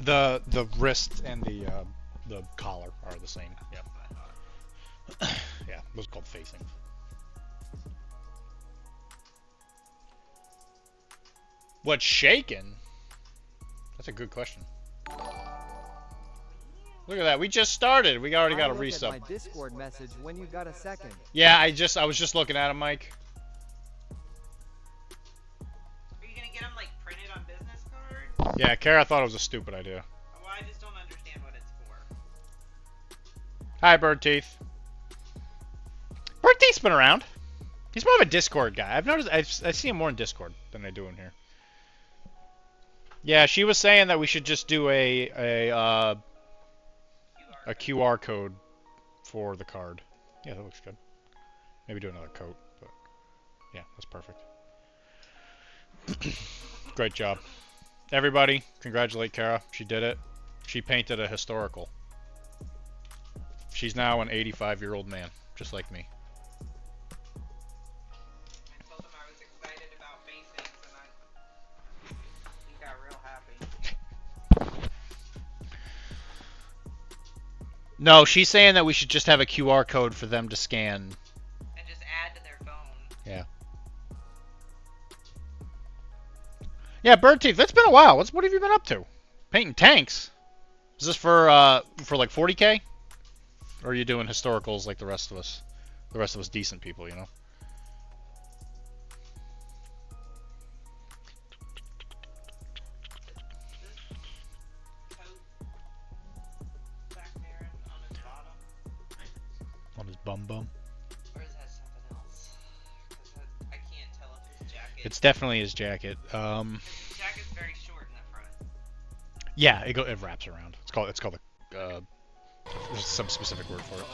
the wrist and the collar are the same. Yeah. Yeah, it was called facing. What's shaking? That's a good question. Look at that. We just started. We already got a resub. My Discord message when you got a second. Yeah, I was just looking at him, Mike. Are you gonna get them like printed on business cards? Yeah, Kara thought it was a stupid idea. Well, I just don't understand what it's for. Hi, Bird Teeth. Bird Teeth's been around. He's more of a Discord guy. I've noticed. I see him more in Discord than I do in here. Yeah, she was saying that we should just do a QR code for the card. Yeah, that looks good. Maybe do another coat, but yeah, that's perfect. Great job. Everybody, congratulate Kara. She did it. She painted a historical. She's now an 85-year-old man, just like me. I told him I was excited about basics, and he got real happy. No, she's saying that we should just have a QR code for them to scan. And just add to their phone. Yeah. Yeah, Bird Teeth, it's been a while. What have you been up to? Painting tanks. Is this for like 40K? Or are you doing historicals like the rest of us? The rest of us decent people, you know? Back there on his bottom. On his bum bum. Or is that something else? 'Cause I can't tell if his jacket. It's definitely his jacket. His jacket's very short in the front. Yeah, it wraps around. It's called there's some specific word for it.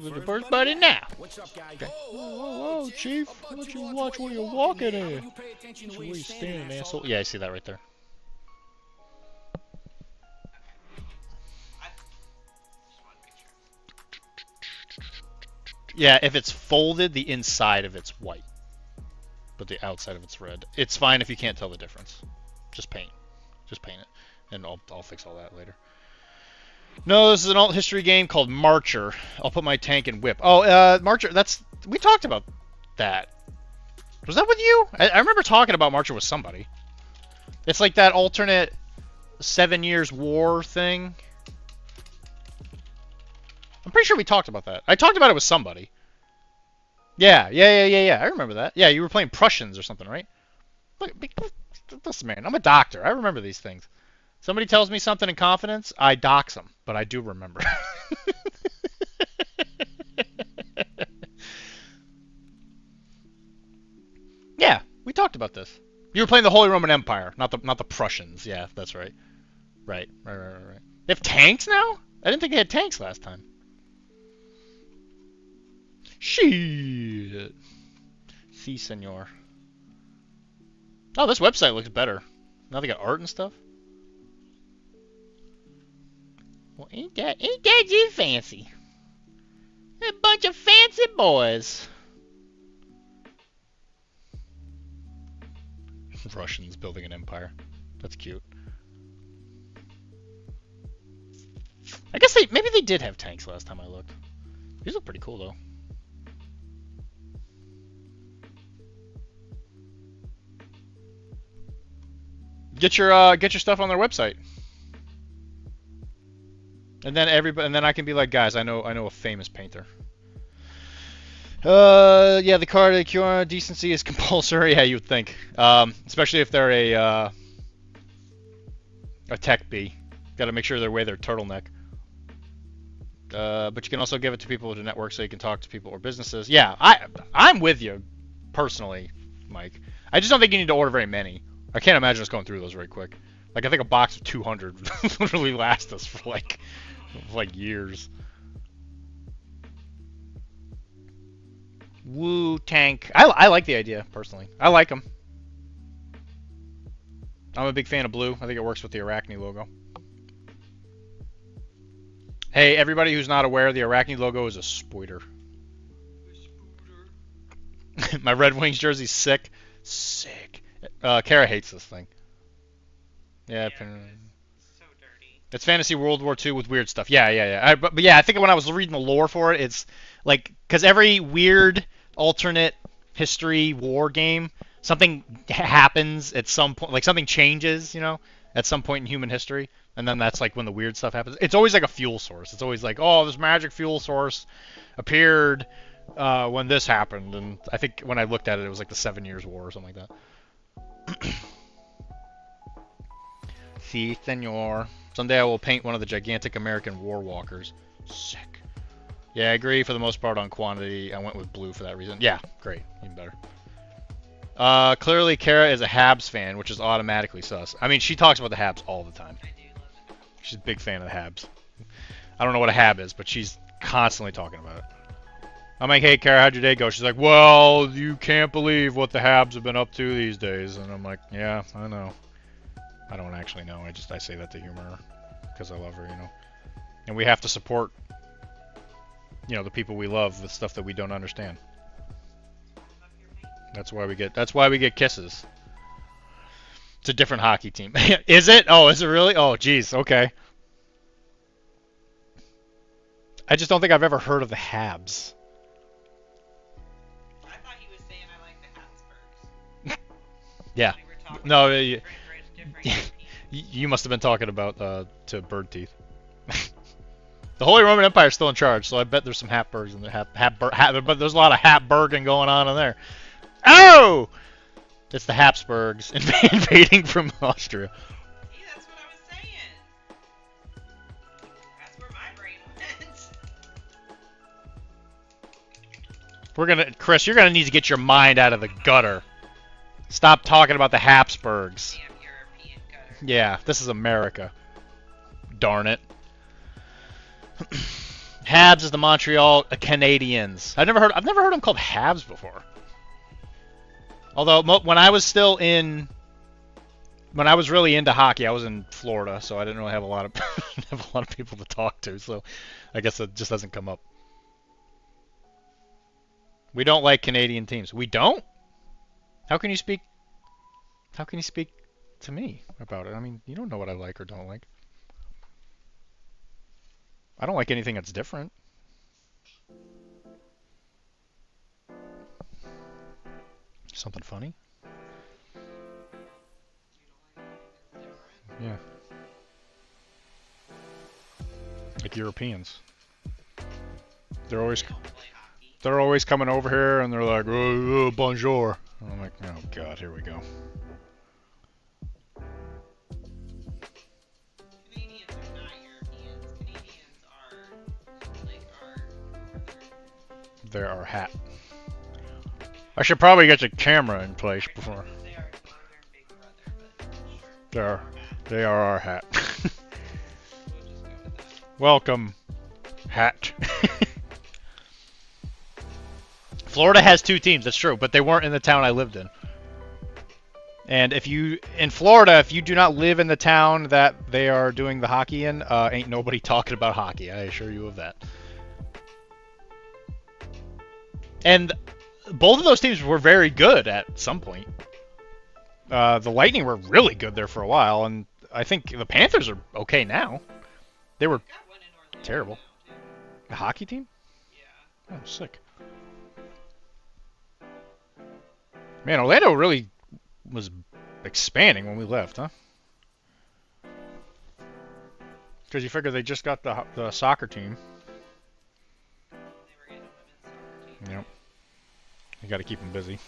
With the first buddy now. What's up, guys? Okay. Whoa, Chief. Why don't you watch where you're walking in? Where you standing, asshole? Yeah, I see that right there. Yeah, if it's folded, the inside of it's white, but the outside of it's red. It's fine if you can't tell the difference. Just paint it, and I'll fix all that later. No, this is an alt history game called Marcher. I'll put my tank in whip. Oh, Marcher. We talked about that. Was that with you? I remember talking about Marcher with somebody. It's like that alternate 7 Years War thing. I'm pretty sure we talked about that. I talked about it with somebody. Yeah. I remember that. Yeah, you were playing Prussians or something, right? Look, listen, man, I'm a doctor. I remember these things. Somebody tells me something in confidence, I dox them, but I do remember. Yeah, we talked about this. You were playing the Holy Roman Empire, not the Prussians. Yeah, that's right. Right. They have tanks now? I didn't think they had tanks last time. Shit. Si, senor. Oh, this website looks better. Now they got art and stuff. Well, ain't that just fancy? A bunch of fancy boys. Russians building an empire. That's cute. I guess maybe they did have tanks last time I looked. These look pretty cool though. Get your stuff on their website. And then I can be like, guys, I know a famous painter. Yeah, the card of QR decency is compulsory. Yeah, you would think. Especially if they're a tech bee. Got to make sure they wear their turtleneck. But you can also give it to people with a network so you can talk to people or businesses. Yeah, I'm with you, personally, Mike. I just don't think you need to order very many. I can't imagine us going through those very quick. Like, I think a box of 200 would literally last us for like years. Woo tank. I like the idea, personally. I like them. I'm a big fan of blue. I think it works with the Arachne logo. Hey, everybody who's not aware, the Arachne logo is a spoiler. My Red Wings jersey's sick. Sick. Kara hates this thing. Yeah, it's so It's fantasy World War II with weird stuff. Yeah, yeah, yeah. But yeah, I think when I was reading the lore for it, it's like because every weird alternate history war game, something happens at some point, like something changes, at some point in human history, and then that's like when the weird stuff happens. It's always like a fuel source. It's always like, oh, this magic fuel source appeared when this happened, and I think when I looked at it, it was like the 7 Years' War or something like that. Si, senor. Someday I will paint one of the gigantic American war walkers. Sick. Yeah, I agree for the most part on quantity. I went with blue for that reason. Yeah, great. Even better. Clearly Kara is a Habs fan, which is automatically sus. I mean, she talks about the Habs all the time. I do love the Habs. She's a big fan of the Habs. I don't know what a Hab is, but she's constantly talking about it. I'm like, hey, Kara, how'd your day go? She's like, well, you can't believe what the Habs have been up to these days. And I'm like, yeah, I know. I don't actually know. I say that to humor her because I love her, And we have to support, the people we love with stuff that we don't understand. That's why we get kisses. It's a different hockey team. Is it? Oh, is it really? Oh, geez. Okay. I just don't think I've ever heard of the Habs. I thought he was saying I like the Habsburgs. Yeah. We were talking No, about different you must have been talking about to Bird Teeth. The Holy Roman Empire is still in charge, so I bet there's some Habsburgs in there. But there's a lot of Habsburging going on in there. Oh! It's the Habsburgs invading from Austria. See, that's what I was saying. That's where my brain went. Chris, you're gonna need to get your mind out of the gutter. Stop talking about the Habsburgs. Damn European gutter. Yeah, this is America. Darn it. Habs is the Montreal Canadiens. I've never heard them called Habs before. Although when I was really into hockey, I was in Florida, so I didn't really have a lot of people to talk to. So I guess it just doesn't come up. We don't like Canadian teams. We don't? How can you speak to me about it? I mean, you don't know what I like or don't like. I don't like anything that's different. Something funny? Yeah. Like Europeans. They're always coming over here and they're like, oh, bonjour. And I'm like, oh god, here we go. Canadians are not Europeans. Canadians are like They're our hat. I should probably get the camera in place before. They are Big Brother, but sure. They are our hat. We'll just go with that. Welcome, hat. Florida has 2 teams, that's true, but they weren't in the town I lived in. And in Florida, if you do not live in the town that they are doing the hockey in, ain't nobody talking about hockey, I assure you of that. And both of those teams were very good at some point. The Lightning were really good there for a while, and I think the Panthers are okay now. They were Got one in Orlando terrible. now, too. A hockey team? Yeah. Oh, sick. Man, Orlando really was expanding when we left, huh? Because you figure they just got the soccer team. They were getting a women's soccer team. Yep. You got to keep them busy.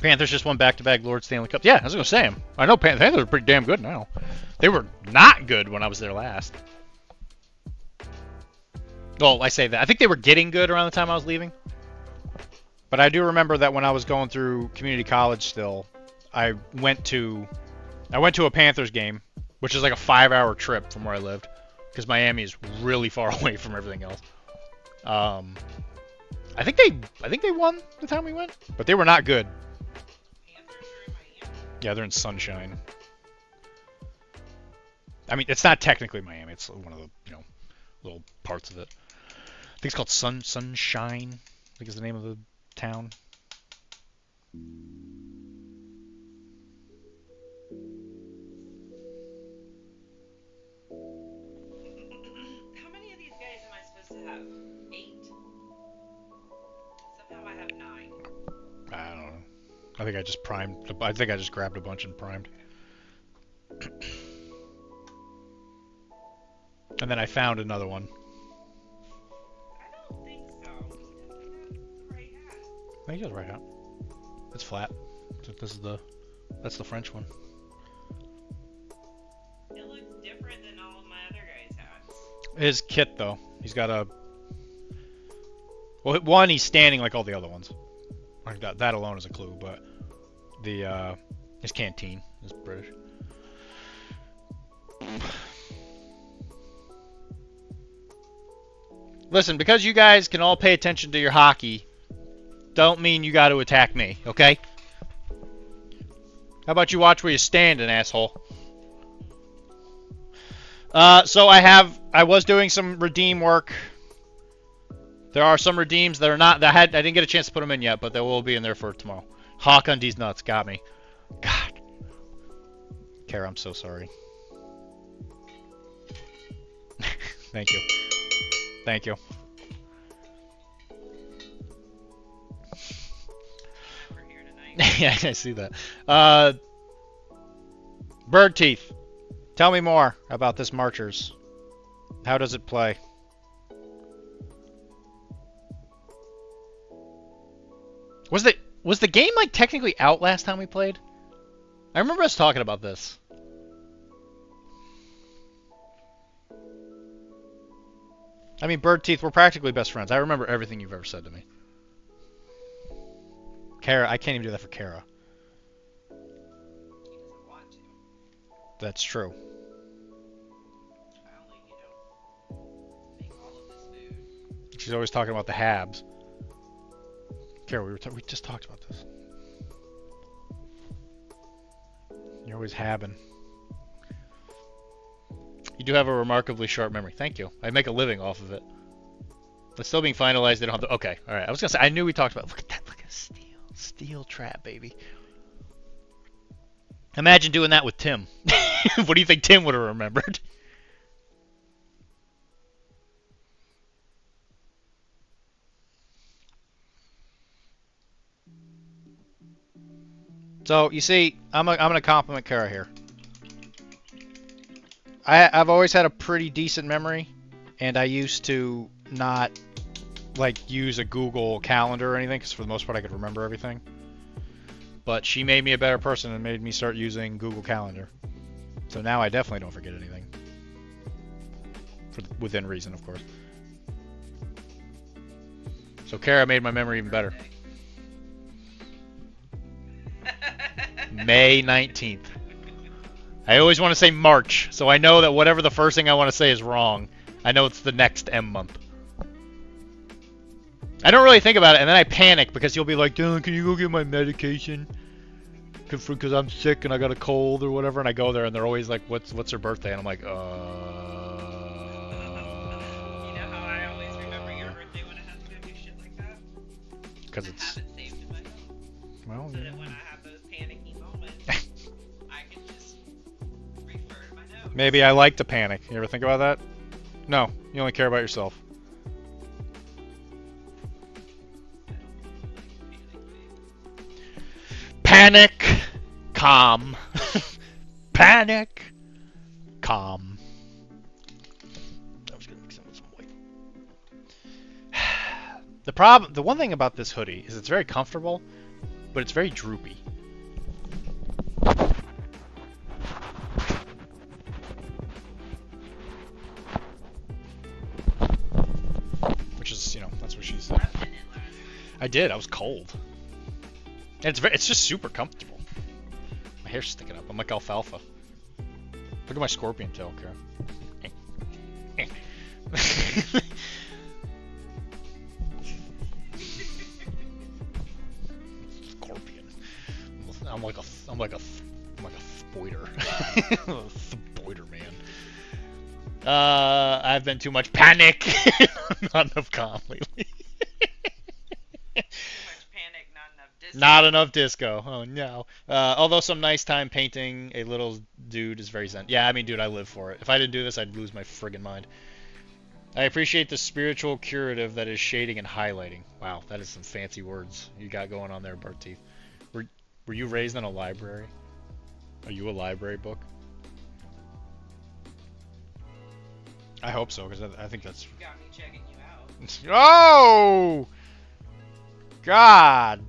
Panthers just won back-to-back Lord Stanley Cups. Yeah, I was going to say them. I know Panthers are pretty damn good now. They were not good when I was there last. Well, I say that. I think they were getting good around the time I was leaving. But I do remember that when I was going through community college still, I went to a Panthers game, which is like a 5-hour trip from where I lived, because Miami is really far away from everything else. I think they won the time we went, but they were not good. Panthers are in Miami. Yeah, they're in Sunshine. I mean, it's not technically Miami. It's one of the little parts of it. I think it's called Sunshine. I think is the name of the town. I think I just primed. I think I just grabbed a bunch and primed. And then I found another one. I don't think so. He doesn't have the right hat. I think it's right out. It's flat. So this is that's the French one. It looks different than all of my other guys' hats. His kit though, he's got a. Well, one he's standing like all the other ones. Like that alone is a clue, but the his canteen is British. Listen, because you guys can all pay attention to your hockey, don't mean you got to attack me, okay? How about you watch where you're standing, asshole? So I was doing some redeem work. There are some redeems that are not, I didn't get a chance to put them in yet, but they will be in there for tomorrow. Hawk on D's nuts, got me. God. Kara, I'm so sorry. Thank you. Thank you. We're here tonight. Yeah, I see that. Bird Teeth. Tell me more about this Marchers. How does it play? Was the game like technically out last time we played? I remember us talking about this. I mean, Bird Teeth, we're practically best friends. I remember everything you've ever said to me. Kara, I can't even do that for Kara. He doesn't want to. That's true. I only, make all of this food. She's always talking about the Habs. Kara, we just talked about this. You're always habbing. You do have a remarkably sharp memory. Thank you. I make a living off of it. It's still being finalized. They don't have the... Okay, alright. I was gonna say, I knew we talked about... Look at that. Look at steel. Steel trap, baby. Imagine doing that with Tim. What do you think Tim would have remembered? So, you see, I'm going to compliment Kara here. I've always had a pretty decent memory, and I used to not, like, use a Google Calendar or anything, because for the most part I could remember everything. But she made me a better person and made me start using Google Calendar. So now I definitely don't forget anything. Within reason, of course. So Kara made my memory even better. May 19th. I always want to say March, so I know that whatever the first thing I want to say is wrong. I know it's the next M month. I don't really think about it, and then I panic because you'll be like, Dylan, can you go get my medication? Because I'm sick and I got a cold or whatever, and I go there and they're always like, what's her birthday? And I'm like, You know how I always remember your birthday when I have to go do shit like that? because I it's... have it saved in my phone. Well, So yeah. that when I have those panicky moments, I can just refer to my notes. Maybe I like to panic. You ever think about that? No, you only care about yourself. Panic, calm. Panic, calm. I was gonna mix in with some white. The one thing about this hoodie is it's very comfortable, but it's very droopy. Which is, that's what she said. I've been in last. I did. I was cold. And it's just super comfortable. My hair's sticking up. I'm like alfalfa. Look at my scorpion tail, Karen. Scorpion. I'm like a spoiler. Spoiler man. I've been too much panic. Not enough calm lately. Panic, not enough disco. Not enough disco. Oh no. Although some nice time painting a little dude is very zen. Yeah, I mean, dude, I live for it. If I didn't do this, I'd lose my friggin' mind. I appreciate the spiritual curative that is shading and highlighting. Wow, that is some fancy words you got going on there, Bart Teeth. Were you raised in a library? Are you a library book? I hope so, because I think that's... You got me checking you out. Oh! God!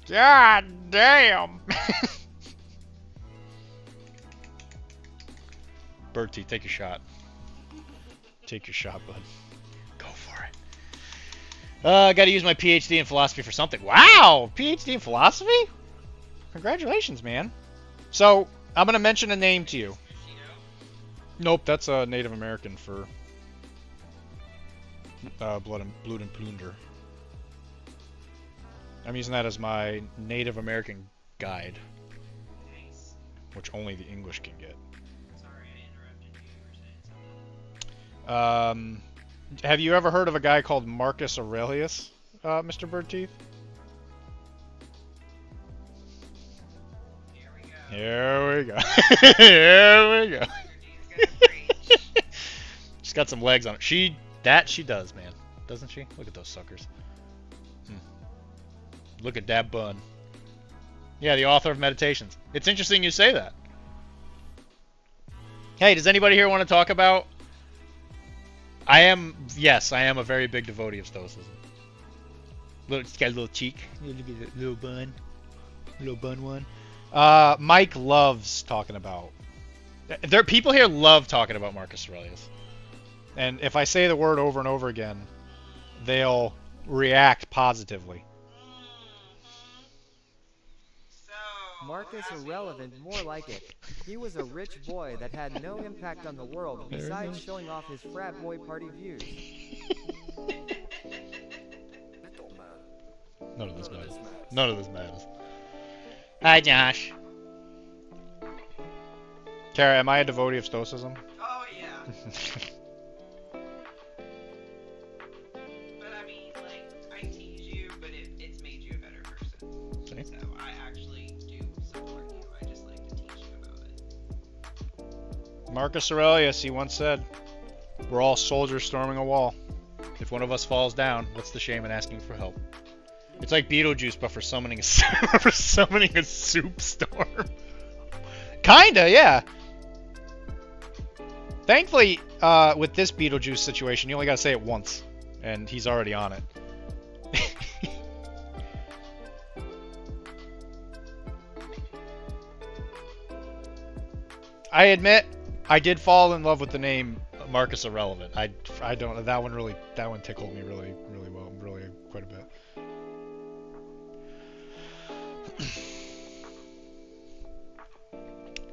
God damn! Bertie, take your shot. Take your shot, bud. Go for it. I gotta use my PhD in philosophy for something. Wow! PhD in philosophy? Congratulations, man. So, I'm gonna mention a name to you. Nope, that's a Native American for blood and plunder. I'm using that as my Native American guide, Nice. which only the English can get. Sorry, I interrupted you. You were saying something. Have you ever heard of a guy called Marcus Aurelius, Mr. Birdteeth? Here we go. Here we go. Here we go. Dr.D's gonna preach. She's got some legs on it. She does, man. Doesn't she? Look at those suckers. Look at that bun. Yeah, the author of Meditations. It's interesting you say that. Hey, does anybody here want to talk about... Yes, I am a very big devotee of Stoicism. It's got a little cheek. Look at that little bun. Little bun one. Mike loves talking about... people here love talking about Marcus Aurelius. And if I say the word over and over again, they'll react positively. Marcus irrelevant, more like it. He was a rich boy that had no impact on the world besides showing off his frat boy party views. None of this matters. None of this matters. Hi, Josh. Kara, am I a devotee of Stoicism? Oh yeah. But I mean, like, I tease you, but it's made you a better person. See? So I actually do support you. I just like to teach you about it. Marcus Aurelius, he once said, "We're all soldiers storming a wall. If one of us falls down, what's the shame in asking for help?" It's like Beetlejuice, but for summoning a soup storm. Kinda, yeah. Thankfully, with this Beetlejuice situation, you only gotta say it once, and he's already on it. I admit, I did fall in love with the name Marcus Irrelevant. I don't, that one tickled me really well, really quite a bit.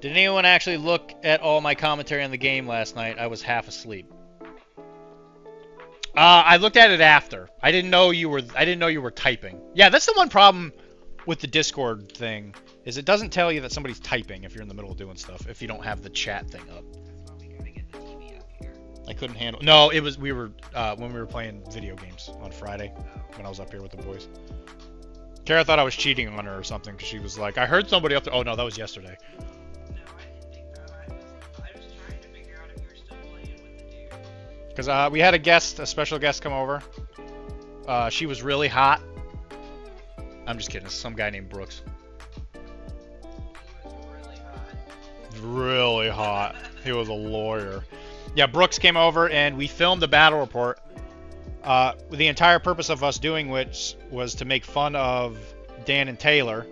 Did anyone actually look at all my commentary on the game last night? I was half asleep. I looked at it after. I didn't know you were typing. Yeah, that's the one problem with the Discord thing, is it doesn't tell you that somebody's typing if you're in the middle of doing stuff, if you don't have the chat thing up. That's why we gotta get the TV up here. I couldn't handle... No, it was... We were... when we were playing video games on Friday, when I was up here with the boys. Kara thought I was cheating on her or something, because she was like, I heard somebody up there... Oh, no, that was yesterday. No, I didn't think that. I was trying to figure out if you were still playing with the dude. Because we had a special guest come over. She was really hot. I'm just kidding. It's some guy named Brooks. He was really hot. Really hot. He was a lawyer. Yeah, Brooks came over and we filmed the battle report. The entire purpose of us doing which was to make fun of Dan and Taylor.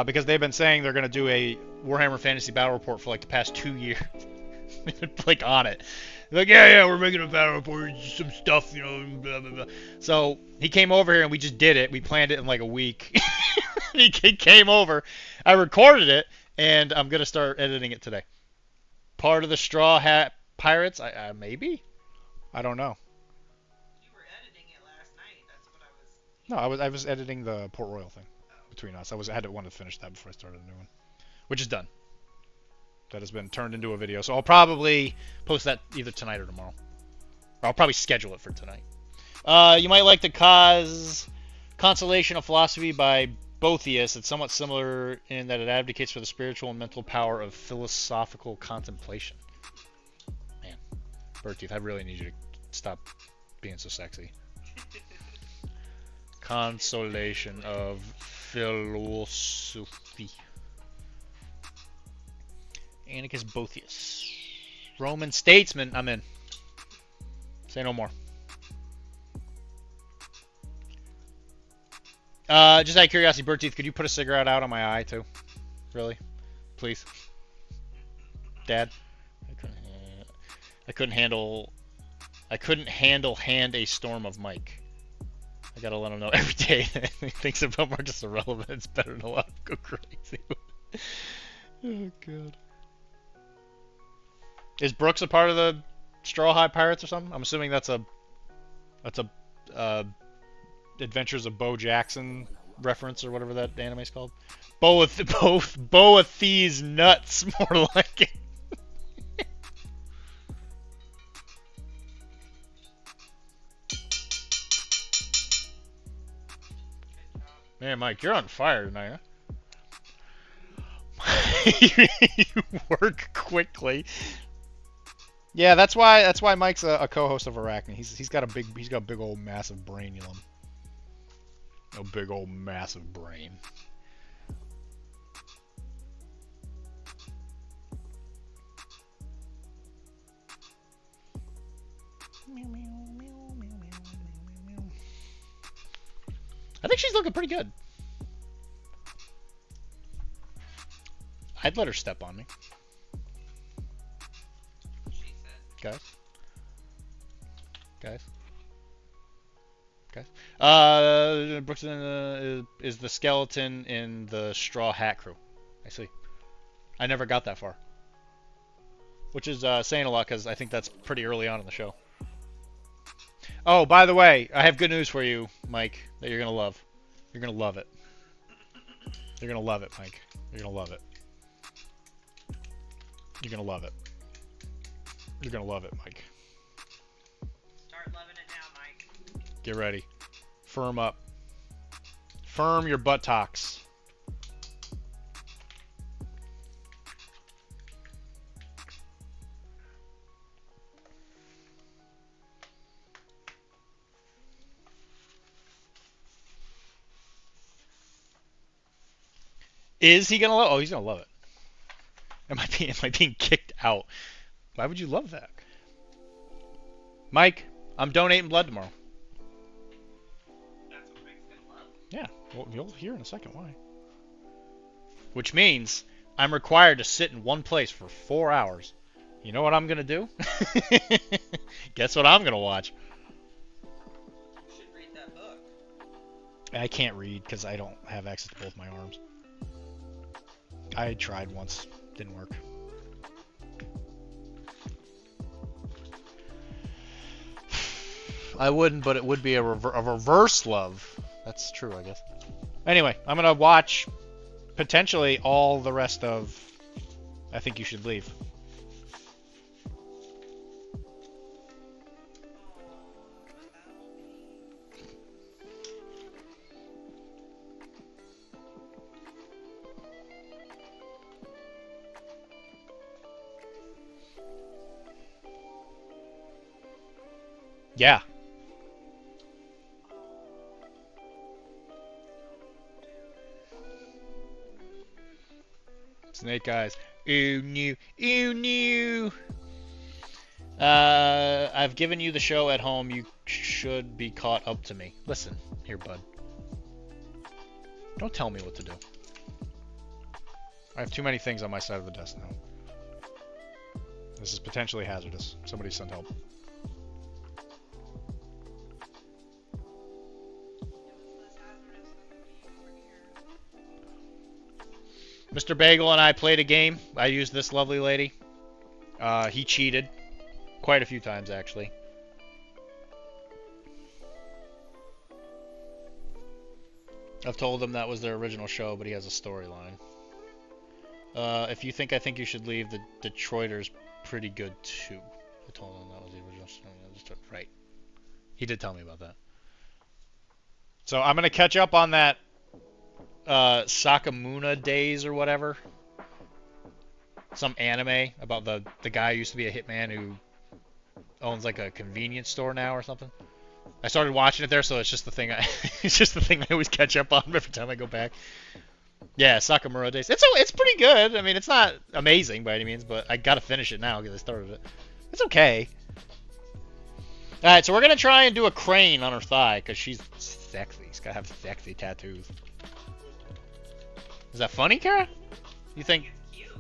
Because they've been saying they're going to do a Warhammer Fantasy battle report for like the past 2 years. They've been like on it. They're like, yeah, we're making a battle report, some stuff, you know, blah, blah, blah. So he came over here and we just did it. We planned it in like a week. He came over. I recorded it and I'm going to start editing it today. Part of the Straw Hat Pirates? Maybe? I don't know. You were editing it last night. That's what I was... No, I was editing the Port Royal thing between us. I had to want to finish that before I started a new one, which is done. That has been turned into a video, so I'll probably post that either tonight or tomorrow. Or I'll probably schedule it for tonight. You might like the Consolation of Philosophy by Boethius. It's somewhat similar in that it advocates for the spiritual and mental power of philosophical contemplation. Man, Birdteeth, I really need you to stop being so sexy. consolation of philosophy. Anarchus Boethius. Roman statesman. I'm in. Say no more. Just out of curiosity, Berteeth, could you put a cigarette out on my eye too? Really? Please. Dad? I couldn't handle hand a storm of Mike. I gotta let him know every day that he thinks about Marcus irrelevant. It's better to let him go crazy. Oh god. Is Brooks a part of the Straw Hat Pirates or something? I'm assuming that's a Adventures of Bo Jackson reference or whatever that anime's called. Boethies nuts, more like it. Man, Mike, you're on fire tonight, huh? You work quickly. Yeah, that's why Mike's a co-host of Arachne. He's got a big old massive brainulum. A big old massive brain. I think she's looking pretty good. I'd let her step on me. She said. Guys. Brooks is the skeleton in the Straw Hat Crew. I see. I never got that far. Which is saying a lot because I think that's pretty early on in the show. Oh, by the way, I have good news for you, Mike, that you're going to love. You're going to love it. You're going to love it, Mike. You're going to love it. You're going to love it. You're going to love it, Mike. Start loving it now, Mike. Get ready. Firm up. Firm your buttocks. Is he gonna love? Oh, he's gonna love it. Am I being kicked out? Why would you love that? Mike, I'm donating blood tomorrow. That's what makes good love. Yeah, well, you'll hear in a second why. Which means I'm required to sit in one place for 4 hours. You know what I'm gonna do? Guess what I'm gonna watch? You should read that book. I can't read because I don't have access to both my arms. I tried once, didn't work. I wouldn't, but it would be a reverse love. That's true, I guess. Anyway, I'm gonna watch potentially all the rest of I Think You Should Leave. Yeah. Snake Eyes. Ooh, new. Ooh, new. I've given you the show at home. You should be caught up to me. Listen, here, bud. Don't tell me what to do. I have too many things on my side of the desk now. This is potentially hazardous. Somebody send help. Mr. Bagel and I played a game. I used this lovely lady. He cheated. Quite a few times, actually. I've told him that was their original show, but he has a storyline. If you think I Think You Should Leave, the Detroiters pretty good, too. I told him that was the original story. Right. He did tell me about that. So I'm going to catch up on that Sakamuna Days or whatever. Some anime about the guy who used to be a hitman who owns like a convenience store now or something. I started watching it there, so it's just the thing. It's just the thing I always catch up on every time I go back. Yeah, Sakamura Days. It's pretty good. I mean, it's not amazing by any means, but I gotta finish it now because I started it. It's okay. All right, so we're gonna try and do a crane on her thigh because she's sexy. She's gotta have sexy tattoos. Is that funny, Kara? You think? It's cute.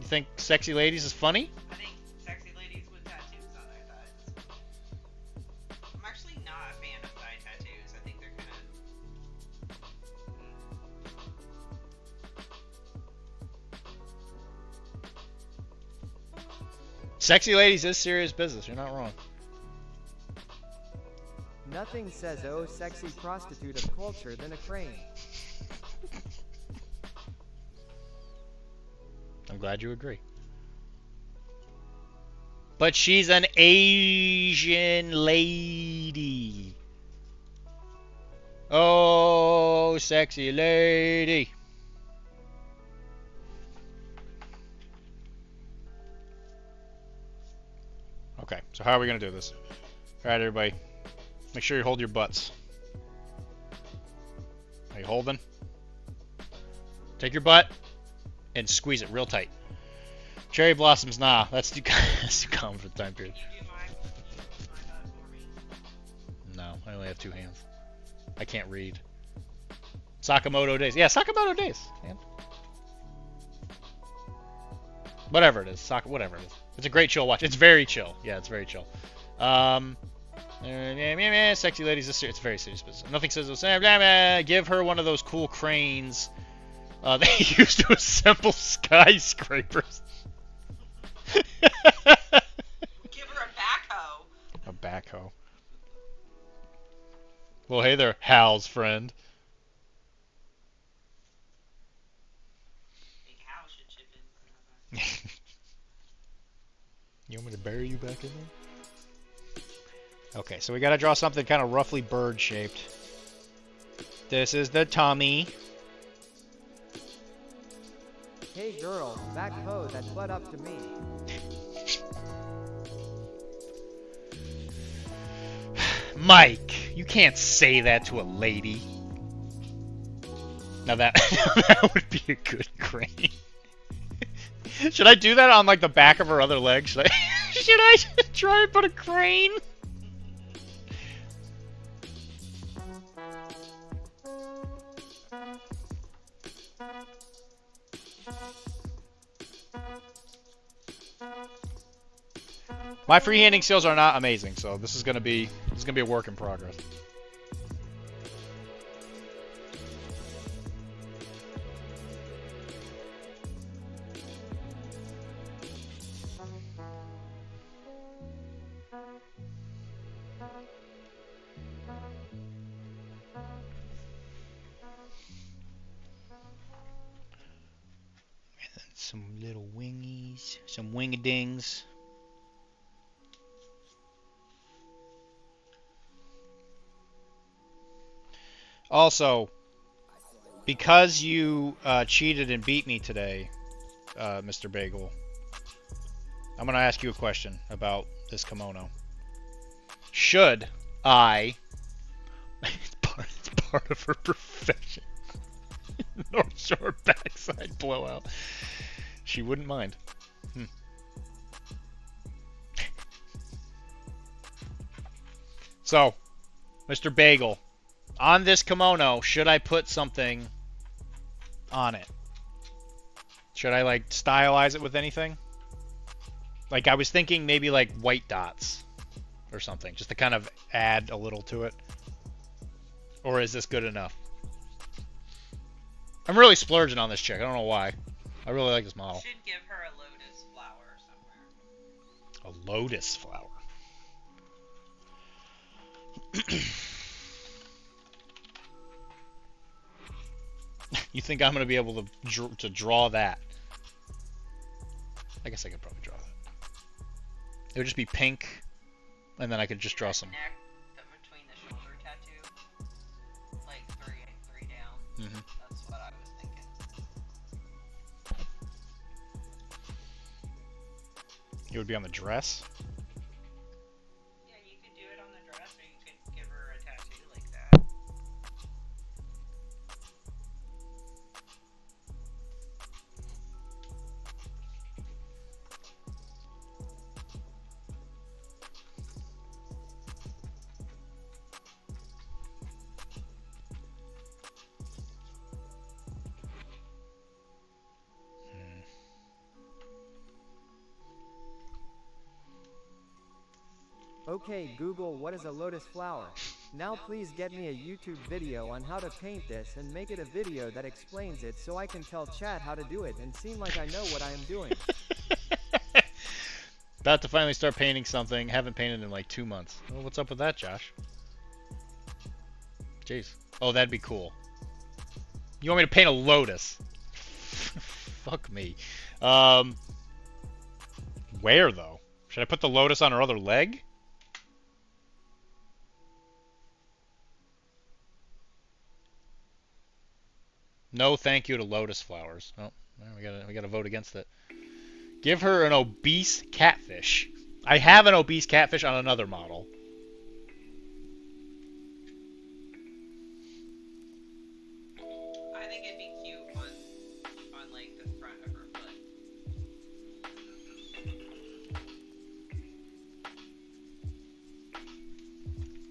You think sexy ladies is funny? I think sexy ladies with tattoos on their thighs. I'm actually not a fan of thigh tattoos. I think they're kind of. Sexy ladies is serious business. You're not wrong. Nothing says oh sexy prostitute of culture than a crane. I'm glad you agree. But she's an Asian lady. Oh, sexy lady. Okay, so how are we going to do this? Alright, everybody. Make sure you hold your butts. Are you holding? Take your butt and squeeze it real tight. Cherry blossoms, nah. That's too common for the time period. Can you do my butt for me? No, I only have two hands. I can't read. Sakamoto Days. Yeah, Sakamoto Days. Man. Whatever it is. Whatever it is. It's a great chill watch. It's very chill. Yeah, it's very chill. Sexy ladies. It's very serious business. Nothing says those. Give her one of those cool cranes they used to assemble skyscrapers. Give her a backhoe. A backhoe. Well, hey there, Hal's friend. Big Hal should chip in for another. You want me to bury you back in there? Okay, so we gotta draw something kind of roughly bird-shaped. This is the tummy. Hey girl, back hoe that butt up to me. Mike, you can't say that to a lady. Now that that would be a good crane. Should I do that on like the back of her other leg? Should I try and put a crane? My freehanding skills are not amazing, so this is gonna be a work in progress. Some little wingies, some wingadings. Also, because you cheated and beat me today, Mr. Bagel, I'm going to ask you a question about this kimono. Should I... it's part of her profession. North Shore backside blowout. She wouldn't mind. So, Mr. Bagel, on this kimono, should I put something on it? Should I, like, stylize it with anything? Like, I was thinking maybe, like, white dots or something, just to kind of add a little to it. Or is this good enough? I'm really splurging on this chick. I don't know why. I really like this model. Should give her a lotus flower somewhere. A lotus flower. You think I'm going to be able to draw that? I guess I could probably draw that. It would just be pink, and then I could just draw some. Neck between the shoulder tattoo, like three down. Mm-hmm. That's what I was thinking. It would be on the dress. Yeah, you could do it on the dress, or you could Okay Google, what is a lotus flower? Now please get me a YouTube video on how to paint this and make it a video that explains it so I can tell chat how to do it and seem like I know what I am doing. About to finally start painting something. Haven't painted in like 2 months. Well, what's up with that, Josh? Jeez. Oh, that'd be cool. You want me to paint a lotus? Fuck me. Where, though? Should I put the lotus on her other leg? No thank you to lotus flowers. Oh, we gotta vote against it. Give her an obese catfish. I have an obese catfish on another model. I think it'd be cute on like the front of her foot.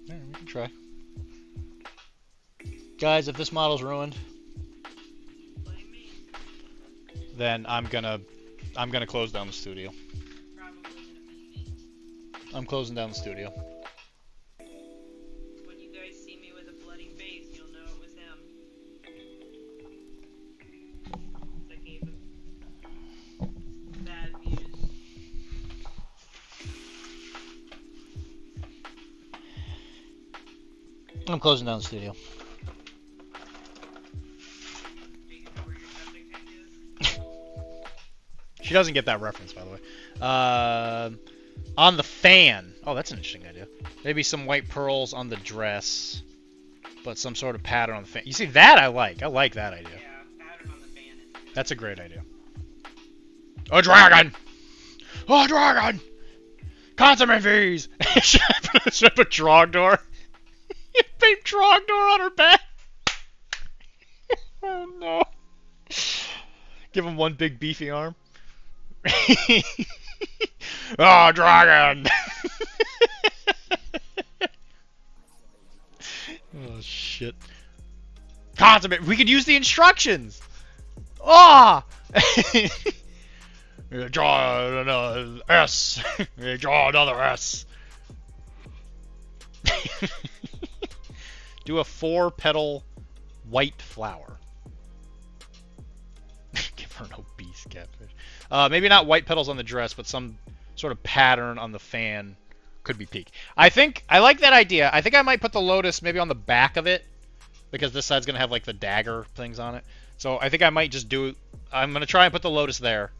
Yeah, we can try. Guys, if this model's ruined, Blame me. then I'm gonna close down the studio. Probably gonna be me. I'm closing down the studio. When you guys see me with a bloody face, you'll know it was him. I gave him bad views. I'm closing down the studio. Do you know where your septic tank is? She doesn't get that reference, by the way. On the fan. Oh, that's an interesting idea. Maybe some white pearls on the dress, but some sort of pattern on the fan. You see, that I like. I like that idea. Yeah, pattern on the fan is good. That's a great idea. A dragon! A dragon! Consummate fees! Should I put Trogdor? Paint Trogdor on her back? Oh no. Give him one big beefy arm. Oh, dragon! Oh shit. Consummate. We could use the instructions. Ah! Draw another S. Draw another S. Do a 4-petal white flower. Give her an obese catfish. Maybe not white petals on the dress, but some sort of pattern on the fan could be peak. I like that idea. I think I might put the lotus maybe on the back of it, because this side's gonna have like the dagger things on it. So I think I might just do. I'm gonna try and put the lotus there.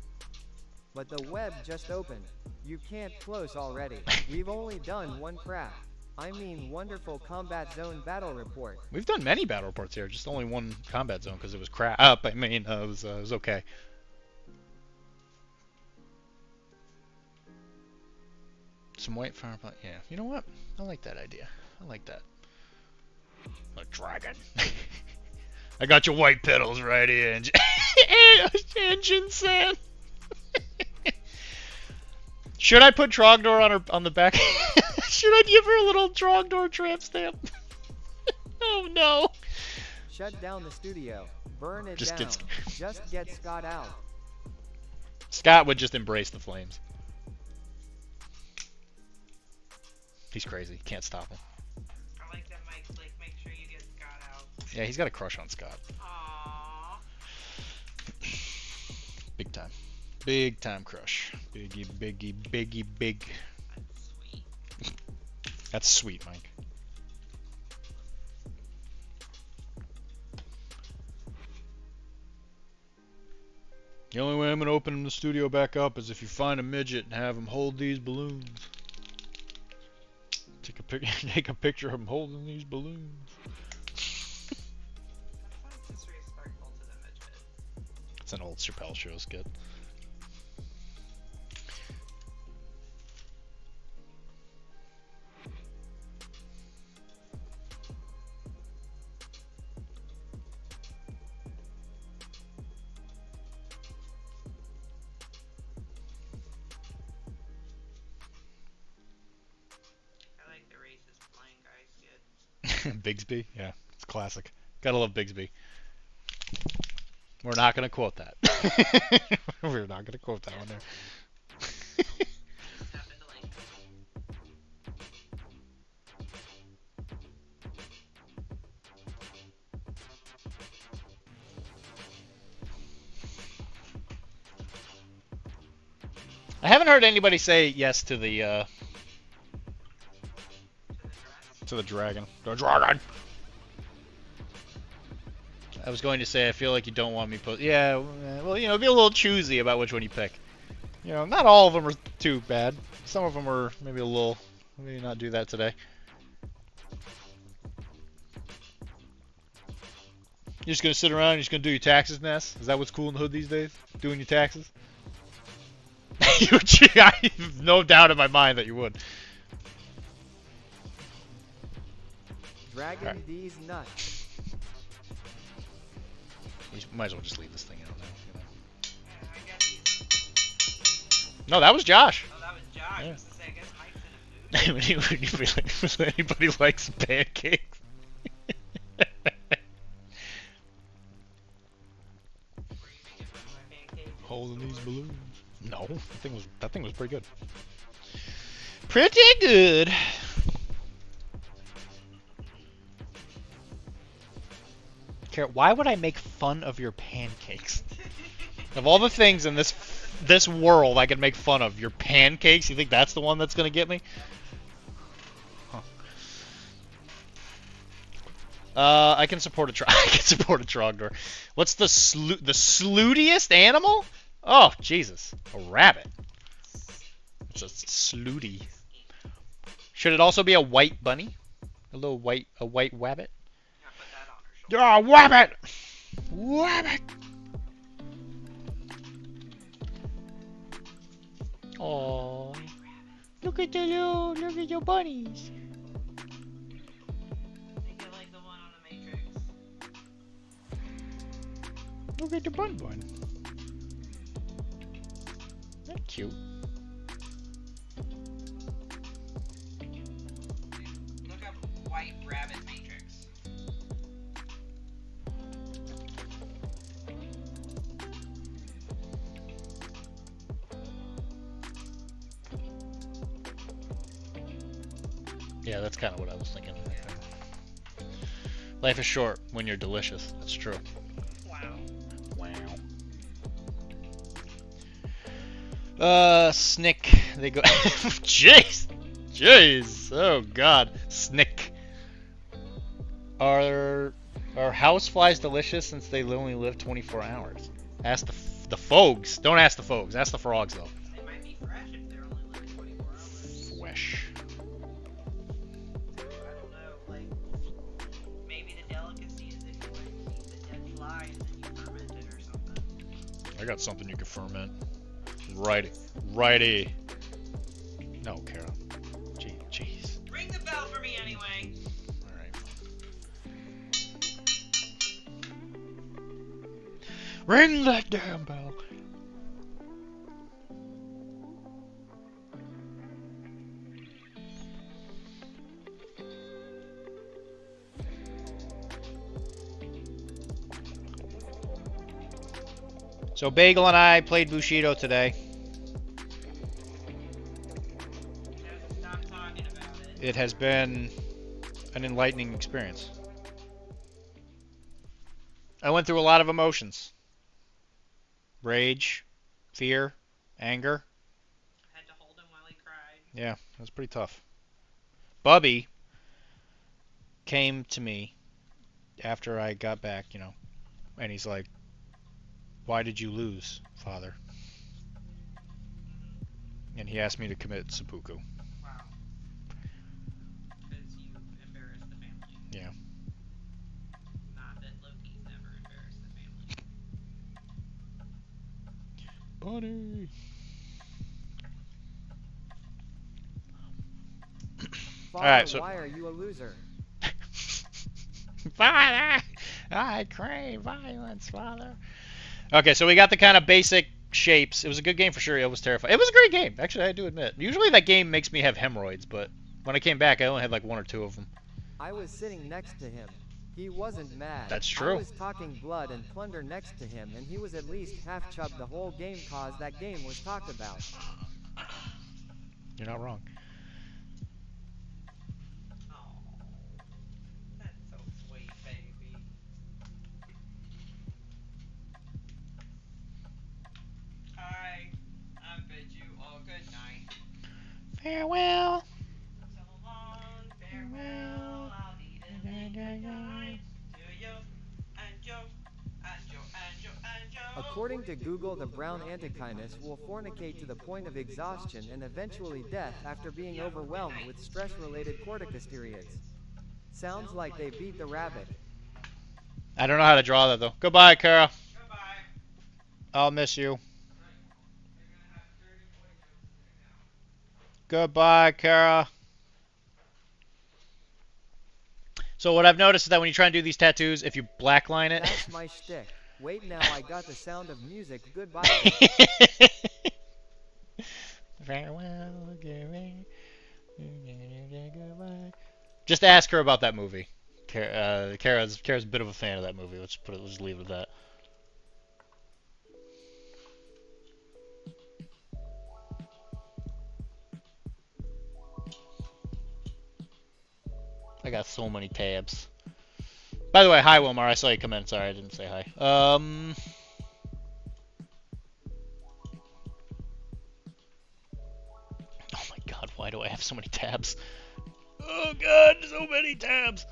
But the web just opened. You can't close already. We've only done one craft. I mean, wonderful combat zone battle report. We've done many battle reports here, just only one combat zone because it was crap. I mean, it was okay. Some white fire, yeah. You know what? I like that idea. I like that. A dragon. I got your white petals right here, engine sand. Should I put Trogdor on the back? Should I give her a little Trogdor tramp stamp? Oh no! Shut down the studio. Burn it Just down. get Just get Scott out. Scott would just embrace the flames. He's crazy. Can't stop him. I like that Mike's like, make sure you get Scott out. Yeah, he's got a crush on Scott. Aww. Big time. Big time crush. Biggie, biggie, biggie, big. That's sweet. That's sweet, Mike. The only way I'm gonna open the studio back up is if you find a midget and have him hold these balloons. Take a picture of him holding these balloons. That's not disrespectful to the midget. It's an old Chappelle Show skit. I like the racist blind guy skit. Bigsby? Yeah, it's classic. Gotta love Bigsby. We're not gonna quote that. We're not gonna quote that one there. Just happened to like I haven't heard anybody say yes to the To the dress. dragon. The dragon. I was going to say I feel like you don't want me post. Yeah, well, you know, be a little choosy about which one you pick. You know, not all of them are too bad. Some of them are maybe a little. Maybe not do that today. You're just gonna sit around. You're just gonna do your taxes, Ness. Is that what's cool in the hood these days? Doing your taxes. I have no doubt in my mind that you would. Dragon Alright. D's nuts. We might as well just leave this thing out now. Yeah, I guess he's. No, that was Josh. Oh, that was Josh. Yeah. I was gonna say, I guess Mike's in a mood. If anybody likes pancakes. Were you making fun of my pancakes? Holding these balloons. No, that thing was pretty good. Pretty good. Carrot, why would I make fun of your pancakes? Of all the things in this world I could make fun of, your pancakes. You think that's the one that's gonna get me? Huh. I can support a I can support a Trogdor. What's the slootiest animal? Oh Jesus, a rabbit. It's a slooty. Should it also be a white bunny? A white wabbit? Yeah, put that on her shoulder. Ah, wabbit! Wabbit! Oh, look at your bunnies. I think I like the one on the Matrix. Look at the bun. That's cute. Look up White Rabbit Matrix. Yeah, that's kind of what I was thinking. Life is short when you're delicious. That's true. Wow. Wow. Snick. They go. Jeez. Oh God. Snick. Are houseflies delicious since they only live 24 hours? Ask the fogs. Don't ask the fogs. Ask the frogs though. They might be fresh if they're only living 24 hours. Fresh. I don't know, like, maybe the delicacy is if you like keep the dead fly and then you ferment it or something. I got something you can ferment. Righty. No, Kara. Jeez. Ring the bell for me anyway. Alright. Ring that damn bell. So Bagel and I played Bushido today. Stop talking about it. It has been an enlightening experience. I went through a lot of emotions. Rage, fear, anger. I had to hold him while he cried. Yeah, it was pretty tough. Bubby came to me after I got back, and he's like, "Why did you lose, Father?" And he asked me to commit seppuku. Wow. Because you embarrassed the family. Yeah. Not that Loki's never embarrassed the family. Bunny. Father, Alright, so why are you a loser? Father, I crave violence, Father. Okay, so we got the kind of basic shapes. It was a good game for sure. It was terrifying. It was a great game, actually. I do admit. Usually that game makes me have hemorrhoids, but when I came back, I only had like one or two of them. I was sitting next to him. He wasn't mad. That's true. I was talking blood and plunder next to him, and he was at least half chubbed the whole game cause that game was talked about. You're not wrong. Oh, that's so sweet, baby. Hi, I bet you all Farewell. So long, farewell. I'll be ending goodnight to you and Joe and Joe and Joe and Joe. According to Google, the brown antechinus will fornicate to the point of exhaustion and eventually death after being overwhelmed with stress-related corticosteroids. Sounds like they beat the rabbit. I don't know how to draw that though. Goodbye, Kara. Goodbye. I'll miss you. Goodbye, Kara. So what I've noticed is that when you try and do these tattoos, if you blackline it... That's my shtick. Wait, now I got the sound of music. Goodbye. Farewell, goodbye. Just ask her about that movie. Kara's a bit of a fan of that movie. Let's just leave it at that. I got so many tabs. By the way, hi Wilmar. I saw you come in. Sorry, I didn't say hi. Oh my God, why do I have so many tabs? Oh God, so many tabs.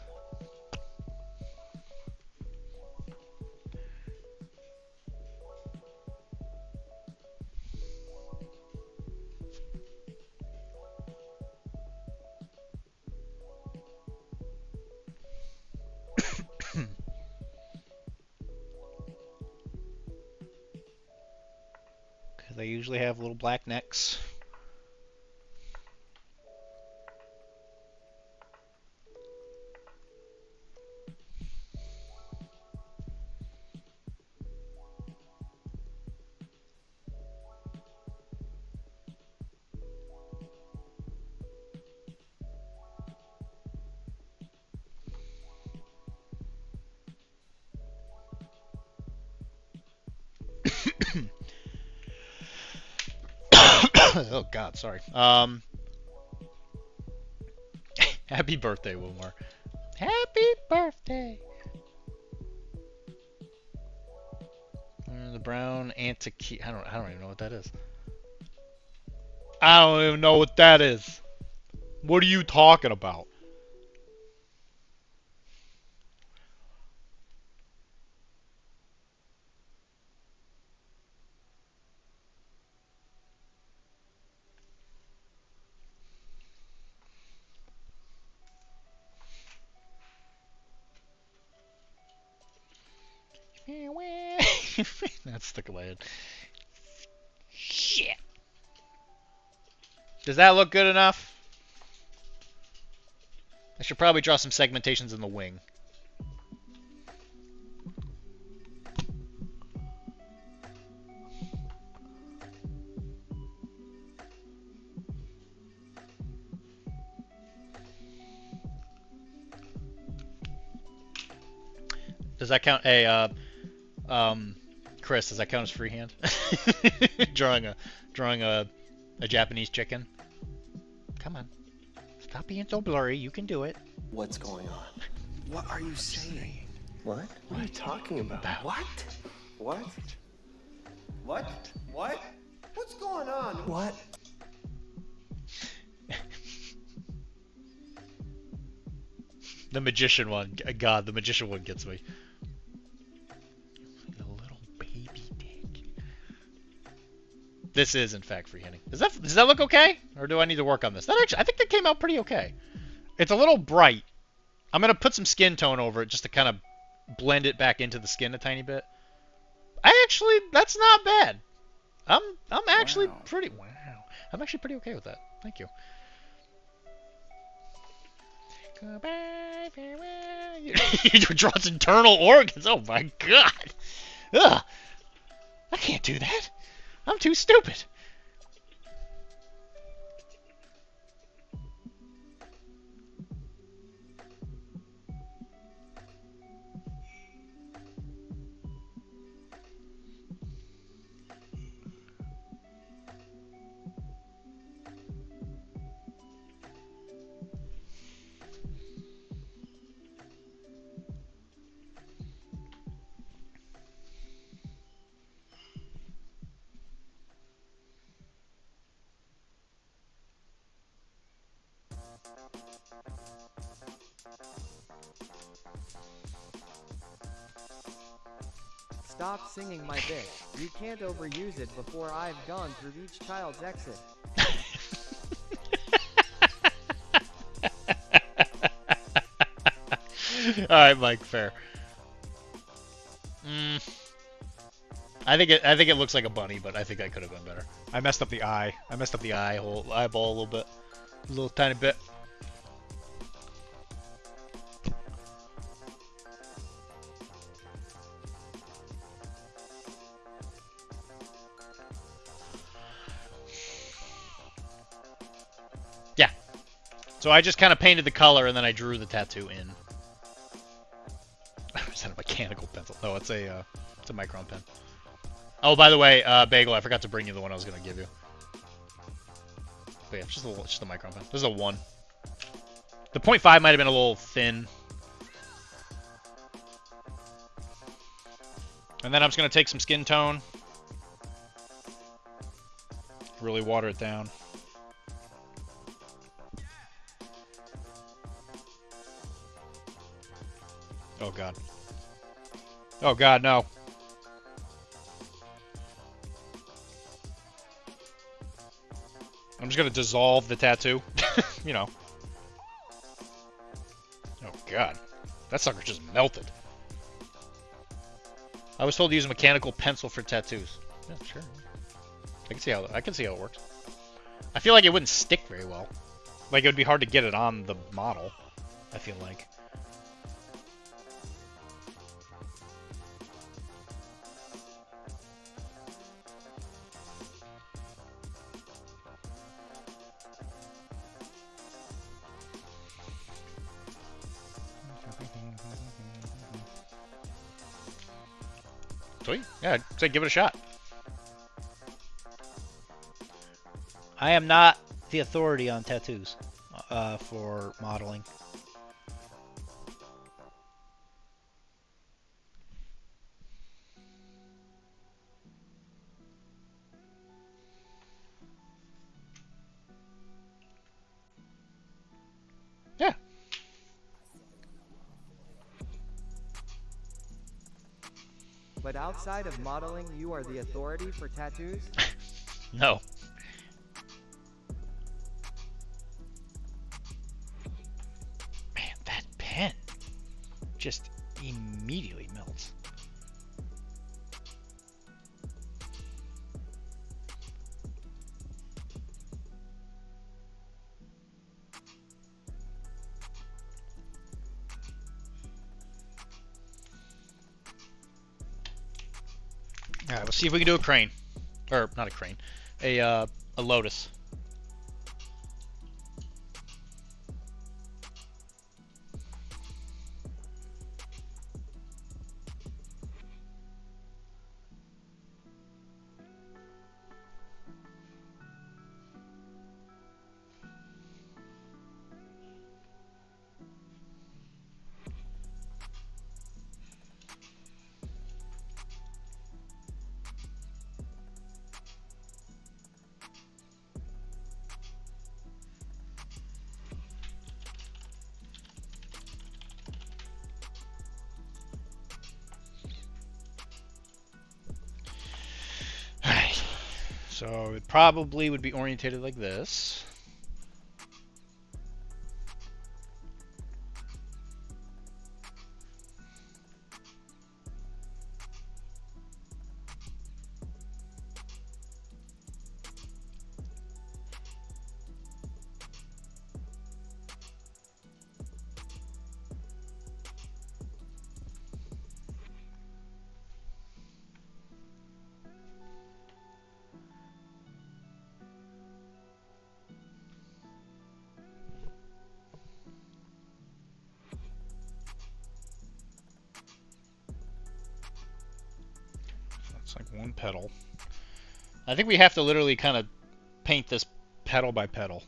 Because they usually have little black necks. Oh God, sorry. Happy birthday, Wilmar. Happy birthday. The brown antique. I don't even know what that is. I don't even know what that is. What are you talking about? That's stuck in my head. Shit. Does that look good enough? I should probably draw some segmentations in the wing. Does that count? Hey, Chris, does that count as freehand? drawing a Japanese chicken. Come on, stop being so blurry. You can do it. What's going on? What are you saying? What? What are you talking about? What? What? What? What? What's going on? What? The magician one. God, the magician one gets me. The little baby dick. This is, in fact, freehanding. Does that look okay? Or do I need to work on this? That actually, I think that came out pretty okay. It's a little bright. I'm going to put some skin tone over it just to kind of blend it back into the skin a tiny bit. That's not bad. I'm actually pretty, wow. I'm actually pretty okay with that. Thank you. Goodbye, farewell. You draw its internal organs. Oh my God. Ugh. I can't do that. I'm too stupid. Stop singing my bit. You can't overuse it before I've gone through each child's exit. Alright, Mike, fair. I think it looks like a bunny, but I think I could have been better. I messed up the eye. I messed up the whole eyeball a little bit. A little tiny bit. Yeah. So I just kind of painted the color and then I drew the tattoo in. Is that a mechanical pencil? No, it's a micron pen. Oh, by the way, Bagel, I forgot to bring you the one I was going to give you. But yeah, just a micron pen. This is a 1. The 0.5 might have been a little thin. And then I'm just going to take some skin tone. Really water it down. Oh, God. Oh, God, no. I'm just going to dissolve the tattoo. You know. Oh, God. That sucker just melted. I was told to use a mechanical pencil for tattoos. Yeah, sure. I can see how it works. I feel like it wouldn't stick very well. Like, it would be hard to get it on the model, I feel like. Sweet. Yeah, I'd say give it a shot. I am not the authority on tattoos for modeling. Yeah. But outside of modeling, you are the authority for tattoos? No. Man, that pen just immediately melts. Alright, let's see if we can do a crane. Or, not a crane. A lotus. Alright. So it probably would be orientated like this. It's like one petal. I think we have to literally kind of paint this petal by petal.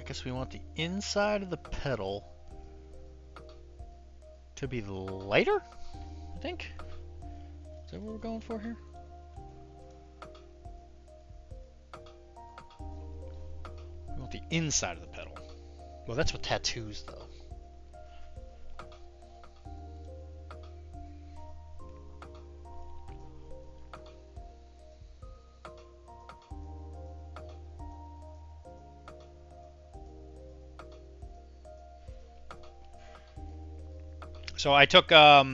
guess we want the inside of the pedal to be lighter, I think. Is that what we're going for here? We want the inside of the pedal. Well, that's with tattoos, though. So I took, yeah,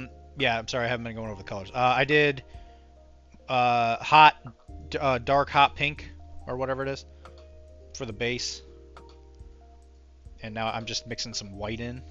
I'm sorry, I haven't been going over the colors. I did dark hot pink, or whatever it is, for the base. And now I'm just mixing some white in.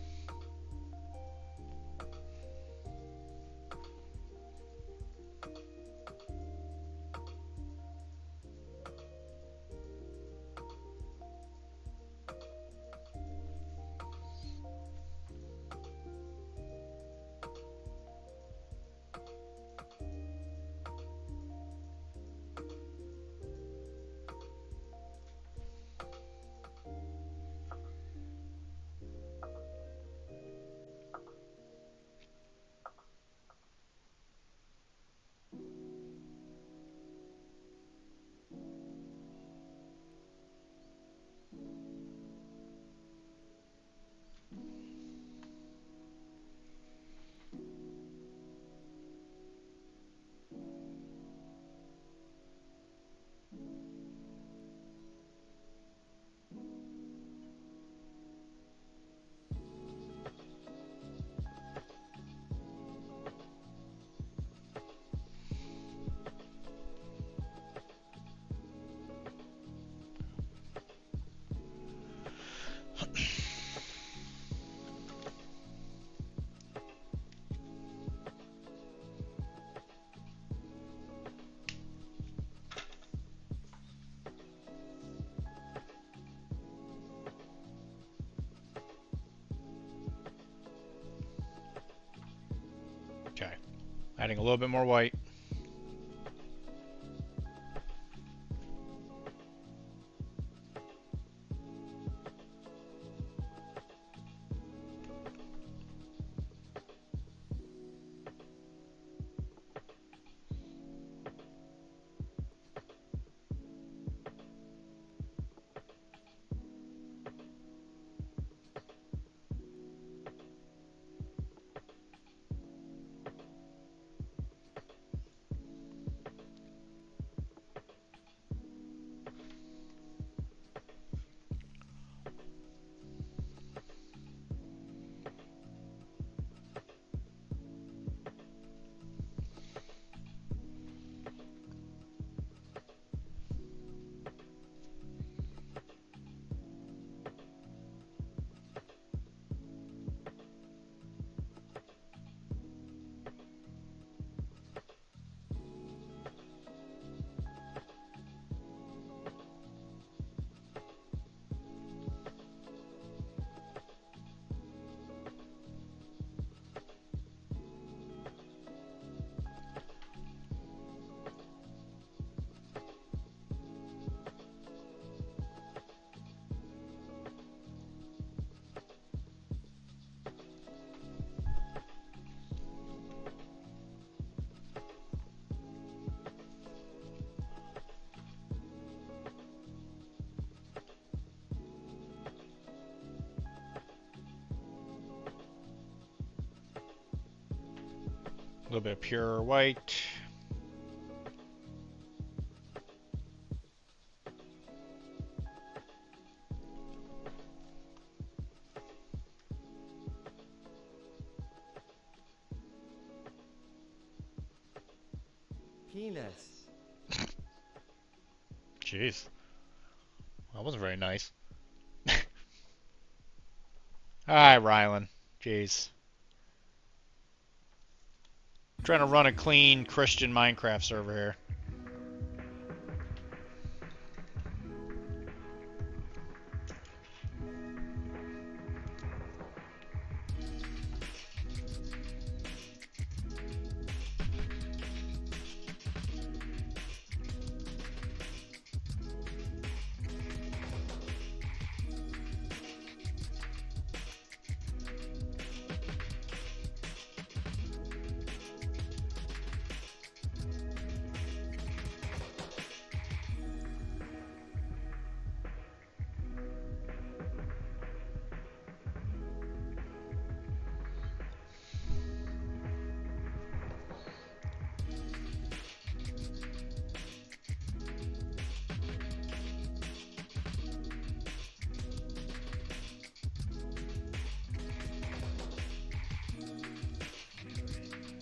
Okay, adding a little bit more white. A little bit of pure white. Penis. Jeez. That wasn't very nice. Alright, Rylan. Jeez. Trying to run a clean Christian Minecraft server here.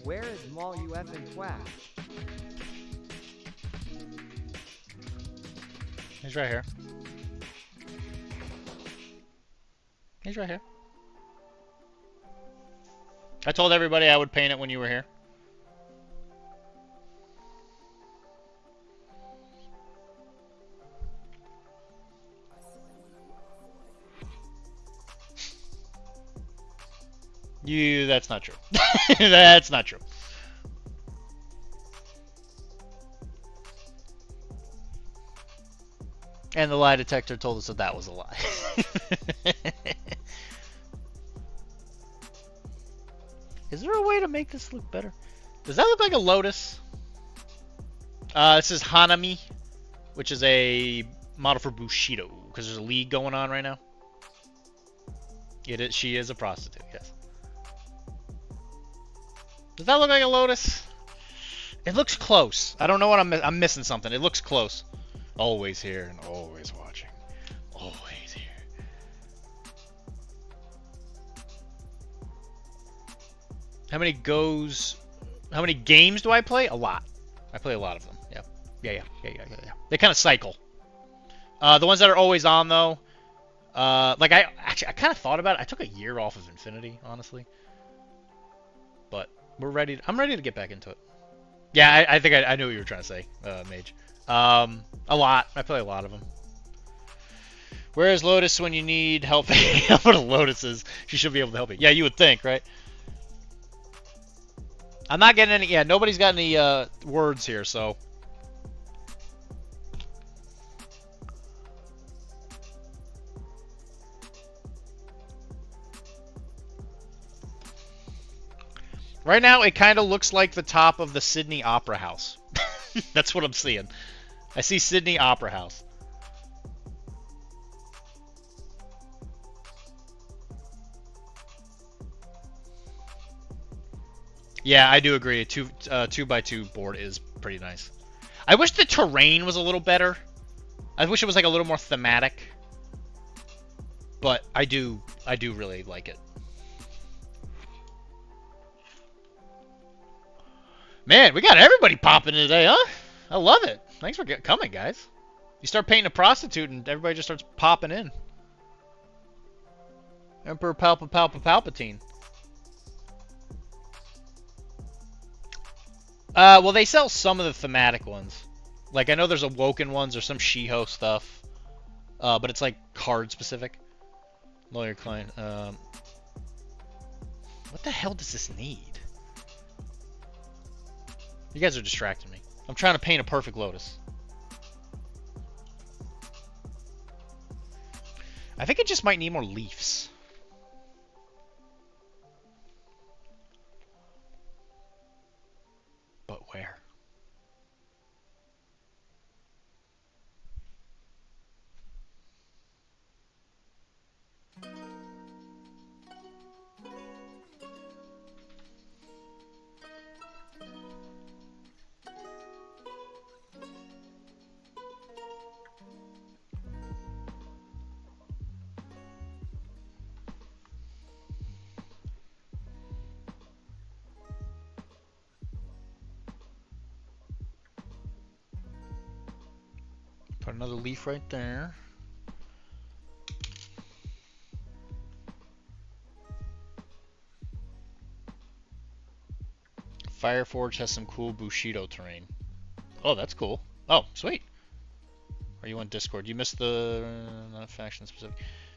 Where is Mall UF and Quack? He's right here. He's right here. I told everybody I would paint it when you were here. That's not true. That's not true. And the lie detector told us that that was a lie. Is there a way to make this look better? Does that look like a lotus? This is Hanami, which is a model for Bushido, because there's a league going on right now. It is, she is a prostitute, yes. Does that look like a lotus? It looks close. I don't know what I'm missing something. It looks close. Always here and always watching. Always here. How many games do I play? A lot. I play a lot of them. Yeah. They kind of cycle. The ones that are always on though, like I kind of thought about it. I took a year off of Infinity, honestly. But I'm ready to get back into it. Yeah, I think I knew what you were trying to say, Mage. A lot. I play a lot of them. Where is Lotus when you need help? What a Lotus is. She should be able to help you. Yeah, you would think, right? I'm not getting any. Yeah, nobody's got any words here, so. Right now, it kind of looks like the top of the Sydney Opera House. That's what I'm seeing. I see Sydney Opera House. Yeah, I do agree. A 2x2 board is pretty nice. I wish the terrain was a little better. I wish it was like a little more thematic. But I do really like it. Man, we got everybody popping today, huh? I love it. Thanks for coming, guys. You start painting a prostitute and everybody just starts popping in. Emperor Palpatine. Well, they sell some of the thematic ones. Like, I know there's Awoken ones or some Shiho stuff. But it's like card specific. Lawyer Klein. What the hell does this need? You guys are distracting me. I'm trying to paint a perfect lotus. I think it just might need more leaves. But where? Put another leaf right there. Fireforge has some cool Bushido terrain. Oh, that's cool. Oh, sweet. Are you on Discord? You missed the... not faction specific.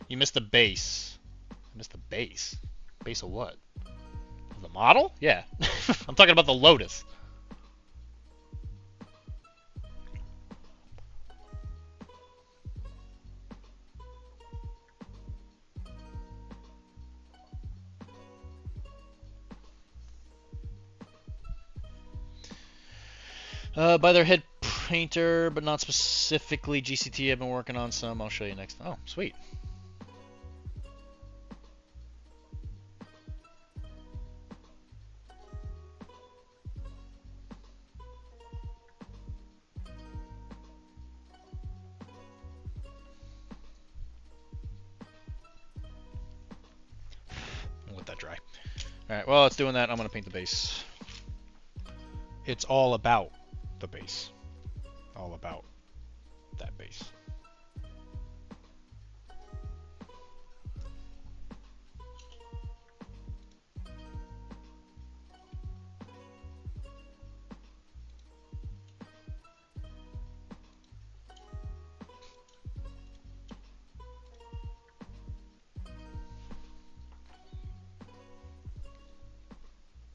You missed the base. I missed the base. Base of what? The model? Yeah. I'm talking about the Lotus. By their head painter, but not specifically GCT. I've been working on some. I'll show you next. Oh, sweet. I'll let that dry. Alright, well, it's doing that. I'm going to paint the base. It's all about the base. All about that base.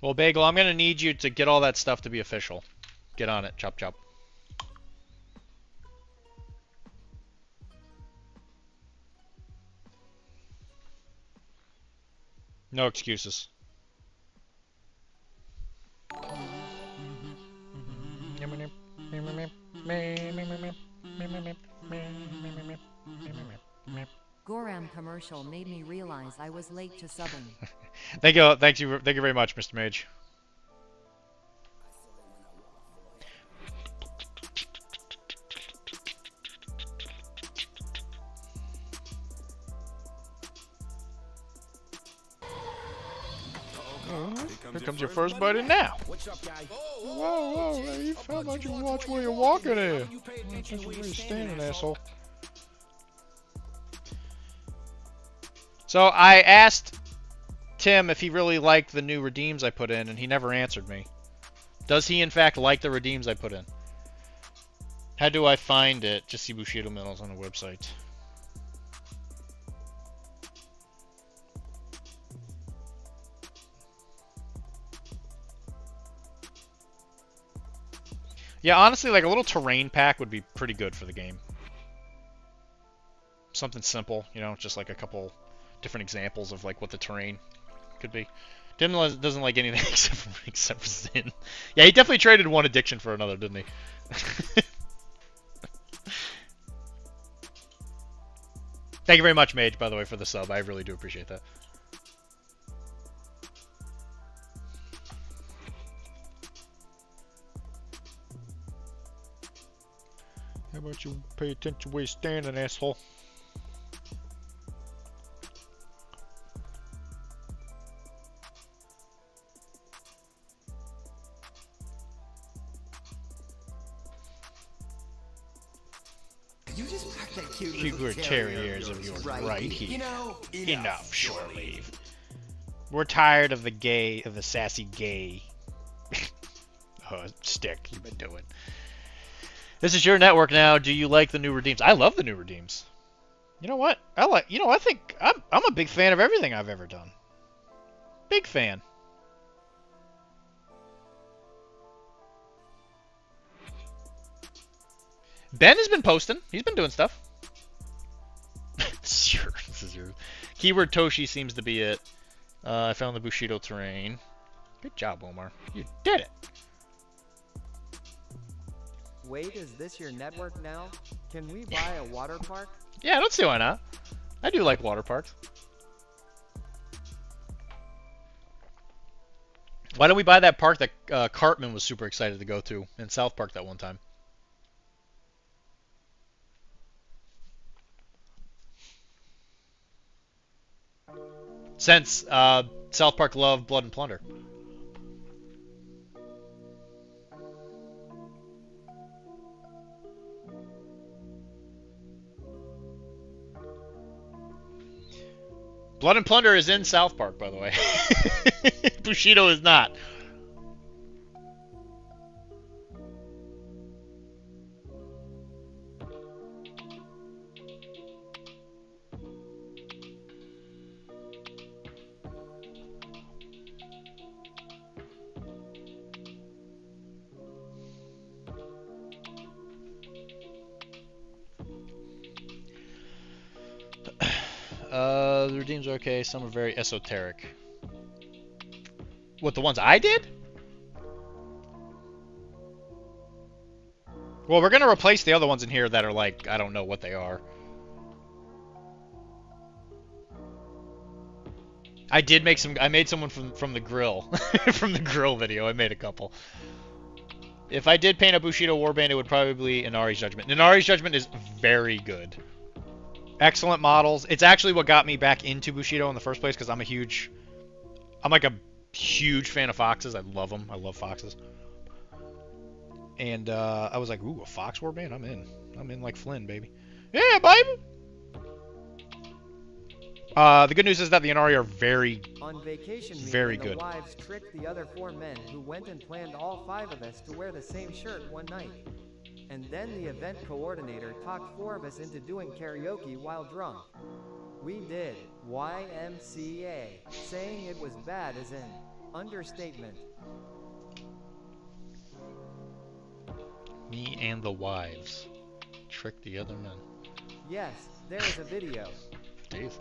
Well, Bagel, I'm going to need you to get all that stuff to be official. Get on it. Chop, chop. No excuses. Goram commercial made me realize I was late to subbing. Thank you very much, Mr. Mage. Here comes your first buddy now. What's up, guy? Whoa, hey, how about you watch where you're walking here? That's where you're standing, asshole. So I asked Tim if he really liked the new redeems I put in, and he never answered me. Does he in fact like the redeems I put in? How do I find it? Just see Bushido Metals on the website. Yeah, honestly, like a little terrain pack would be pretty good for the game. Something simple, you know, just like a couple different examples of like what the terrain could be. Tim doesn't like anything except for Zin. Yeah, he definitely traded one addiction for another, didn't he? Thank you very much, Mage, by the way, for the sub. I really do appreciate that. How about you pay attention where you're standing, asshole? You just packed that cute Cougar little terriers of yours right here. You know, Enough, shore leave. We're tired of the sassy gay stick you've been doing. This is your network now. Do you like the new redeems? I love the new redeems. You know what? I think I'm a big fan of everything I've ever done. Big fan. Ben has been posting. He's been doing stuff. This is yours. Keyword Toshi seems to be it. I found the Bushido terrain. Good job, Omar. You did it. Wait, is this your network now? Can we buy a water park? Yeah, I don't see why not. I do like water parks. Why don't we buy that park that Cartman was super excited to go to in South Park that one time? Since South Park loved Blood and Plunder. Blood and Plunder is in South Park, by the way. Bushido is not. The redeems are okay. Some are very esoteric. What, the ones I did? Well, we're going to replace the other ones in here that are like, I don't know what they are. I did make some, I made someone from the grill. From the grill video, I made a couple. If I did paint a Bushido Warband, it would probably be Inari's Judgment. Inari's Judgment is very good. Excellent models. It's actually what got me back into Bushido in the first place, because I'm like a huge fan of foxes. I love them. I love foxes. And I was like, ooh, a fox warband? I'm in. I'm in like Flynn, baby. Yeah, baby! The good news is that the Inari are very, On vacation, me very and the good. wives tricked the other 4 men who went and planned all 5 of us to wear the same shirt one night. And then the event coordinator talked 4 of us into doing karaoke while drunk. We did YMCA. Saying it was bad is an understatement. Me and the wives tricked the other men. Yes, there is a video. Jeez.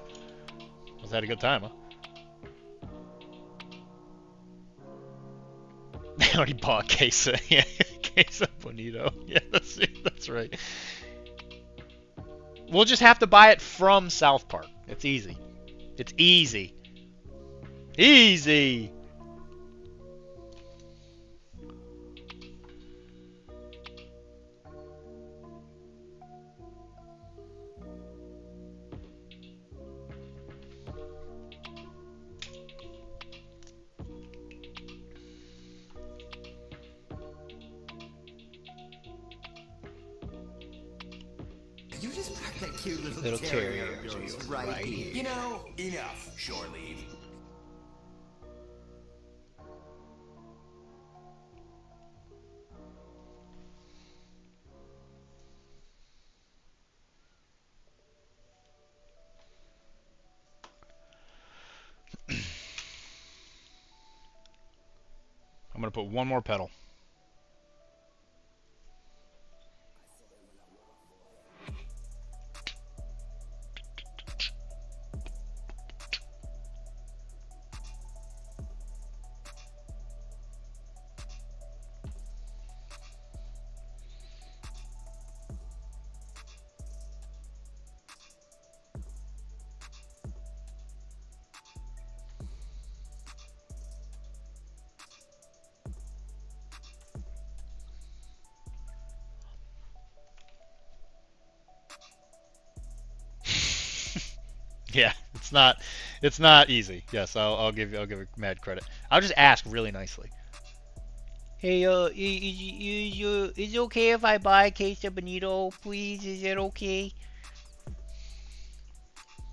Was that a good time, huh? They already bought Queso. Yeah, Queso Bonito. Yeah, that's right. We'll just have to buy it from South Park. It's easy. It's easy. Easy! You just packed that cute little, Little terrier terrier of yours of yours right right here. here. You know, enough, Shorely. I'm gonna put one more pedal. Yeah, it's not easy. Yes, I'll give it mad credit. I'll just ask really nicely. Hey, is it okay if I buy Queso Bonito, please? Is it okay?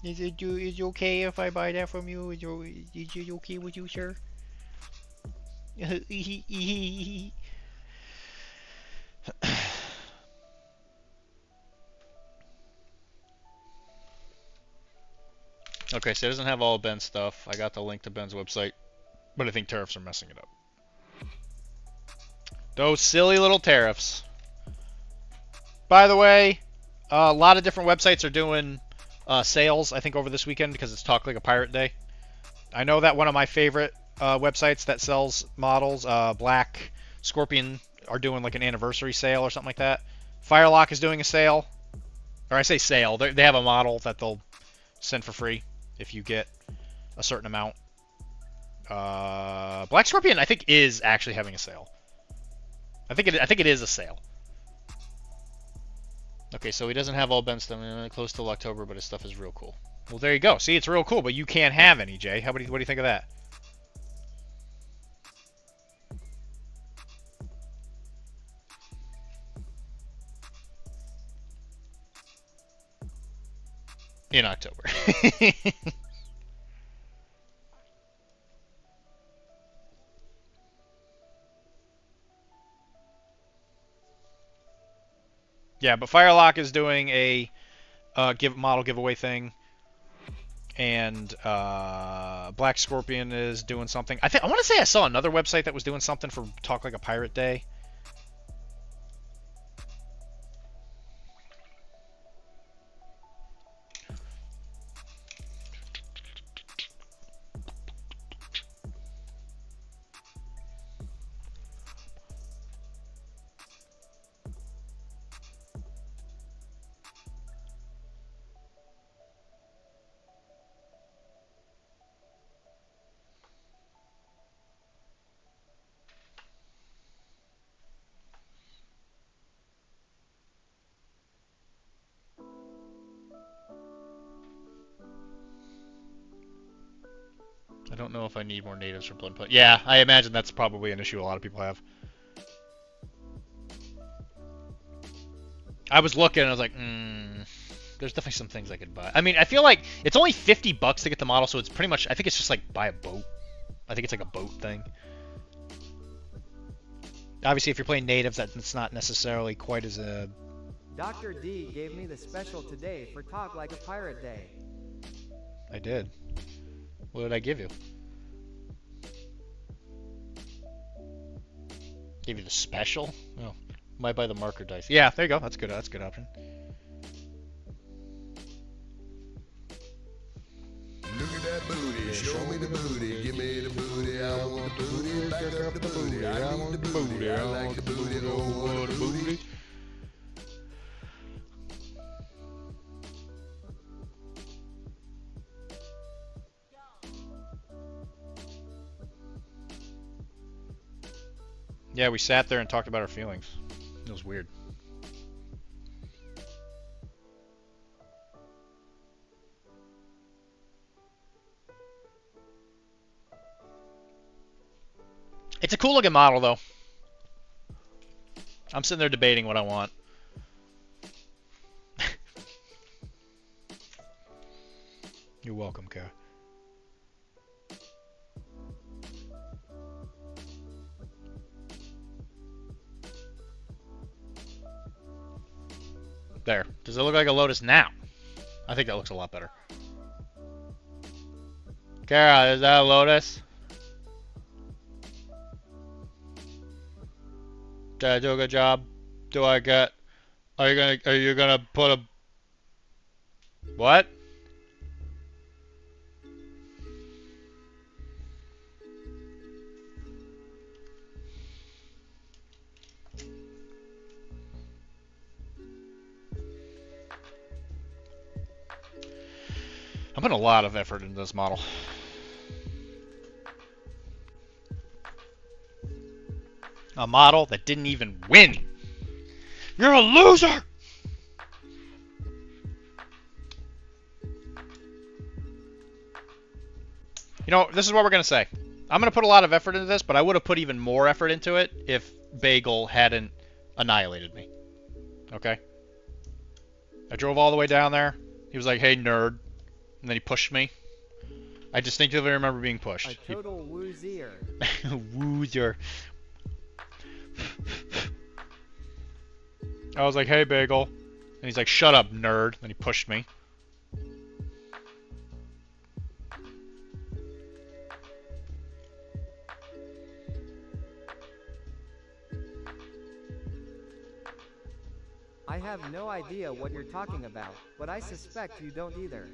Is it okay if I buy that from you? Is it okay with you, sir? Okay, so it doesn't have all Ben's stuff. I got the link to Ben's website, but I think tariffs are messing it up. Those silly little tariffs. By the way, a lot of different websites are doing sales, I think, over this weekend because it's Talk Like a Pirate Day. I know that one of my favorite websites that sells models, Black Scorpion, are doing like an anniversary sale or something like that. Firelock is doing a sale. Or I say sale. They have a model that they'll send for free if you get a certain amount. Black Scorpion, I think, is actually having a sale. I think it is a sale. Okay, so he doesn't have all Ben's stuff close till October, but his stuff is real cool. Well, there you go. See, it's real cool, but you can't have any, Jay. What do you think of that? In October. Yeah, but Firelock is doing a model giveaway thing, and Black Scorpion is doing something. I want to say I saw another website that was doing something for Talk Like a Pirate Day. I don't know if I need more natives for Blood Punt. Yeah, I imagine that's probably an issue a lot of people have. I was looking and I was like, there's definitely some things I could buy. I mean, I feel like it's only $50 to get the model, so it's pretty much, I think it's just like buy a boat. I think it's like a boat thing. Obviously, if you're playing natives, that's not necessarily quite as a... Dr. D gave me the special today for Talk Like a Pirate Day. I did. What did I give you? Give you the special? Oh, might buy the marker dice. Yeah, there you go. That's good. That's a good option. Look at that booty, show me the booty, give me the booty, I want the booty, back up the booty, I need the booty, I like the booty, oh what a booty. Yeah, we sat there and talked about our feelings. It was weird. It's a cool looking model, though. I'm sitting there debating what I want. You're welcome, Kara. There. Does it look like a Lotus now? I think that looks a lot better. Kara, is that a Lotus? Did I do a good job? Do I get... Are you gonna put a... What? I'm putting a lot of effort into this model. A model that didn't even win. You're a loser! You know, this is what we're going to say. I'm going to put a lot of effort into this, but I would have put even more effort into it if Bagel hadn't annihilated me. Okay? I drove all the way down there. He was like, hey, nerd. And then he pushed me. I distinctly remember being pushed. A total woozier. Woozer. I was like, hey, Bagel. And he's like, shut up, nerd. And then he pushed me. I have no idea what you're talking about, but I suspect you don't either.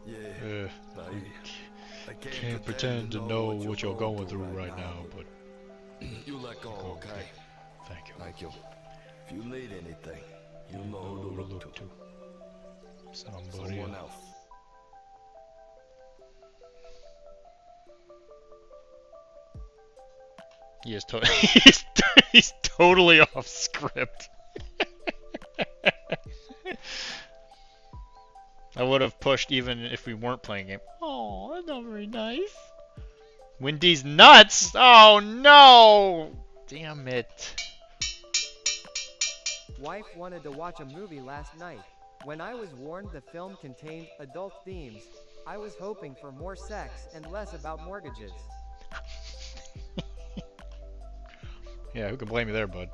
Yeah, I Can't pretend to know what you're going through right now, but you let go, okay? thank you. Thank you. If you need anything, you know who to look to. Somebody Someone else. He is he's totally off script. I would have pushed even if we weren't playing game. Oh, that's not very nice. Wendy's nuts! Oh no! Damn it. Wife wanted to watch a movie last night. When I was warned the film contained adult themes, I was hoping for more sex and less about mortgages. Yeah, who can blame you there, bud?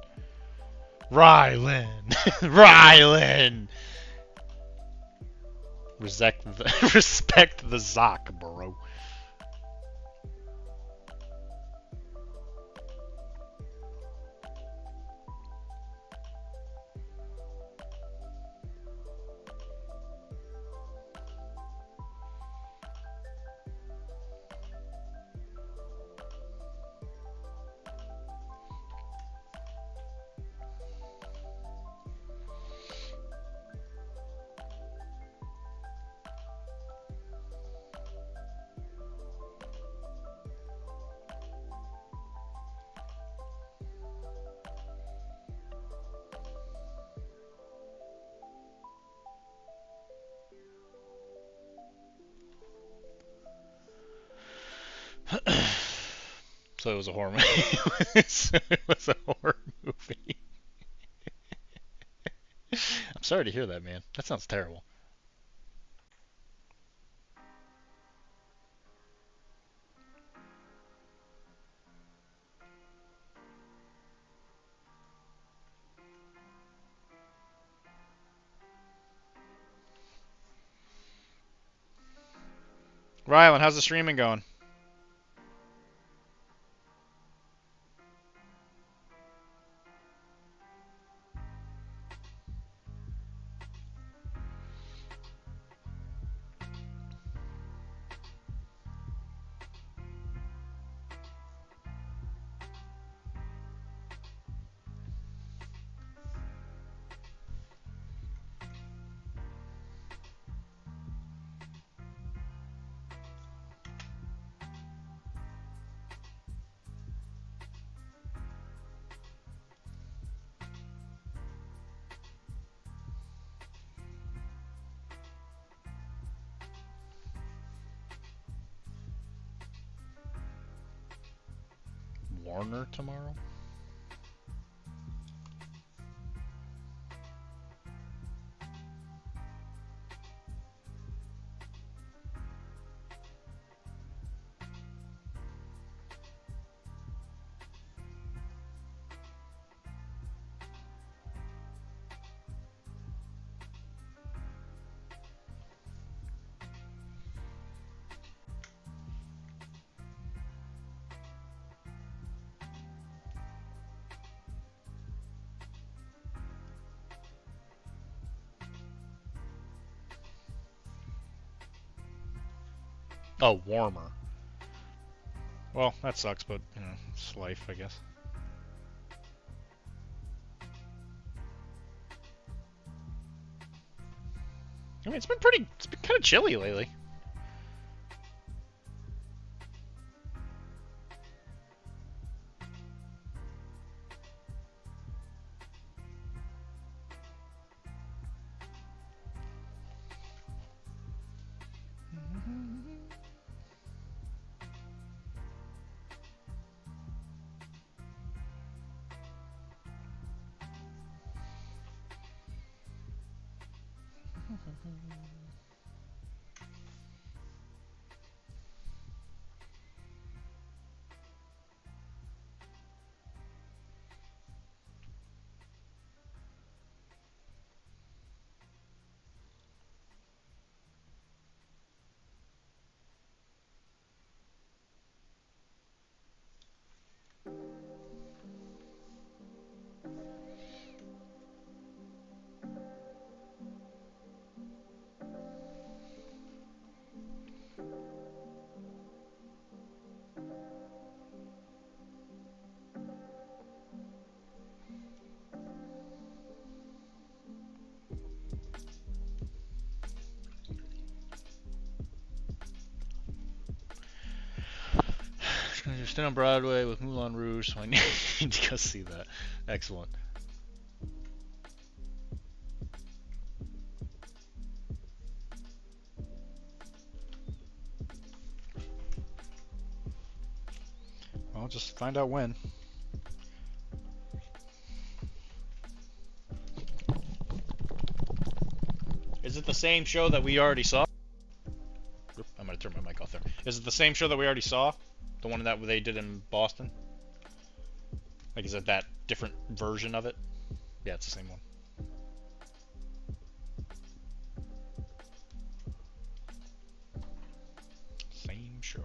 Rylan! Rylan! Respect the Zoc, bro. So it was a horror movie. So it was a horror movie. I'm sorry to hear that, man. That sounds terrible. Rylan, how's the streaming going? Warner tomorrow? Oh, warmer. Well, that sucks, but, you know, it's life, I guess. I mean, it's been kind of chilly lately. You're still on Broadway with Moulin Rouge, so I need to go see that. Excellent. Well, just find out when. Is it the same show that we already saw? I'm gonna turn my mic off there. Is it the same show that we already saw? The one that they did in Boston? Like, is it that different version of it? Yeah, it's the same one. Same show.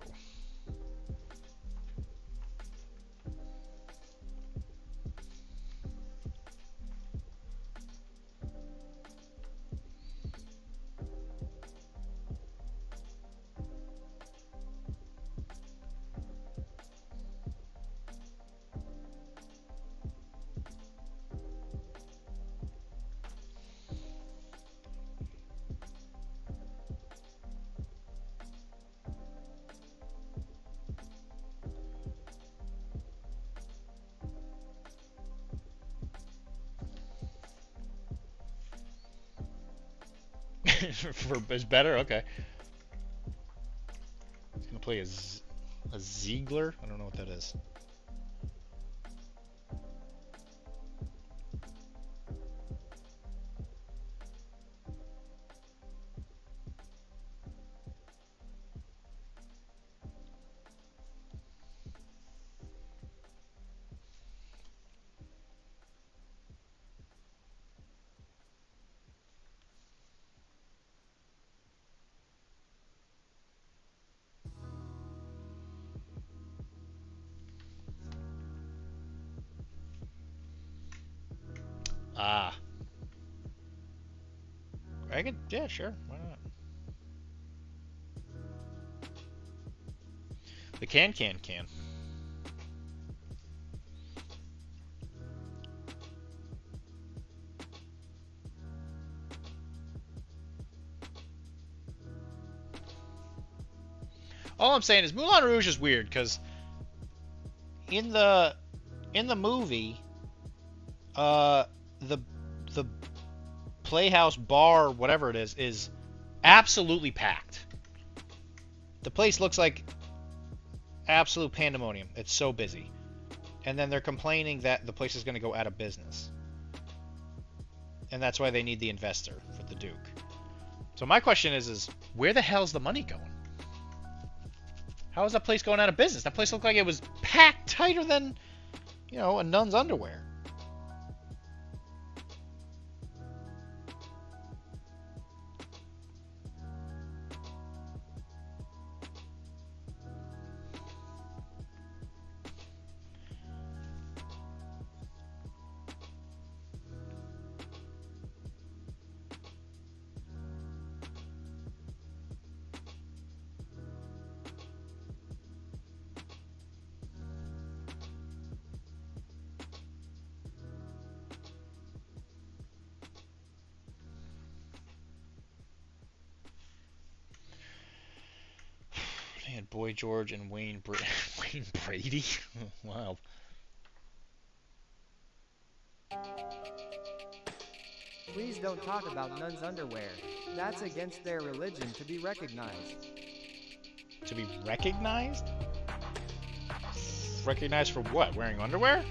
Is better? Okay. He's gonna play A Ziegler? I don't know what that is. Ah. I could, yeah, sure. Why not? The can. All I'm saying is Moulin Rouge is weird because in the movie, the Playhouse bar, whatever it is absolutely packed. The place looks like absolute pandemonium. It's so busy. And then they're complaining that the place is going to go out of business. And that's why they need the investor for the Duke. So my question is where the hell's the money going? How is that place going out of business? That place looked like it was packed tighter than, you know, a nun's underwear. They had Boy George and Wayne Brady. Wow. Please don't talk about nuns' underwear. That's against their religion to be recognized. To be recognized? Recognized for what? Wearing underwear?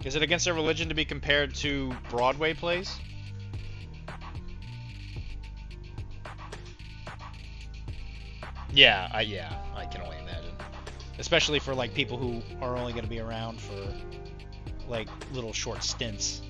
Is it against their religion to be compared to Broadway plays? Yeah, I can only imagine. Especially for like people who are only going to be around for like little short stints.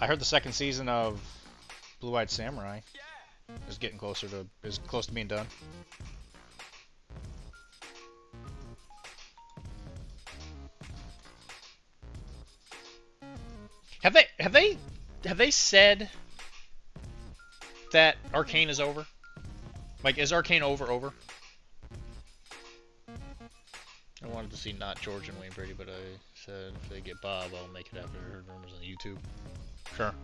I heard the second season of Blue-Eyed Samurai is getting close to being done. Have they said that Arcane is over? Like, is Arcane over? I wanted to see not George and Wayne Brady, but I said if they get Bob, I'll make it after I heard rumors on YouTube. Sure.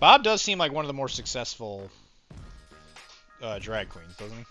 Bob does seem like one of the more successful drag queens, doesn't he?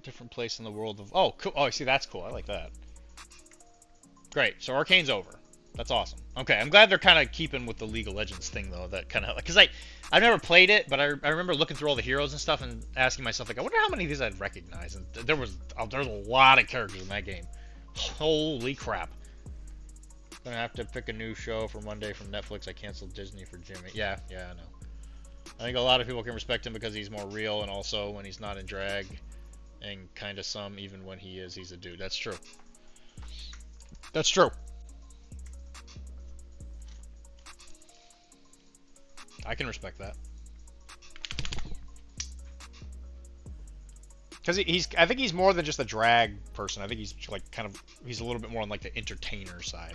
Different place in the world of. Oh, cool. Oh, see, that's cool. I like that. Great. So Arcane's over. That's awesome. Okay, I'm glad they're kind of keeping with the League of Legends thing though. That kind of because I've never played it, but I remember looking through all the heroes and stuff and asking myself like, I wonder how many of these I'd recognize. And there's a lot of characters in that game. Holy crap. Gonna have to pick a new show for Monday from Netflix. I canceled Disney for Jimmy. Yeah, I know. I think a lot of people can respect him because he's more real, and also when he's not in drag, and kind of some even when he is, he's a dude. That's true. That's true. I can respect that. Because I think he's more than just a drag person. I think he's like he's a little bit more on like the entertainer side.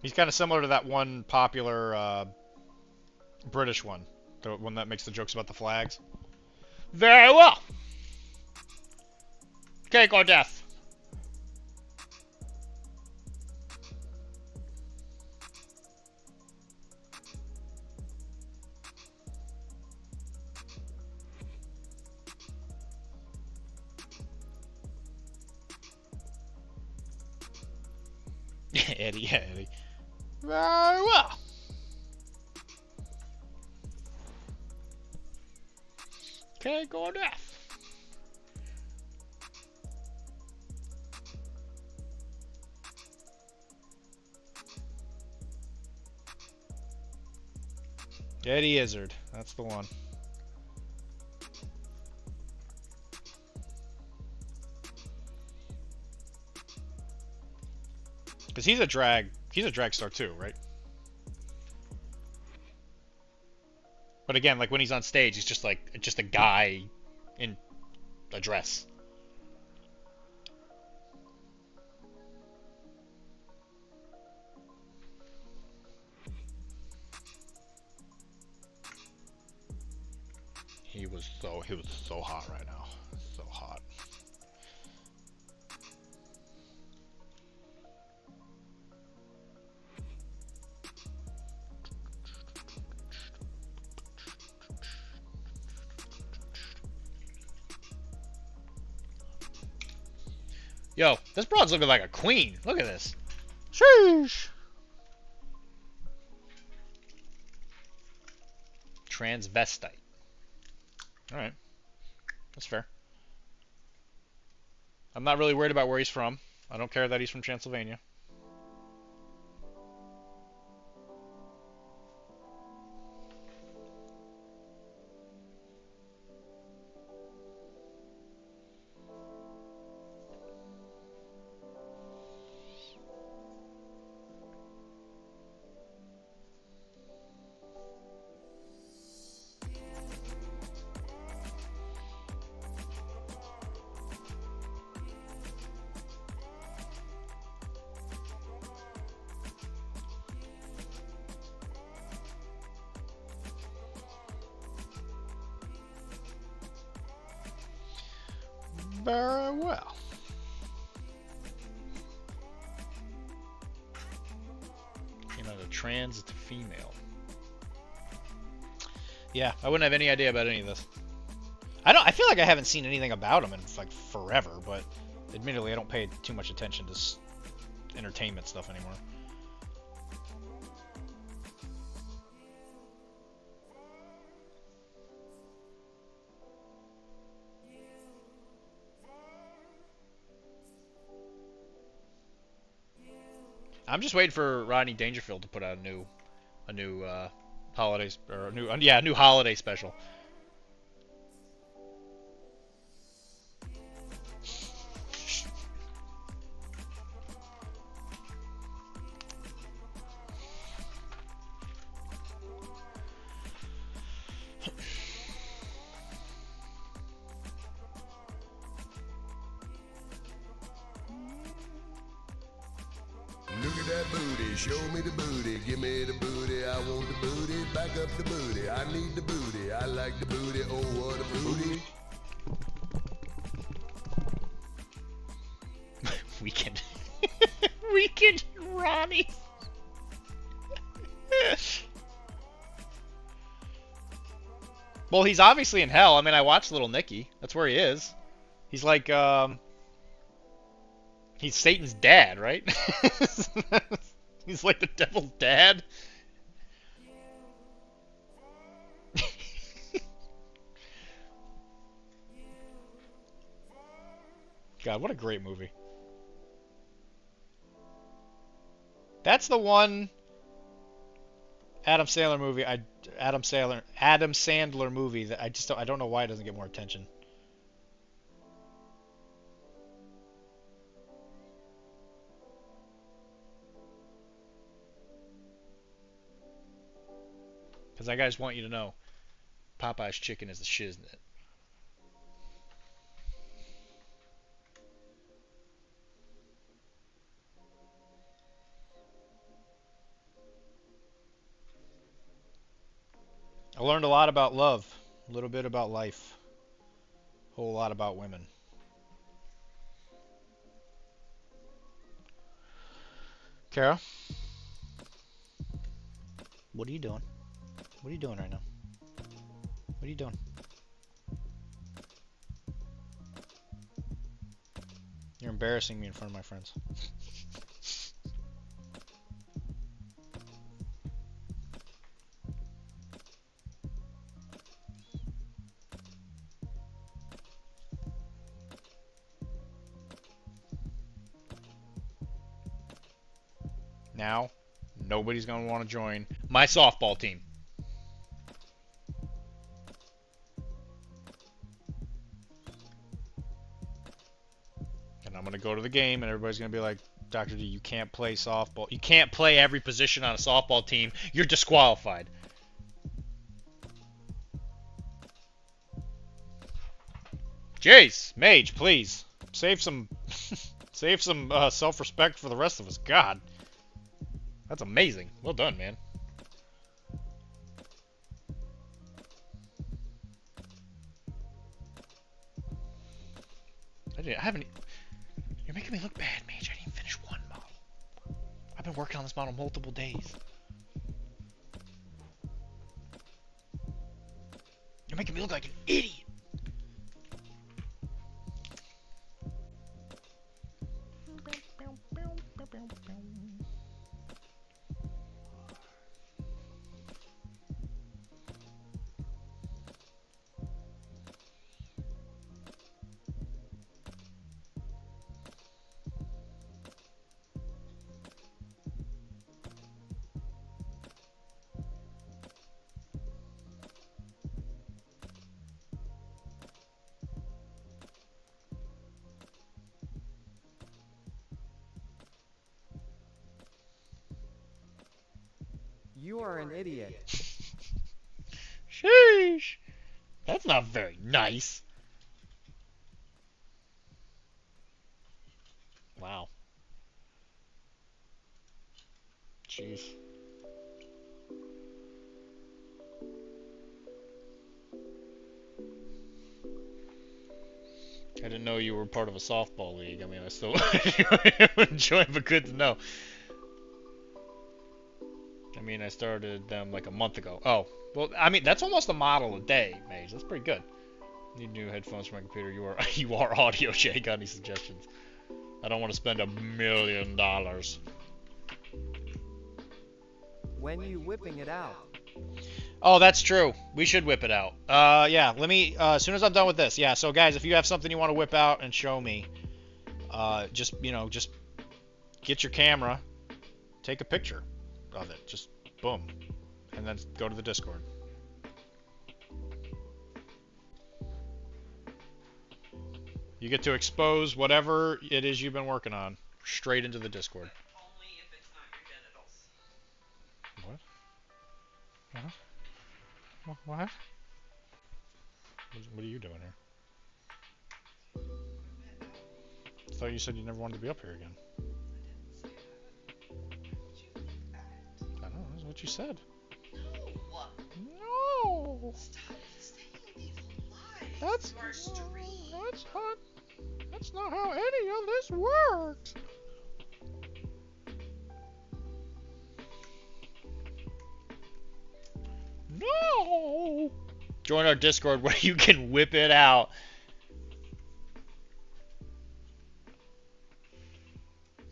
He's kind of similar to that one popular British one. The one that makes the jokes about the flags. Very well. Cake or death? Eddie, yeah, Eddie. Very well. Cake or death? Eddie Izzard, that's the one. Because he's a drag star too, right? But again, like when he's on stage, he's just a guy in a dress. He was so hot right now. So hot. Yo, this broad's looking like a queen. Look at this. Sheesh. Transvestite. Alright. That's fair. I'm not really worried about where he's from. I don't care that he's from Transylvania. Very well. Came out of trans to female. Yeah, I wouldn't have any idea about any of this. I feel like I haven't seen anything about him in like forever, but admittedly I don't pay too much attention to entertainment stuff anymore. I'm just waiting for Rodney Dangerfield to put out a new holidays or a new holiday special. that booty, show me the booty, give me the booty, I want the booty, back up the booty, I need the booty, I like the booty, oh what a booty. Weekend. Weekend Ronnie. Well, he's obviously in hell. I mean, I watched Little Nicky. That's where he is. He's like, he's Satan's dad, right? He's like the devil's dad. God, what a great movie. That's the one Adam Sandler movie. Adam Sandler movie that I don't know why it doesn't get more attention. Because I guys want you to know, Popeye's chicken is the shiznit. I learned a lot about love, a little bit about life, a whole lot about women. Kara, what are you doing? What are you doing right now? What are you doing? You're embarrassing me in front of my friends. Now, nobody's going to want to join my softball team. And I'm going to go to the game and everybody's going to be like, Dr. D, you can't play softball. You can't play every position on a softball team. You're disqualified. Jace, Mage, please. Save some self-respect for the rest of us. God. That's amazing. Well done, man. I haven't... You're making me look bad, Mage. I didn't even finish one model. I've been working on this model multiple days. You're making me look like an idiot. You are an idiot. Sheesh. That's not very nice. Wow. Jeez. I didn't know you were part of a softball league. I mean, I still enjoy it, but good to know. I mean, I started them like a month ago. Oh, well, I mean, that's almost a model a day, Mage. That's pretty good. Need new headphones for my computer. You are audio, Jay. Got any suggestions? I don't want to spend $1 million. When you whipping it out? Oh, that's true. We should whip it out. Yeah, let me, as soon as I'm done with this. Yeah, so guys, if you have something you want to whip out and show me, just get your camera, take a picture of it. Just boom. And then go to the Discord. You get to expose whatever it is you've been working on straight into the Discord. Only if it's not your genitals. What? What? What are you doing here? I thought you said you never wanted to be up here again. I didn't say that. what you said. No. No. Stop saying these lies. That's You are strange. That's not how any of this works. No. Join our Discord where you can whip it out.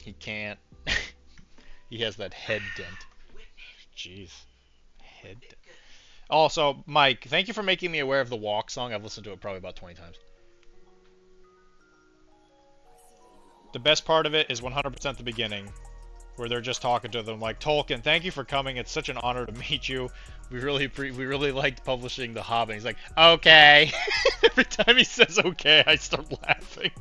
He can't. He has that head dent. Jeez. Head dent. Also, Mike, thank you for making me aware of the Walk song. I've listened to it probably about 20 times. The best part of it is 100% the beginning, where they're just talking to them like, Tolkien, thank you for coming. It's such an honor to meet you. We really liked publishing The Hobbit. He's like, okay. Every time he says okay, I start laughing.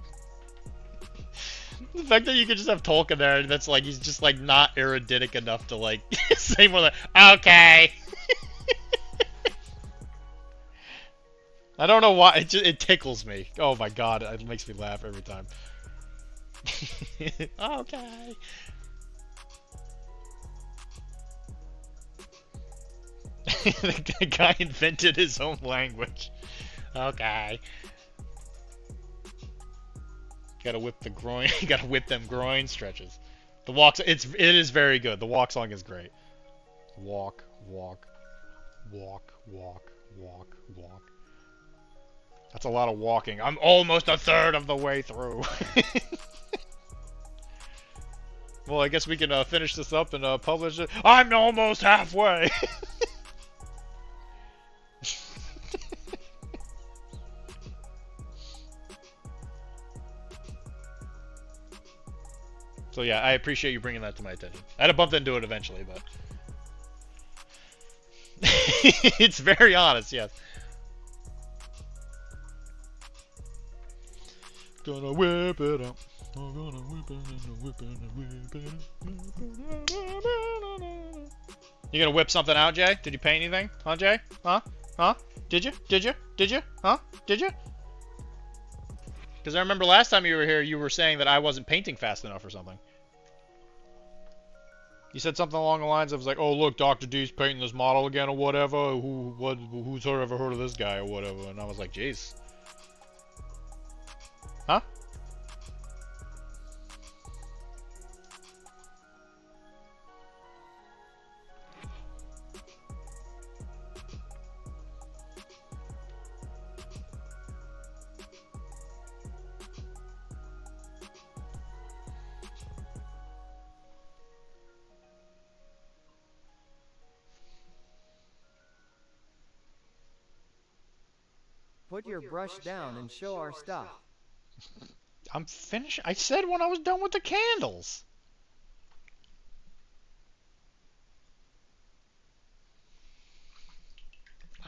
The fact that you could just have Tolkien there, that's like, he's just like not eruditic enough to like say more like, okay. I don't know why, it tickles me. Oh my god, it makes me laugh every time. Okay. The guy invented his own language. Okay. Gotta whip the groin. You gotta whip them groin stretches. The walk. It is very good. The walk song is great. Walk, walk, walk, walk, walk, walk. That's a lot of walking. I'm almost a third of the way through. Well, I guess we can finish this up and publish it. I'm almost halfway. So yeah, I appreciate you bringing that to my attention. I had to bump into it eventually, but it's very honest, yes. Gonna whip it up. I'm gonna whip it and whip it and whip it. You gonna whip something out, Jay? Did you paint anything? Huh, Jay? Huh? Huh? Did you? Did you? Did you? Huh? Did you? Because I remember last time you were here, you were saying that I wasn't painting fast enough or something. You said something along the lines of like, "Oh, look, Dr. D's painting this model again or whatever. Who's ever heard of this guy or whatever?" And I was like, "Jeez." Huh? Put your brush down and show our stuff. I'm finished. I said when I was done with the candles.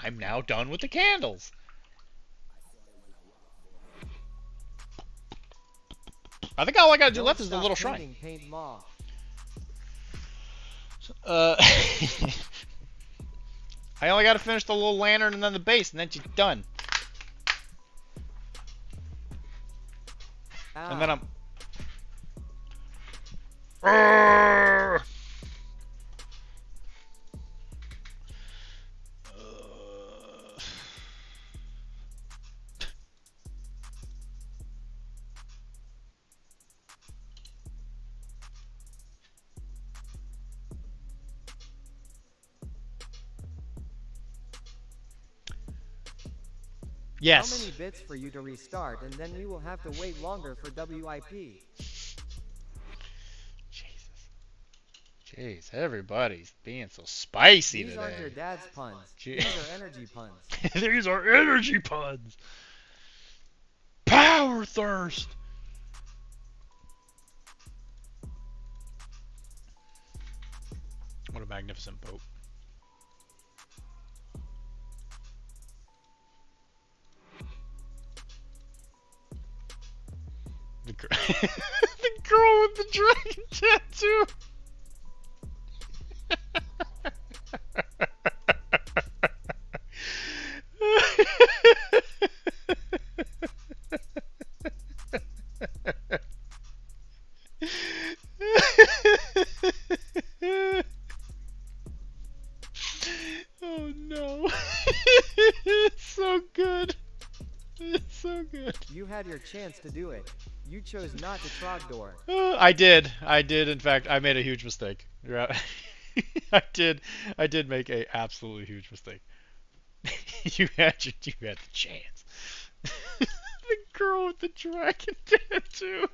I'm now done with the candles. I think all I gotta do left is the little shrine. Paint moth. I only gotta finish the little lantern and then the base, and then she's done. And then I'm... Yes. How many bits for you to restart, and then we will have to wait longer for WIP? Jesus. Jeez, everybody's being so spicy These today. aren't your dad's puns. These are energy puns. These are energy puns. Power thirst. What a magnificent boat. The girl with the dragon tattoo. You had your chance to do it. You chose not to Trogdor. I did. In fact, I made a huge mistake. I did make a absolutely huge mistake. you had the chance. The girl with the dragon tattoo.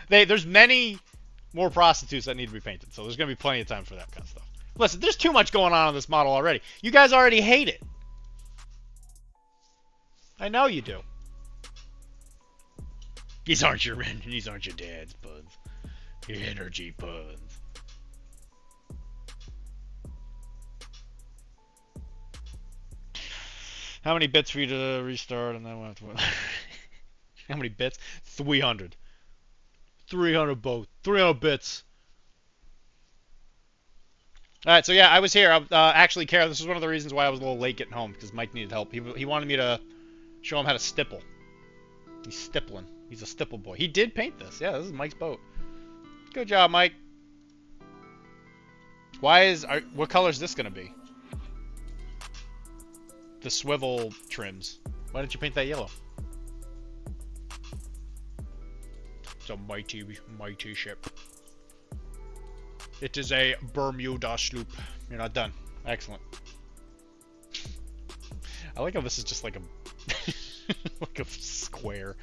There's many more prostitutes that need to be painted, so there's gonna be plenty of time for that kind of stuff. Listen, there's too much going on this model already. You guys already hate it. I know you do. These aren't your dad's puns. Your energy puns. How many bits for you to restart and then we'll have to How many bits? 300. 300 both. 300 bits. Alright, so yeah, I was here. Actually, Kara, this is one of the reasons why I was a little late getting home, because Mike needed help. He wanted me to show him how to stipple. He's stippling. He's a stipple boy. He did paint this. Yeah, this is Mike's boat. Good job, Mike. What color is this going to be? The swivel trims. Why didn't you paint that yellow? It's a mighty, mighty ship. It is a Bermuda sloop. You're not done. Excellent. I like how this is just like a like a square.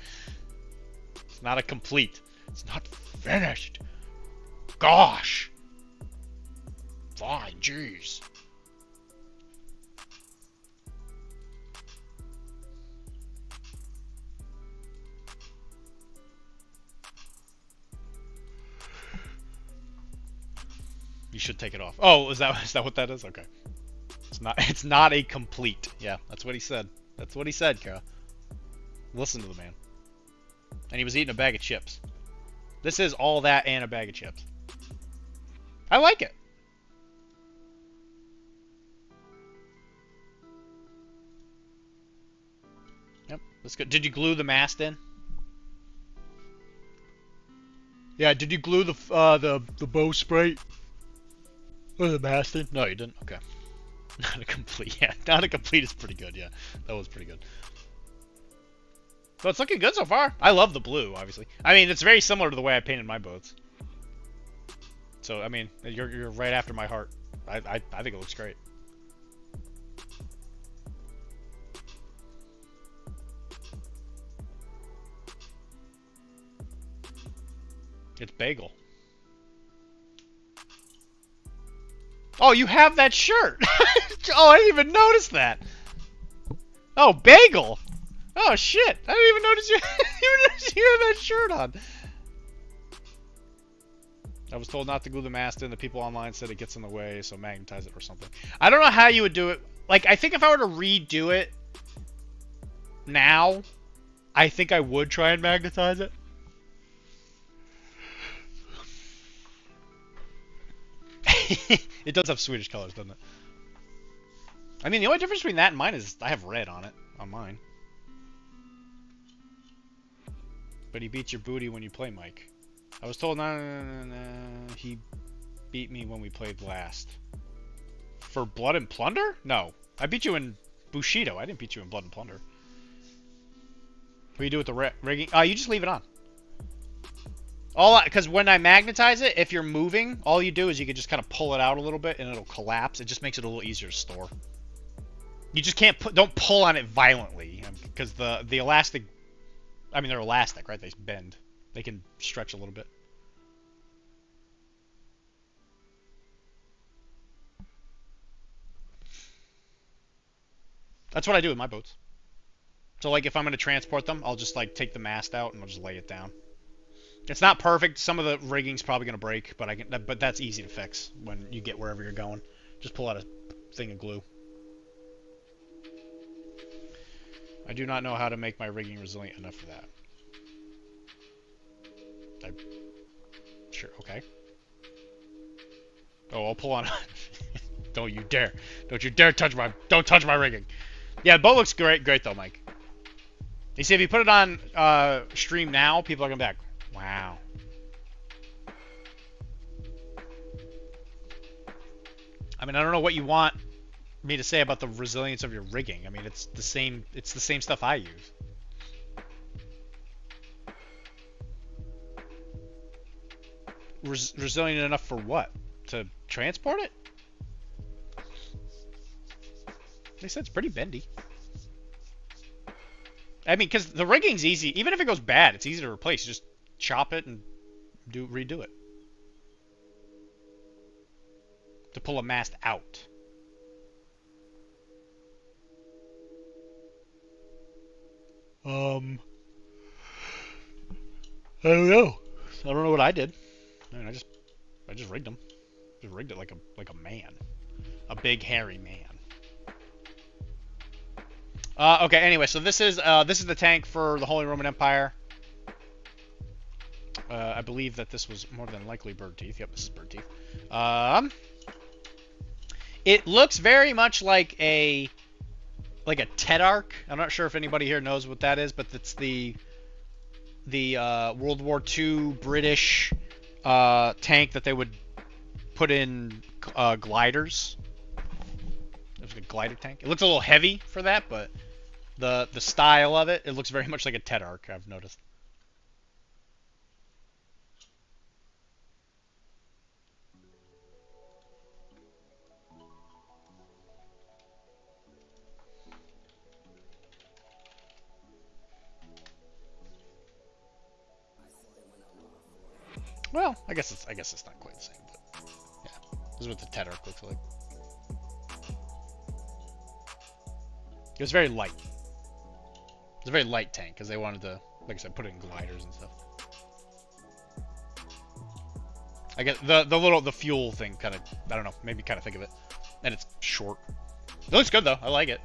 It's not a complete. It's not finished. Gosh. Fine, jeez. You should take it off. Oh, is that what that is? Okay. It's not a complete. Yeah, that's what he said. That's what he said, Kara. Listen to the man. And he was eating a bag of chips. This is all that and a bag of chips. I like it. Yep, that's good. Did you glue the mast in? Yeah, did you glue the bowsprit? Or the mast in? No, you didn't. Okay. Not a complete. Yeah, not a complete is pretty good. Yeah, that was pretty good. So it's looking good so far. I love the blue, obviously. I mean, it's very similar to the way I painted my boats. So I mean, you're right after my heart. I think it looks great. It's bagel. Oh, you have that shirt! Oh, I didn't even notice that! Oh, bagel! Oh, shit! I didn't even notice you have that shirt on! I was told not to glue the mast in. The people online said it gets in the way, so magnetize it or something. I don't know how you would do it. Like, I think if I were to redo it now, I think I would try and magnetize it. It does have Swedish colors, doesn't it? I mean, the only difference between that and mine is I have red on it, on mine. But he beats your booty when you play, Mike. I was told, no, he beat me when we played last. For Blood and Plunder? No. I beat you in Bushido. I didn't beat you in Blood and Plunder. What do you do with the rigging? You just leave it on. Because when I magnetize it, if you're moving, all you do is you can just kind of pull it out a little bit and it'll collapse. It just makes it a little easier to store. You just don't pull on it violently, because the elastic, I mean, they're elastic, right? They bend. They can stretch a little bit. That's what I do with my boats. So like if I'm going to transport them, I'll just like take the mast out and I'll just lay it down. It's not perfect. Some of the rigging's probably going to break, but that's easy to fix when you get wherever you're going. Just pull out a thing of glue. I do not know how to make my rigging resilient enough for that. Sure, okay. Oh, I'll pull on. Don't you dare! Don't you dare touch my! Don't touch my rigging. Yeah, the boat looks great though, Mike. You see, if you put it on stream now, people are gonna be like, wow. I mean, I don't know what you want me to say about the resilience of your rigging. I mean, it's the same stuff I use. resilient enough for what? To transport it? They said it's pretty bendy. I mean, because the rigging's easy. Even if it goes bad, it's easy to replace. You just chop it and redo it. To pull a mast out. I don't know. I don't know what I did. I mean, I just rigged them. Just rigged it like a man, a big hairy man. Okay. Anyway, so this is the tank for the Holy Roman Empire. I believe that this was more than likely bird teeth. Yep, this is bird teeth. It looks very much like a Tedarch. I'm not sure if anybody here knows what that is, but it's the World War II British tank that they would put in gliders. It was a glider tank. It looks a little heavy for that, but the style of it looks very much like a Tedarch, I've noticed. Well, I guess it's not quite the same, but yeah, this is what the Tedarch looks like. It was very light. It's a very light tank because they wanted to, like I said, put it in gliders and stuff. I guess the fuel thing kind of, I don't know, made me kind of think of it. And it's short. It looks good though. I like it.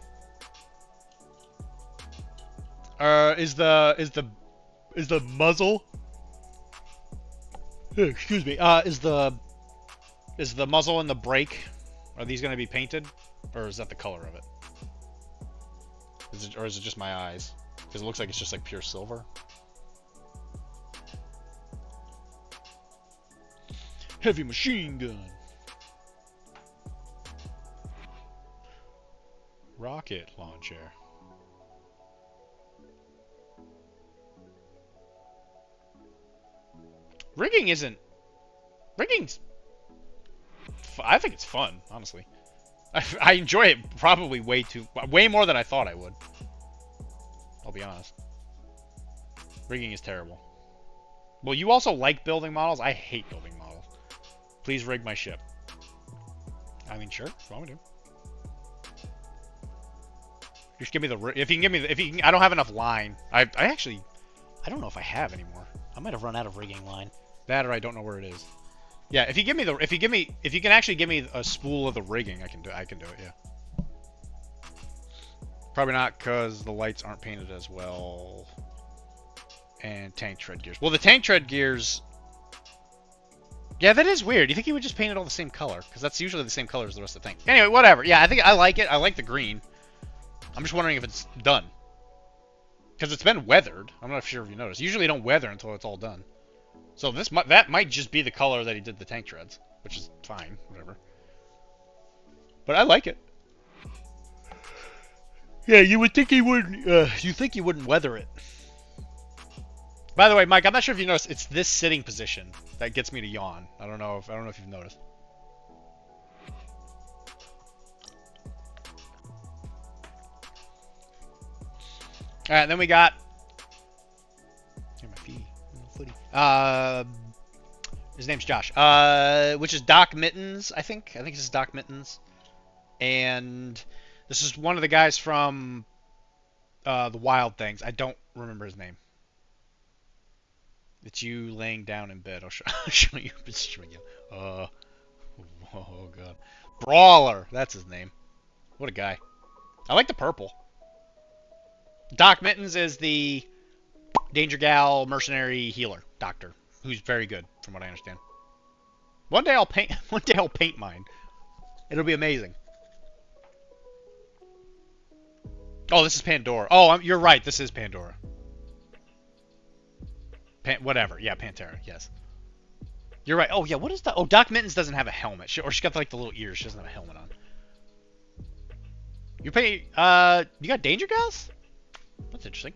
Is the muzzle? Excuse me. Is the muzzle and the brake? Are these going to be painted, or is that the color of it? Or is it just my eyes? Because it looks like it's just like pure silver. Heavy machine gun. Rocket launcher. Rigging's... I think it's fun, honestly. I enjoy it probably way more than I thought I would. I'll be honest. Rigging is terrible. Well, you also like building models? I hate building models. Please rig my ship. I mean, sure, if you want me to. Just give me the... If you can give me... If you can, I don't have enough line. I actually... I don't know if I have anymore. I might have run out of rigging line. That or I don't know where it is. Yeah, if you give me the... If you can actually give me a spool of the rigging, I can do it, yeah. Probably not because the lights aren't painted as well. And tank tread gears. Well, the tank tread gears... Yeah, that is weird. You think he would just paint it all the same color? Because that's usually the same color as the rest of the tank. Anyway, whatever. Yeah, I think I like it. I like the green. I'm just wondering if it's done. Because it's been weathered. I'm not sure if you noticed. Usually don't weather until it's all done. So that might just be the color that he did the tank treads. Which is fine. Whatever. But I like it. Yeah, you would think he wouldn't... you think he wouldn't weather it. By the way, Mike, I'm not sure if you noticed, it's this sitting position that gets me to yawn. I don't know if you've noticed. All right, then we got. Here, my footy. His name's Josh. Which is Doc Mittens, I think. I think this is Doc Mittens, and this is one of the guys from the Wild Things. I don't remember his name. It's you laying down in bed. I'll show you a picture again. Oh god. Brawler. That's his name. What a guy. I like the purple. Doc Mittens is the Danger Gal mercenary healer doctor, who's very good, from what I understand. One day I'll paint mine. It'll be amazing. Oh, this is Pandora. Oh, you're right. This is Pandora. Whatever. Yeah, Pantera. Yes. You're right. Oh, yeah. What is that? Oh, Doc Mittens doesn't have a helmet. Or she's got, like, the little ears. She doesn't have a helmet on. You got Danger Gals? That's interesting.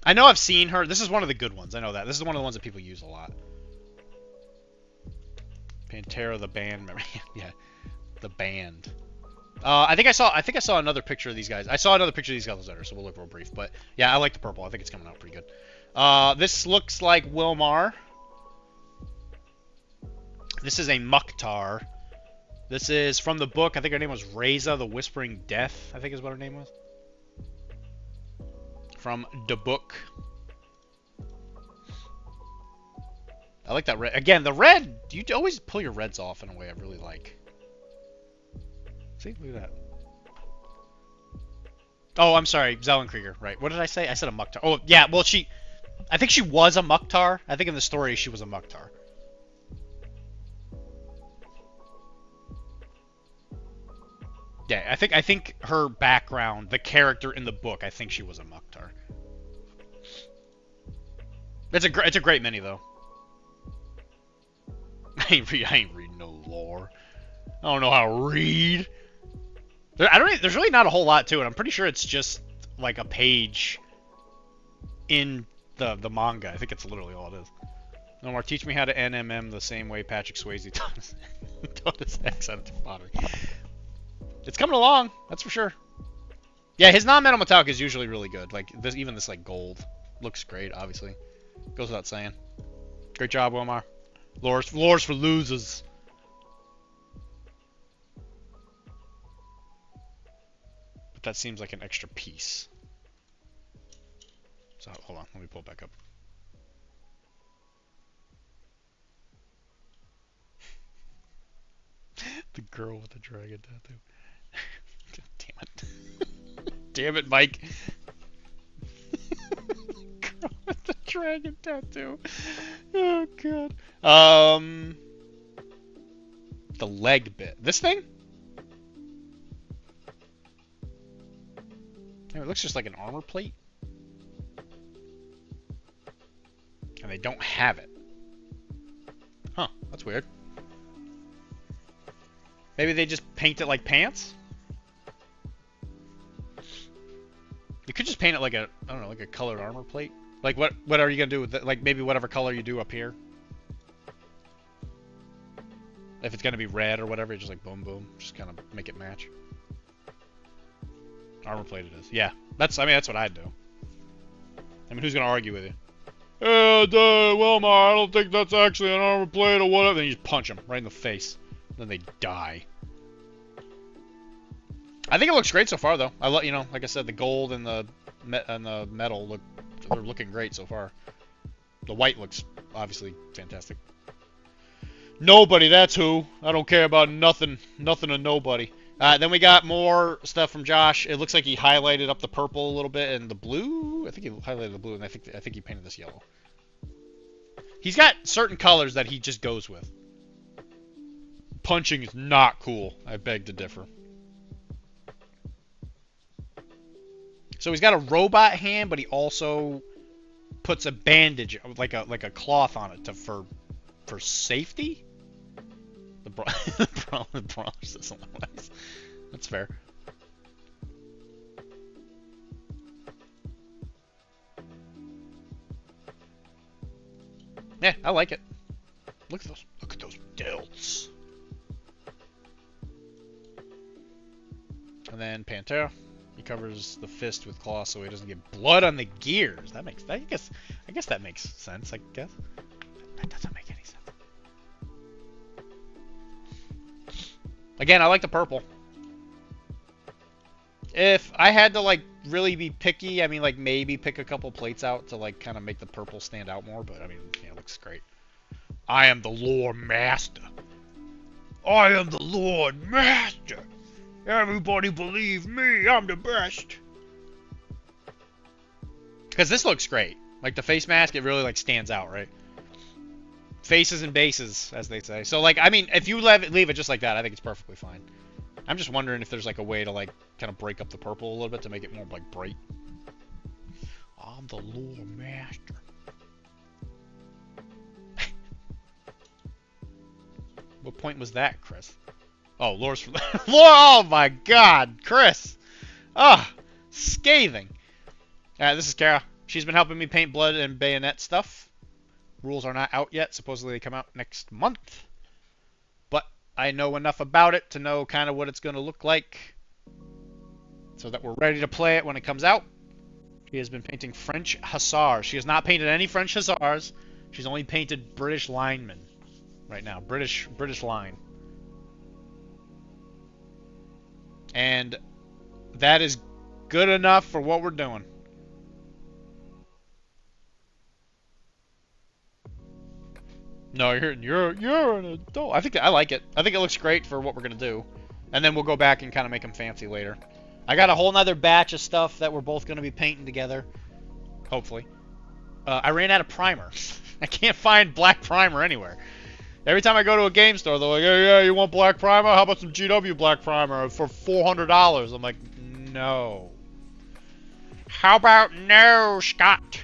I know I've seen her. This is one of the good ones. I know that. This is one of the ones that people use a lot. Pantera, the band member. Yeah, the band. I think I saw another picture of these guys. I saw another picture of these guys later, so we'll look real brief. But yeah, I like the purple. I think it's coming out pretty good. This looks like Wilmar. This is a Mukhtar. This is from the book. I think her name was Reza, the Whispering Death, I think is what her name was. From the book. I like that red. Again, the red, you always pull your reds off in a way I really like. See, look at that. Oh, I'm sorry, Zellenkrieger, right. What did I say? I said a Mukhtar. Oh, yeah, well, I think she was a Mukhtar. I think in the story she was a Mukhtar. Yeah, I think her background, the character in the book, I think she was a Mukhtar. It's a great mini though. I ain't reading no lore. I don't know how to read. There's really not a whole lot to it. I'm pretty sure it's just like a page in the manga. I think it's literally all it is. No more. Teach me how to NMM the same way Patrick Swayze taught his accent to pottery. It's coming along, that's for sure. Yeah, his non-metal metallic is usually really good. Like this, even this like gold looks great. Obviously, goes without saying. Great job, Wilmar. Lore's for losers. But that seems like an extra piece. So hold on, let me pull it back up. The girl with the dragon tattoo. Damn it. Damn it, Mike. Girl with the dragon tattoo. Oh, God. The leg bit. This thing? It looks just like an armor plate. And they don't have it. Huh, that's weird. Maybe they just paint it like pants? You could just paint it like a, I don't know, like a colored armor plate. Like what are you gonna do with it? Like maybe whatever color you do up here. If it's gonna be red or whatever, just like boom boom, just kind of make it match. Armor plate it is. Yeah, that's what I'd do. I mean, who's gonna argue with you? Wilmar, I don't think that's actually an armor plate or whatever. Then you just punch them right in the face. Then they die. I think it looks great so far, though. You know, like I said, the gold and the metal they're looking great so far. The white looks obviously fantastic. Nobody, that's who. I don't care about nothing and nobody. Then we got more stuff from Josh. It looks like he highlighted up the purple a little bit and the blue. I think he highlighted the blue, and I think he painted this yellow. He's got certain colors that he just goes with. Punching is not cool. I beg to differ. So he's got a robot hand, but he also puts a bandage, like a cloth on it for safety. The brawler doesn't look nice. That's fair. Yeah, I like it. Look at those delts. And then Pantera. He covers the fist with claw so he doesn't get blood on the gears. I guess that makes sense, I guess. That doesn't make any sense. Again, I like the purple. If I had to like really be picky, I mean like maybe pick a couple plates out to like kind of make the purple stand out more, but I mean, yeah, it looks great. I am the lore master. I am the Lord Master. Everybody believe me, I'm the best. Because this looks great. Like the face mask, it really like stands out, right? Faces and bases, as they say. So like, I mean, if you leave it just like that, I think it's perfectly fine. I'm just wondering if there's like a way to like kind of break up the purple a little bit to make it more like bright. I'm the lore master. What point was that, Chris? Oh, Lore's for Lore. Oh my God, Chris. Ah, scathing. This is Kara. She's been helping me paint blood and bayonet stuff. Rules are not out yet. Supposedly they come out next month. I know enough about it to know kind of what it's going to look like so that we're ready to play it when it comes out. She has been painting French Hussars. She has not painted any French Hussars. She's only painted British linemen right now. British line. And that is good enough for what we're doing. No, you're an adult. I think I like it. I think it looks great for what we're gonna do, and then we'll go back and kind of make them fancy later. I got a whole nother batch of stuff that we're both gonna be painting together, hopefully. I ran out of primer. I can't find black primer anywhere. Every time I go to a game store, they're like, yeah, you want black primer? How about some GW black primer for $400? I'm like, no. How about no, Scott?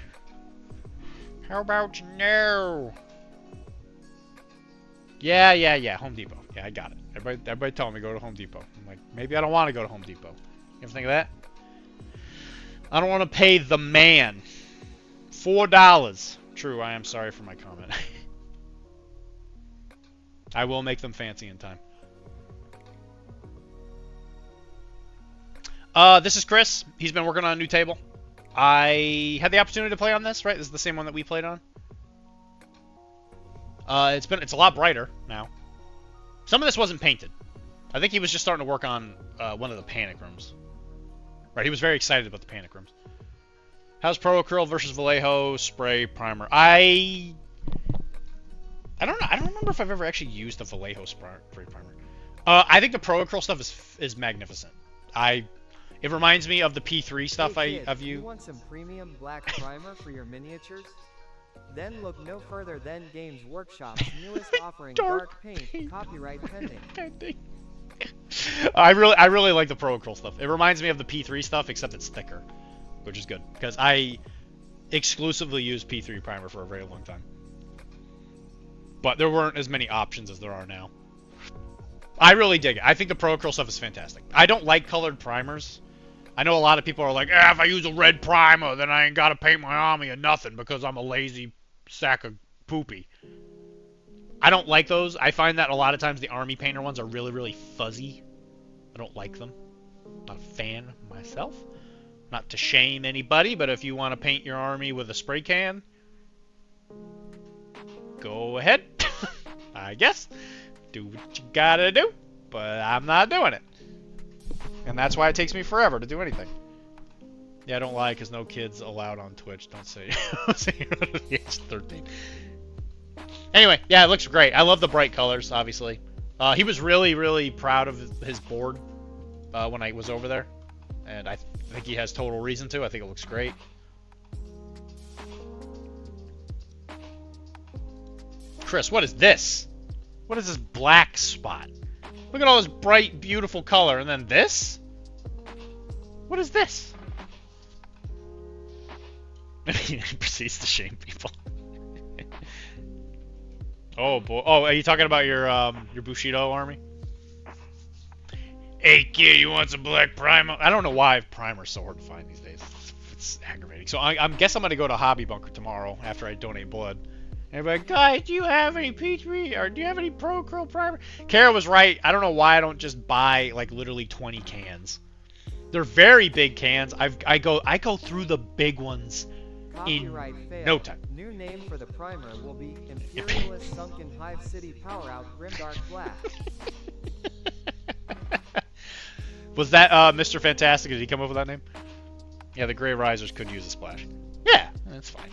How about no? Yeah, Home Depot. Yeah, I got it. Everybody telling me go to Home Depot. I'm like, maybe I don't want to go to Home Depot. You ever think of that? I don't want to pay the man $4. True, I am sorry for my comment. I will make them fancy in time. This is Chris. He's been working on a new table. I had the opportunity to play on this, right? This is the same one that we played on. It's a lot brighter now. Some of this wasn't painted. I think he was just starting to work on one of the panic rooms. Right, he was very excited about the panic rooms. How's Pro Acryl versus Vallejo spray primer? I don't know. I don't remember if I've ever actually used the Vallejo spray primer. I think the Pro Acryl stuff is magnificent. It reminds me of the P3 stuff Hey kid, I've you used. want some premium black primer for your miniatures? Then look no further than Games Workshop's newest offering, Dark Paint, copyright pending. I really like the Pro Acryl stuff. It reminds me of the P3 stuff, except it's thicker, which is good because I exclusively used P3 primer for a very long time. But there weren't as many options as there are now. I really dig it. I think the Pro Acryl stuff is fantastic. I don't like colored primers. I know a lot of people are like, if I use a red primer, then I ain't got to paint my army or nothing because I'm a lazy sack of poopy. I don't like those. I find that a lot of times the army painter ones are really, really fuzzy. I don't like them. Not a fan myself. Not to shame anybody, but if you want to paint your army with a spray can, go ahead. I guess. Do what you gotta do, but I'm not doing it. And that's why it takes me forever to do anything. Yeah, don't lie, because no kids allowed on Twitch. Don't say you're under the age of 13. Anyway, yeah, it looks great. I love the bright colors, obviously. He was really, really proud of his board when I was over there. And I think he has total reason to. I think it looks great. Chris, what is this? What is this black spot? Look at all this bright, beautiful color, and then this? What is this? He proceeds to shame people. Oh boy! Oh, are you talking about your Bushido army? Hey kid, you want some black primer? I don't know why primer's so hard to find these days. It's aggravating. So I guess I'm gonna go to Hobby Bunker tomorrow after I donate blood. Everybody, guys, do you have any P3 or do you have any Pro Acryl primer? Kara was right. I don't know why I don't just buy like literally 20 cans. They're very big cans. I go through the big ones Copyright in failed. no time. New name for the primer will be Imperialist Sunken Hive City Power Out Grimdark Black. Was that Mr. Fantastic? Did he come up with that name? Yeah, the Grey Risers could use a splash. Yeah, that's fine.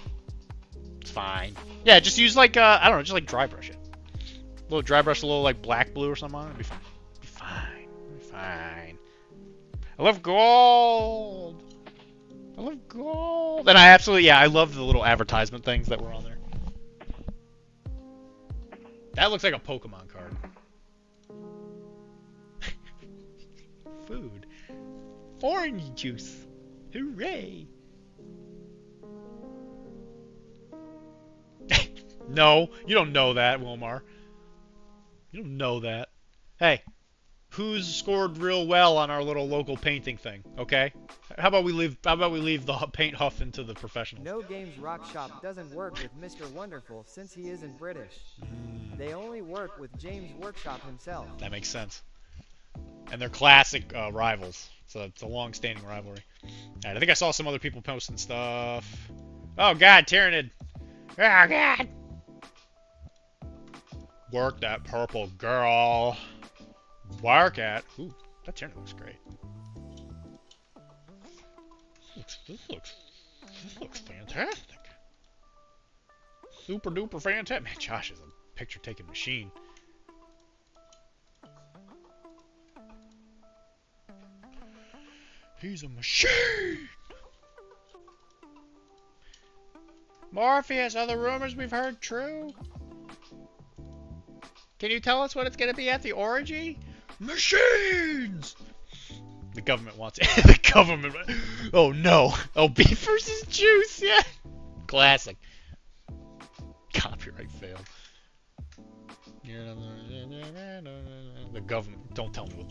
It's fine. Yeah, just use like I don't know, just like dry brush it. A little dry brush, a little like black blue or something on it. It'll be fine. Be fine. Be fine. I love gold. I love gold. And I absolutely, yeah, I love the little advertisement things that were on there. That looks like a Pokemon card. Food. Orange juice. Hooray. No, you don't know that, Wilmar. You don't know that. Hey, who's scored real well on our little local painting thing, okay? How about we leave the paint huff into the professionals? No Games Rock Shop doesn't work with Mr. Wonderful since he isn't British. They only work with James Workshop himself. That makes sense. And they're classic rivals, so it's a long-standing rivalry. Alright, I think I saw some other people posting stuff. Oh god, Tyrannid! Oh god! Work that purple girl. Work at. Ooh, that Tyrannid looks great. This looks fantastic. Super duper fantastic. Man, Josh is a picture-taking machine. He's a machine! Morpheus, are the rumors we've heard true? Can you tell us what it's gonna be at the orgy? Machines! The government wants it. The government. Oh no. Oh, beef versus juice, yeah. Classic. Copyright failed. The government. Don't tell me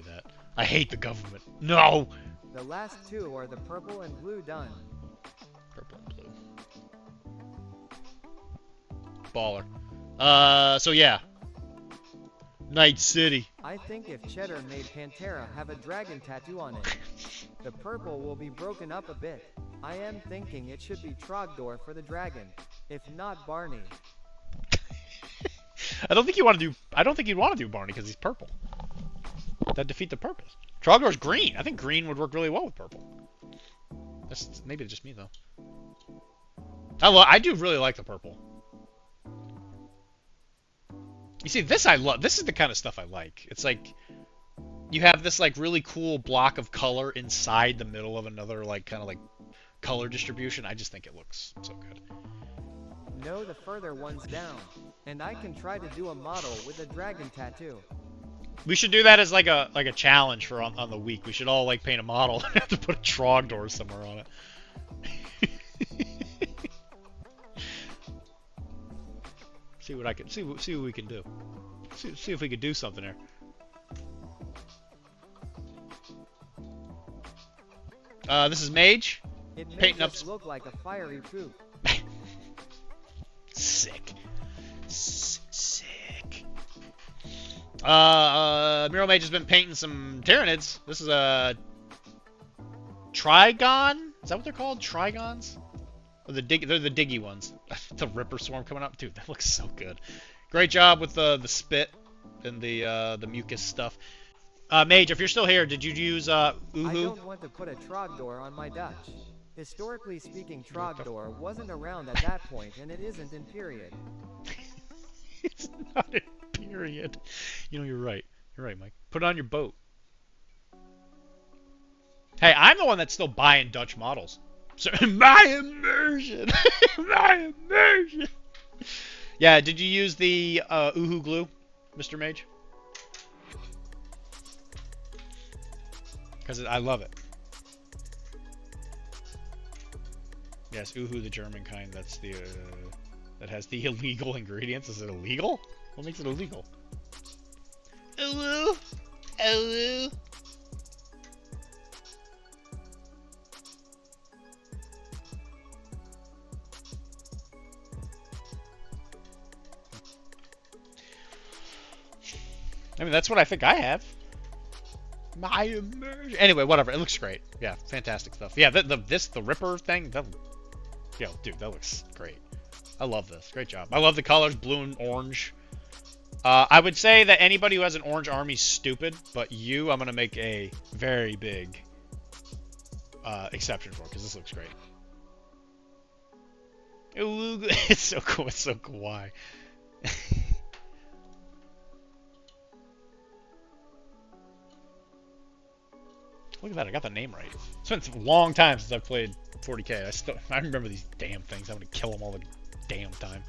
that. I hate the government. No! The last two are the purple and blue done. Purple and blue. Baller. So yeah. Night City. I think if Cheddar made Pantera have a dragon tattoo on it, the purple will be broken up a bit. I am thinking it should be Trogdor for the dragon, if not Barney. I don't think you'd want to do Barney because he's purple. That'd defeat the purpose. Trogdor's green. I think green would work really well with purple. Maybe it's just me though. I do really like the purple. You see, this I love. This is the kind of stuff I like. It's like you have this like really cool block of color inside the middle of another like kind of like color distribution. I just think it looks so good. No, the further one's down, and I can try to do a model with a dragon tattoo. We should do that as like a challenge for on the week. We should all like paint a model and have to put a Trogdor somewhere on it. See what we can do. See if we can do something there. This is Mage. It painting makes up. us look like a fiery poop. Sick. Sick. Mural Mage has been painting some Tyrannids. This is a Trigon. Is that what they're called? Trigons? Or they're the diggy ones. The Ripper Swarm coming up. Dude, that looks so good. Great job with the spit and the mucus stuff. Mage, if you're still here, did you use Uhu? I don't want to put a Trogdor on my Dutch. Historically speaking, Trogdor wasn't around at that point, and it isn't in period. It's not in period. You know, you're right. You're right, Mike. Put it on your boat. Hey, I'm the one that's still buying Dutch models. So, my immersion! My immersion! Yeah, did you use the Uhu glue, Mr. Mage? Because I love it. Yes, Uhu, the German kind. That's the that has the illegal ingredients. Is it illegal? What makes it illegal? Uhu, Uhu. I mean, that's what I think I have. My immersion. Anyway, whatever. It looks great. Yeah, fantastic stuff. Yeah, the Ripper thing. Yo, dude, that looks great. I love this. Great job. I love the colors, blue and orange. I would say that anybody who has an orange army is stupid, but you, I'm gonna make a very big exception for because this looks great. Ooh, it's so cool. It's so kawaii. Look at that, I got the name right. It's been a long time since I've played 40k. I remember these damn things. I'm gonna kill them all the damn time.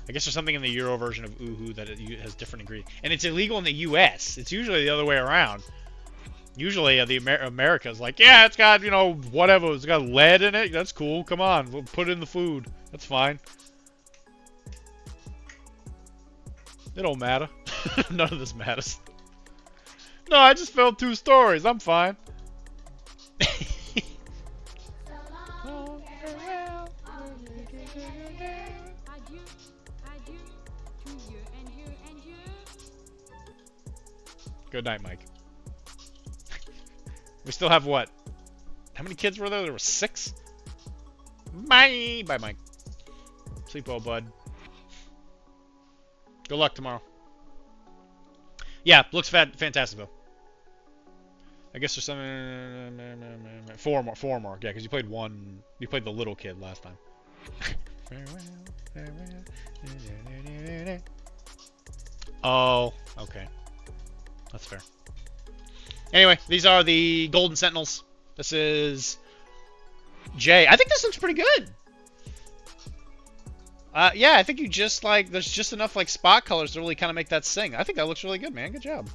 I guess there's something in the Euro version of Uhu that it has different ingredients. And it's illegal in the US. It's usually the other way around. Usually America's like, yeah, it's got, you know, whatever. It's got lead in it. That's cool. Come on, we'll put it in the food. That's fine. It don't matter. None of this matters. No, I just filled 2 stories. I'm fine. Good night, Mike. We still have what? How many kids were there? There were 6? Bye! Bye, Mike. Sleep well, bud. Good luck tomorrow. Yeah, looks fantastic, though. I guess there's some... 4 more. 4 more. Yeah, because you played 1... You played the little kid last time. Oh, okay. That's fair. Anyway, these are the Golden Sentinels. This is Jay. I think this looks pretty good. Yeah, I think you just, like, there's just enough, like, spot colors to really kind of make that sing. I think that looks really good, man. Good job.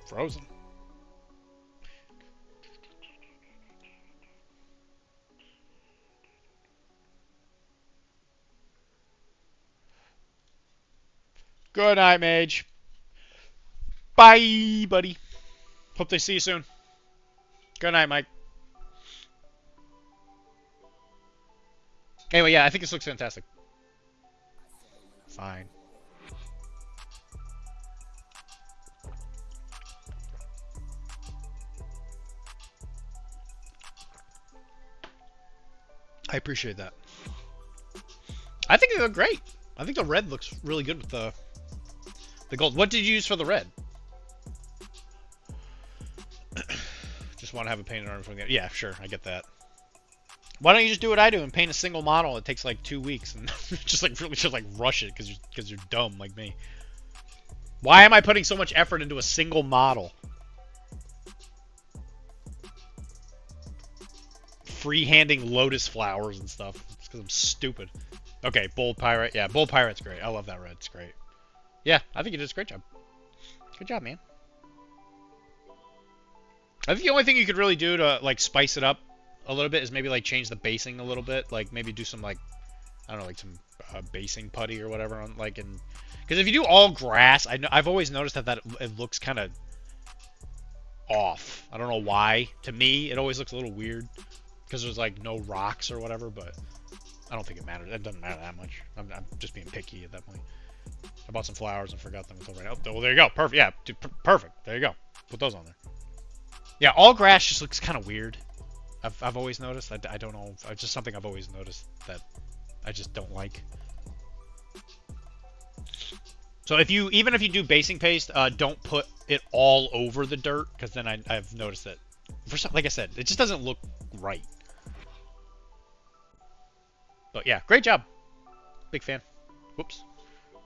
Frozen. Good night, Mage. Bye, buddy. Hope they see you soon. Good night, Mike. Anyway, yeah, I think this looks fantastic. Fine. I appreciate that. I think they look great. I think the red looks really good with the gold. What did you use for the red? Just want to have a painted arm from the... Yeah, sure, I get that. Why don't you just do what I do and paint a single model? It takes like 2 weeks and just like rush it because you're dumb like me. Why am I putting so much effort into a single model? Freehanding lotus flowers and stuff. It's because I'm stupid. Okay, Bold Pirate. Yeah, Bold Pirate's great. I love that red. It's great. Yeah, I think you did a great job. Good job, man. I think the only thing you could really do to, like, spice it up a little bit is maybe, like, change the basing a little bit. Like, maybe do some, like, I don't know, like, some basing putty or whatever on, like, and... Because if you do all grass, I've always noticed that it looks kind of off. I don't know why. To me, it always looks a little weird. Because there's, like, no rocks or whatever, but I don't think it matters. It doesn't matter that much. I'm just being picky at that point. I bought some flowers and forgot them until right now. Oh, well, there you go. Perfect. Yeah, dude, perfect. There you go. Put those on there. Yeah, all grass just looks kind of weird. I've always noticed. I don't know. It's just something I've always noticed that I just don't like. So even if you do basing paste, don't put it all over the dirt, because then I've noticed that, like I said, it just doesn't look right. But yeah, great job. Big fan. Whoops.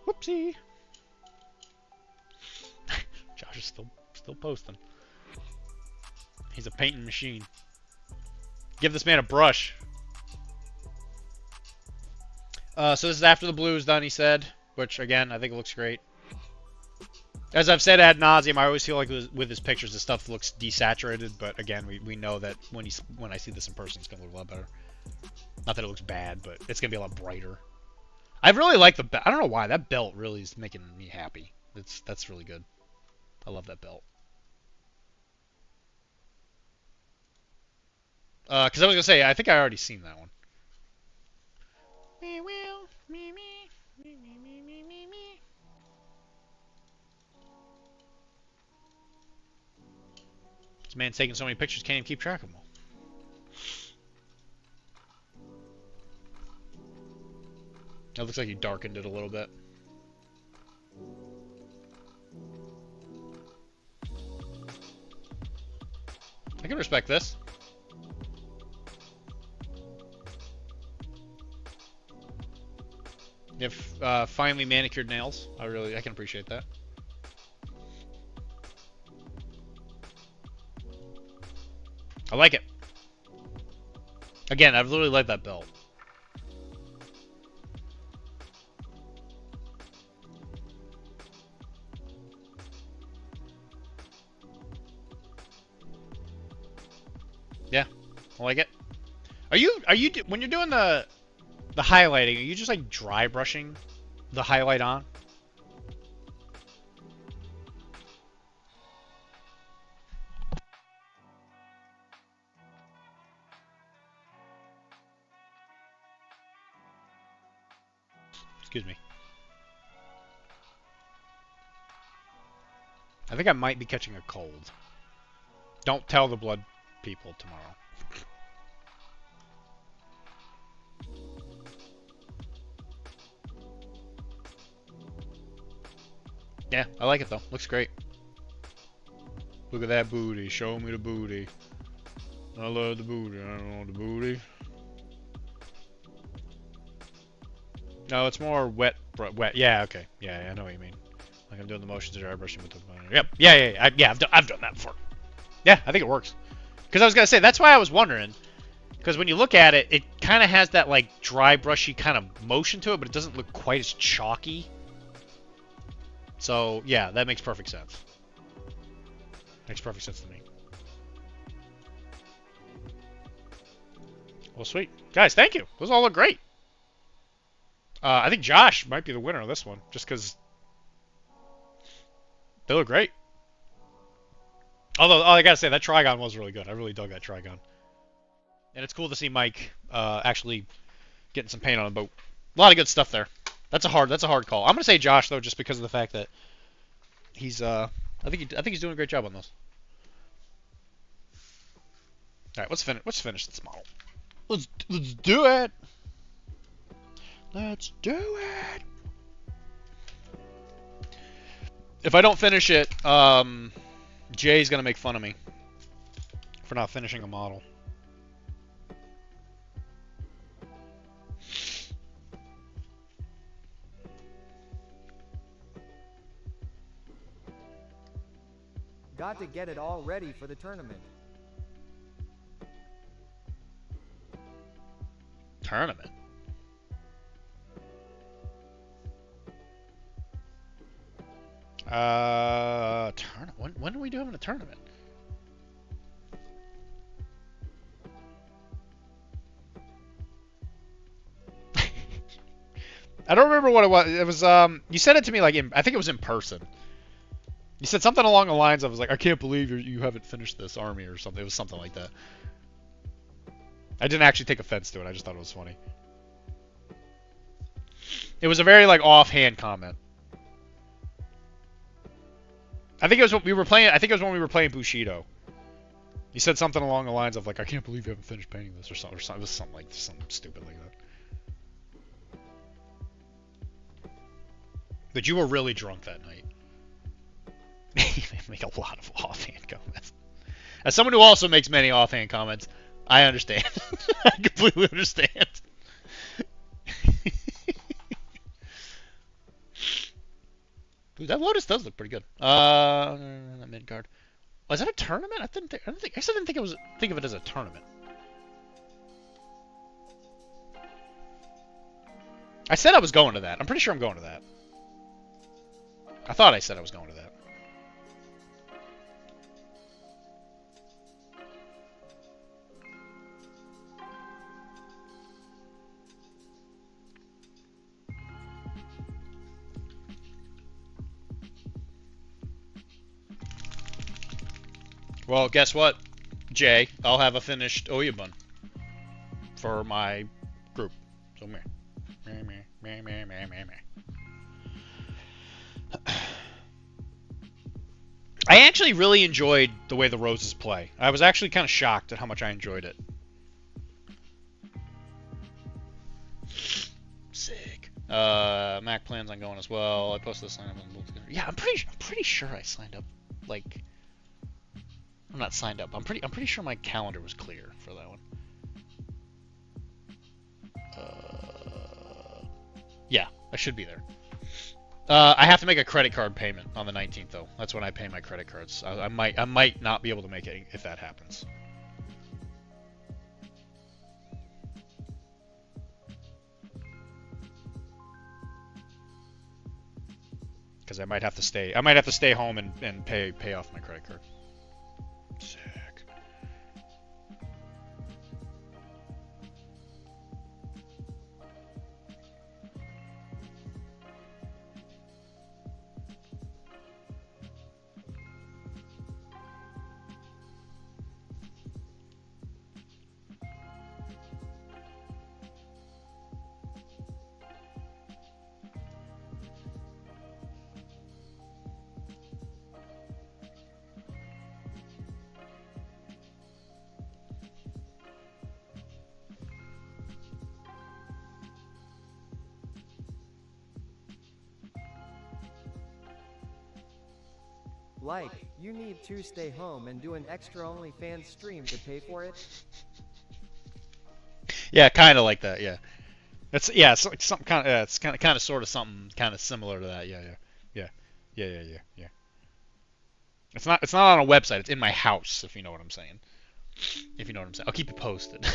Whoopsie. Josh is still posting. He's a painting machine. Give this man a brush. So this is after the blue is done, he said. Which, again, I think it looks great. As I've said ad nauseum, I always feel like with his pictures, the stuff looks desaturated. But again, we know that when I see this in person, it's going to look a lot better. Not that it looks bad, but it's going to be a lot brighter. I really like the... I don't know why. That belt really is making me happy. That's really good. I love that belt. Because I was going to say, I think I already seen that one. This man's taking so many pictures, can't even keep track of them all. It looks like you darkened it a little bit. I can respect this. You have finely manicured nails. I can appreciate that. I like it. Again, I really like that belt. Yeah, I like it. Are you when you're doing the highlighting, are you just like dry brushing the highlight on? I think I might be catching a cold. Don't tell the blood people tomorrow. Yeah, I like it though. Looks great. Look at that booty. Show me the booty. I love the booty. I don't want the booty. No, it's more wet. Wet. Yeah, okay. Yeah, I know what you mean. Like I'm doing the motions of dry brushing with the. Yep. Yeah. I've done that before. Yeah, I think it works. Because I was gonna say that's why I was wondering. Because when you look at it, it kind of has that like dry brushy kind of motion to it, but it doesn't look quite as chalky. So yeah, that makes perfect sense. Makes perfect sense to me. Well, sweet. Guys, thank you. Those all look great. I think Josh might be the winner of this one, just because they look great. Although, I gotta say, that Trigon was really good. I really dug that Trigon. And it's cool to see Mike actually getting some paint on a boat. A lot of good stuff there. That's a hard call. I'm gonna say Josh though, just because of the fact that he's I think he's doing a great job on those. All right, let's finish this model. Let's do it. Let's do it. If I don't finish it, Jay's gonna make fun of me for not finishing a model. Got to get it all ready for the tournament. Tournament? Tournament? When are we doing a tournament? I don't remember what it was. It was you said it to me like I think it was in person. You said something along the lines of, like, I can't believe you haven't finished this army or something. It was something like that. I didn't actually take offense to it. I just thought it was funny. It was a very, like, offhand comment. I think it was when we were playing. I think it was when we were playing Bushido. You said something along the lines of, like, I can't believe you haven't finished painting this or something. It was something stupid like that. But you were really drunk that night. You make a lot of offhand comments. As someone who also makes many offhand comments, I understand. I completely understand. Dude, that Lotus does look pretty good. That mid card. Was that a tournament? I didn't think. I guess I didn't think think of it as a tournament. I said I was going to that. I'm pretty sure I'm going to that. I thought I said I was going to that. Well, guess what, Jay? I'll have a finished Oyabun for my group. So meh. I actually really enjoyed the way the roses play. I was actually kind of shocked at how much I enjoyed it. Sick. Mac plans on going as well. I posted the sign up on both. Yeah, I'm pretty sure I signed up. Like, I'm not signed up. I'm pretty sure my calendar was clear for that one. Yeah, I should be there. I have to make a credit card payment on the 19th, though. That's when I pay my credit cards. I might not be able to make it if that happens. Because I might have to stay. I might have to stay home and pay off my credit card. Sick. Like, you need to stay home and do an extra OnlyFans stream to pay for it? Yeah, kind of like that. Yeah, it's like some kind of it's kind of sort of something kind of similar to that. Yeah. It's not on a website. It's in my house, if you know what I'm saying. If you know what I'm saying. I'll keep you posted.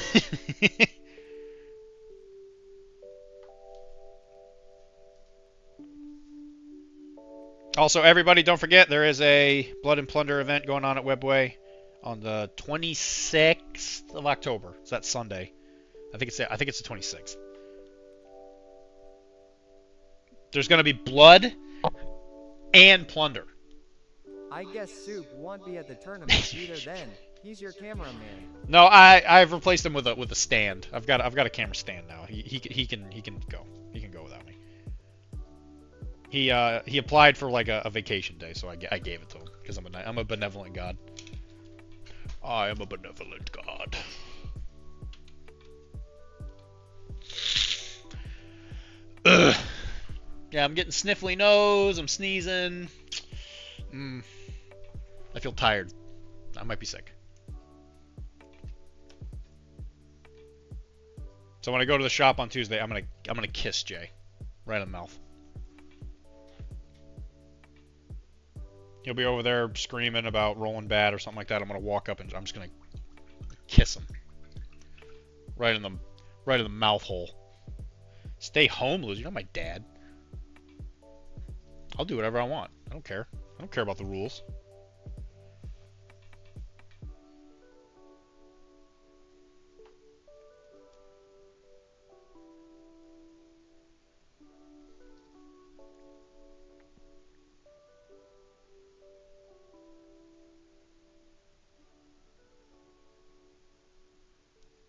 Also, everybody, don't forget there is a Blood and Plunder event going on at Webway on the 26th of October. So that's Sunday. I think it's the 26th. There's going to be blood and plunder. I guess Soup won't be at the tournament either then. He's your cameraman. No, I've replaced him with a stand. I've got a camera stand now. He can go. He can go without me. He applied for like a vacation day, so I gave it to him because I'm a benevolent god. I am a benevolent god. Ugh. Yeah, I'm getting sniffly nose. I'm sneezing. I feel tired. I might be sick. So when I go to the shop on Tuesday, I'm gonna kiss Jay, right in the mouth. He'll be over there screaming about rolling bad or something like that. I'm gonna walk up and I'm just gonna kiss him, right in the mouth hole. Stay home, loser. You're not my dad. I'll do whatever I want. I don't care. I don't care about the rules.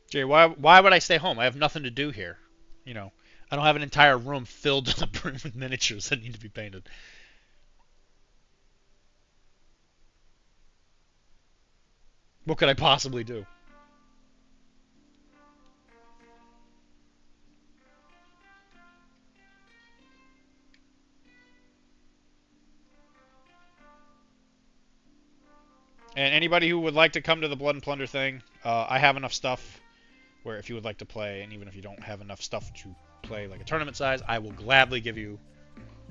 Jay, why would I stay home? I have nothing to do here. You know, I don't have an entire room filled to the brim with miniatures that need to be painted. What could I possibly do? And anybody who would like to come to the Blood and Plunder thing, I have enough stuff where if you would like to play, and even if you don't have enough stuff to play like a tournament size, I will gladly give you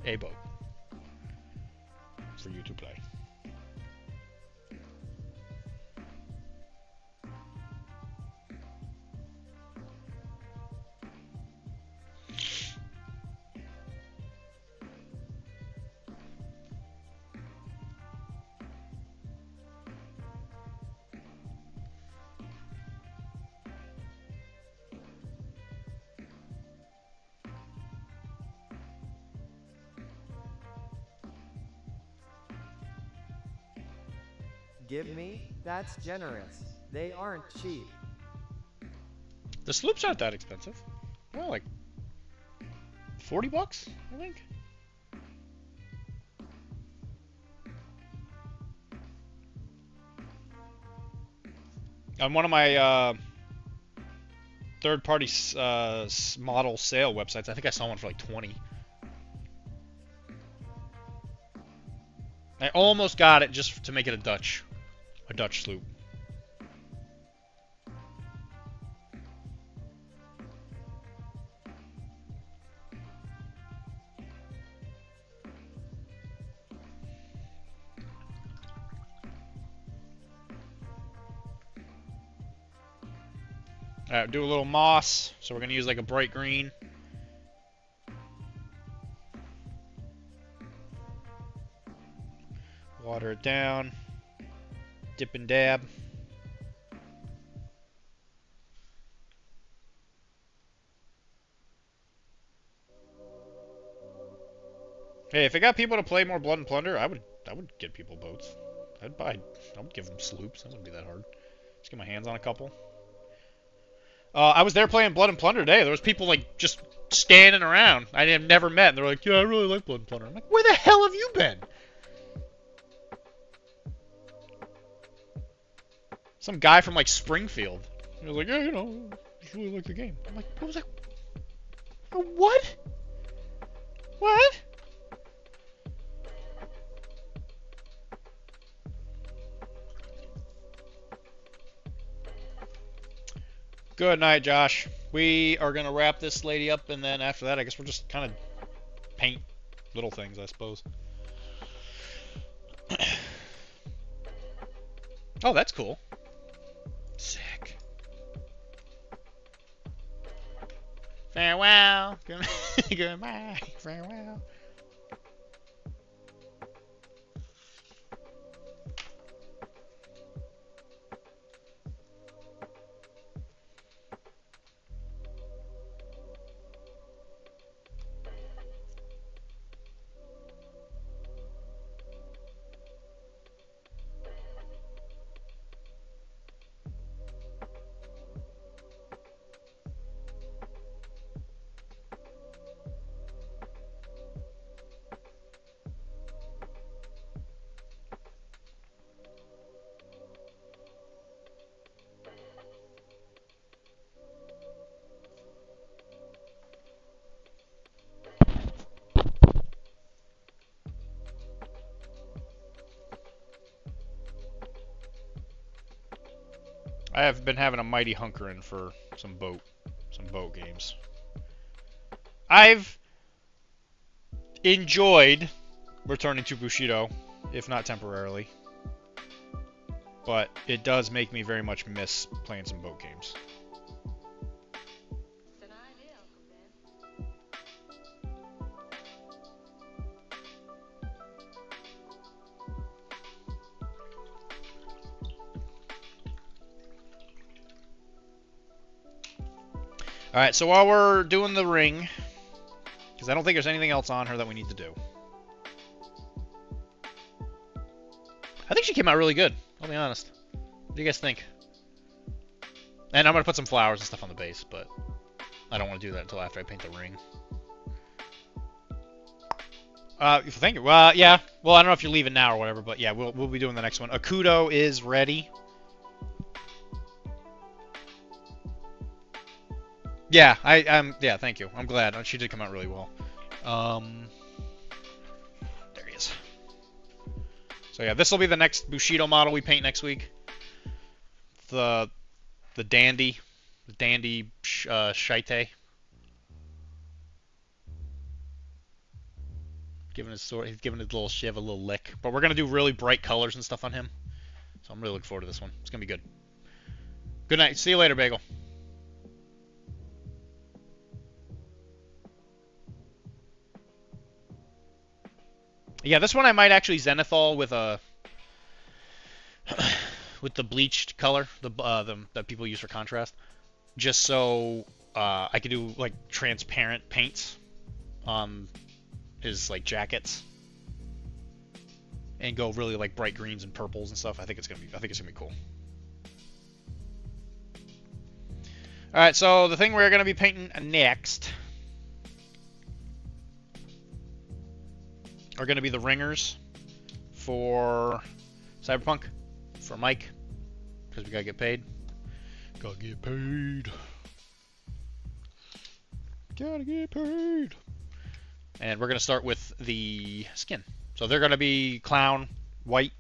a boat for you to play. Give me? That's generous. They aren't cheap. The sloops aren't that expensive. They're like $40, I think. On one of my third-party model sale websites, I think I saw one for like 20. I almost got it just to make it a Dutch sloop. Alright, do a little moss. So we're going to use like a bright green. Water it down. Dip and dab. Hey, if I got people to play more Blood and Plunder, I would get people boats. I would give them sloops. That wouldn't be that hard. Just get my hands on a couple. I was there playing Blood and Plunder today. There was people like just standing around I had never met, and they're like, "Yeah, I really like Blood and Plunder." I'm like, "Where the hell have you been?" Some guy from like Springfield. He was like, "Yeah, you know, I just really like the game." I'm like, "What was that? What? What?" Good night, Josh. We are going to wrap this lady up, and then after that, I guess we'll just kind of paint little things, I suppose. Oh, that's cool. Sick. Farewell. Goodbye. Farewell. I have been having a mighty hunkering for some boat games. I've enjoyed returning to Bushido, if not temporarily, but it does make me very much miss playing some boat games. Alright, so while we're doing the ring, because I don't think there's anything else on her that we need to do. I think she came out really good, I'll be honest. What do you guys think? And I'm going to put some flowers and stuff on the base, but I don't want to do that until after I paint the ring. Thank you. Yeah. Well, I don't know if you're leaving now or whatever, but yeah, we'll be doing the next one. Akudo is ready. Yeah, yeah, thank you. I'm glad. She did come out really well. There he is. So yeah, this will be the next Bushido model we paint next week. The dandy Shite. He's giving his little shiv a little lick. But we're gonna do really bright colors and stuff on him. So I'm really looking forward to this one. It's gonna be good. Good night. See you later, Bagel. Yeah, this one I might actually zenithal with a with the bleached color, the that people use for contrast, just so I could do like transparent paints on his like jackets and go really like bright greens and purples and stuff. I think it's gonna be cool. All right, so the thing we're gonna be painting next are gonna be the ringers for Cyberpunk, for Mike, because we gotta get paid. Gotta get paid. Gotta get paid. And we're gonna start with the skin. So they're gonna be clown, white.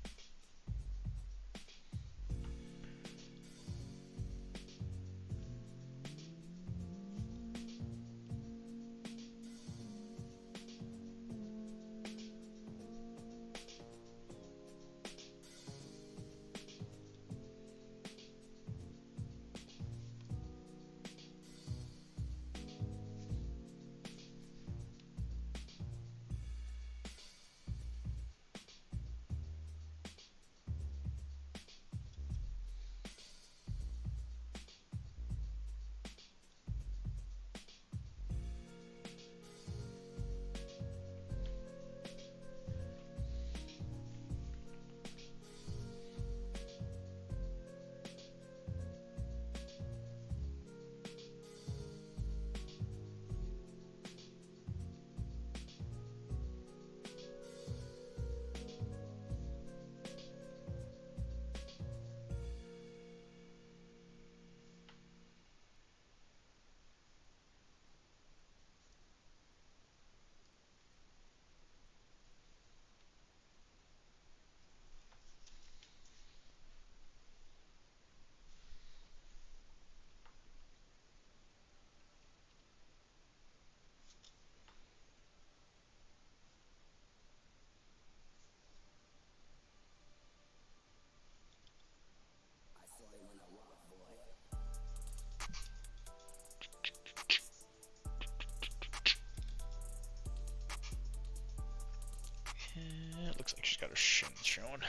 It looks like she's got her shins showing.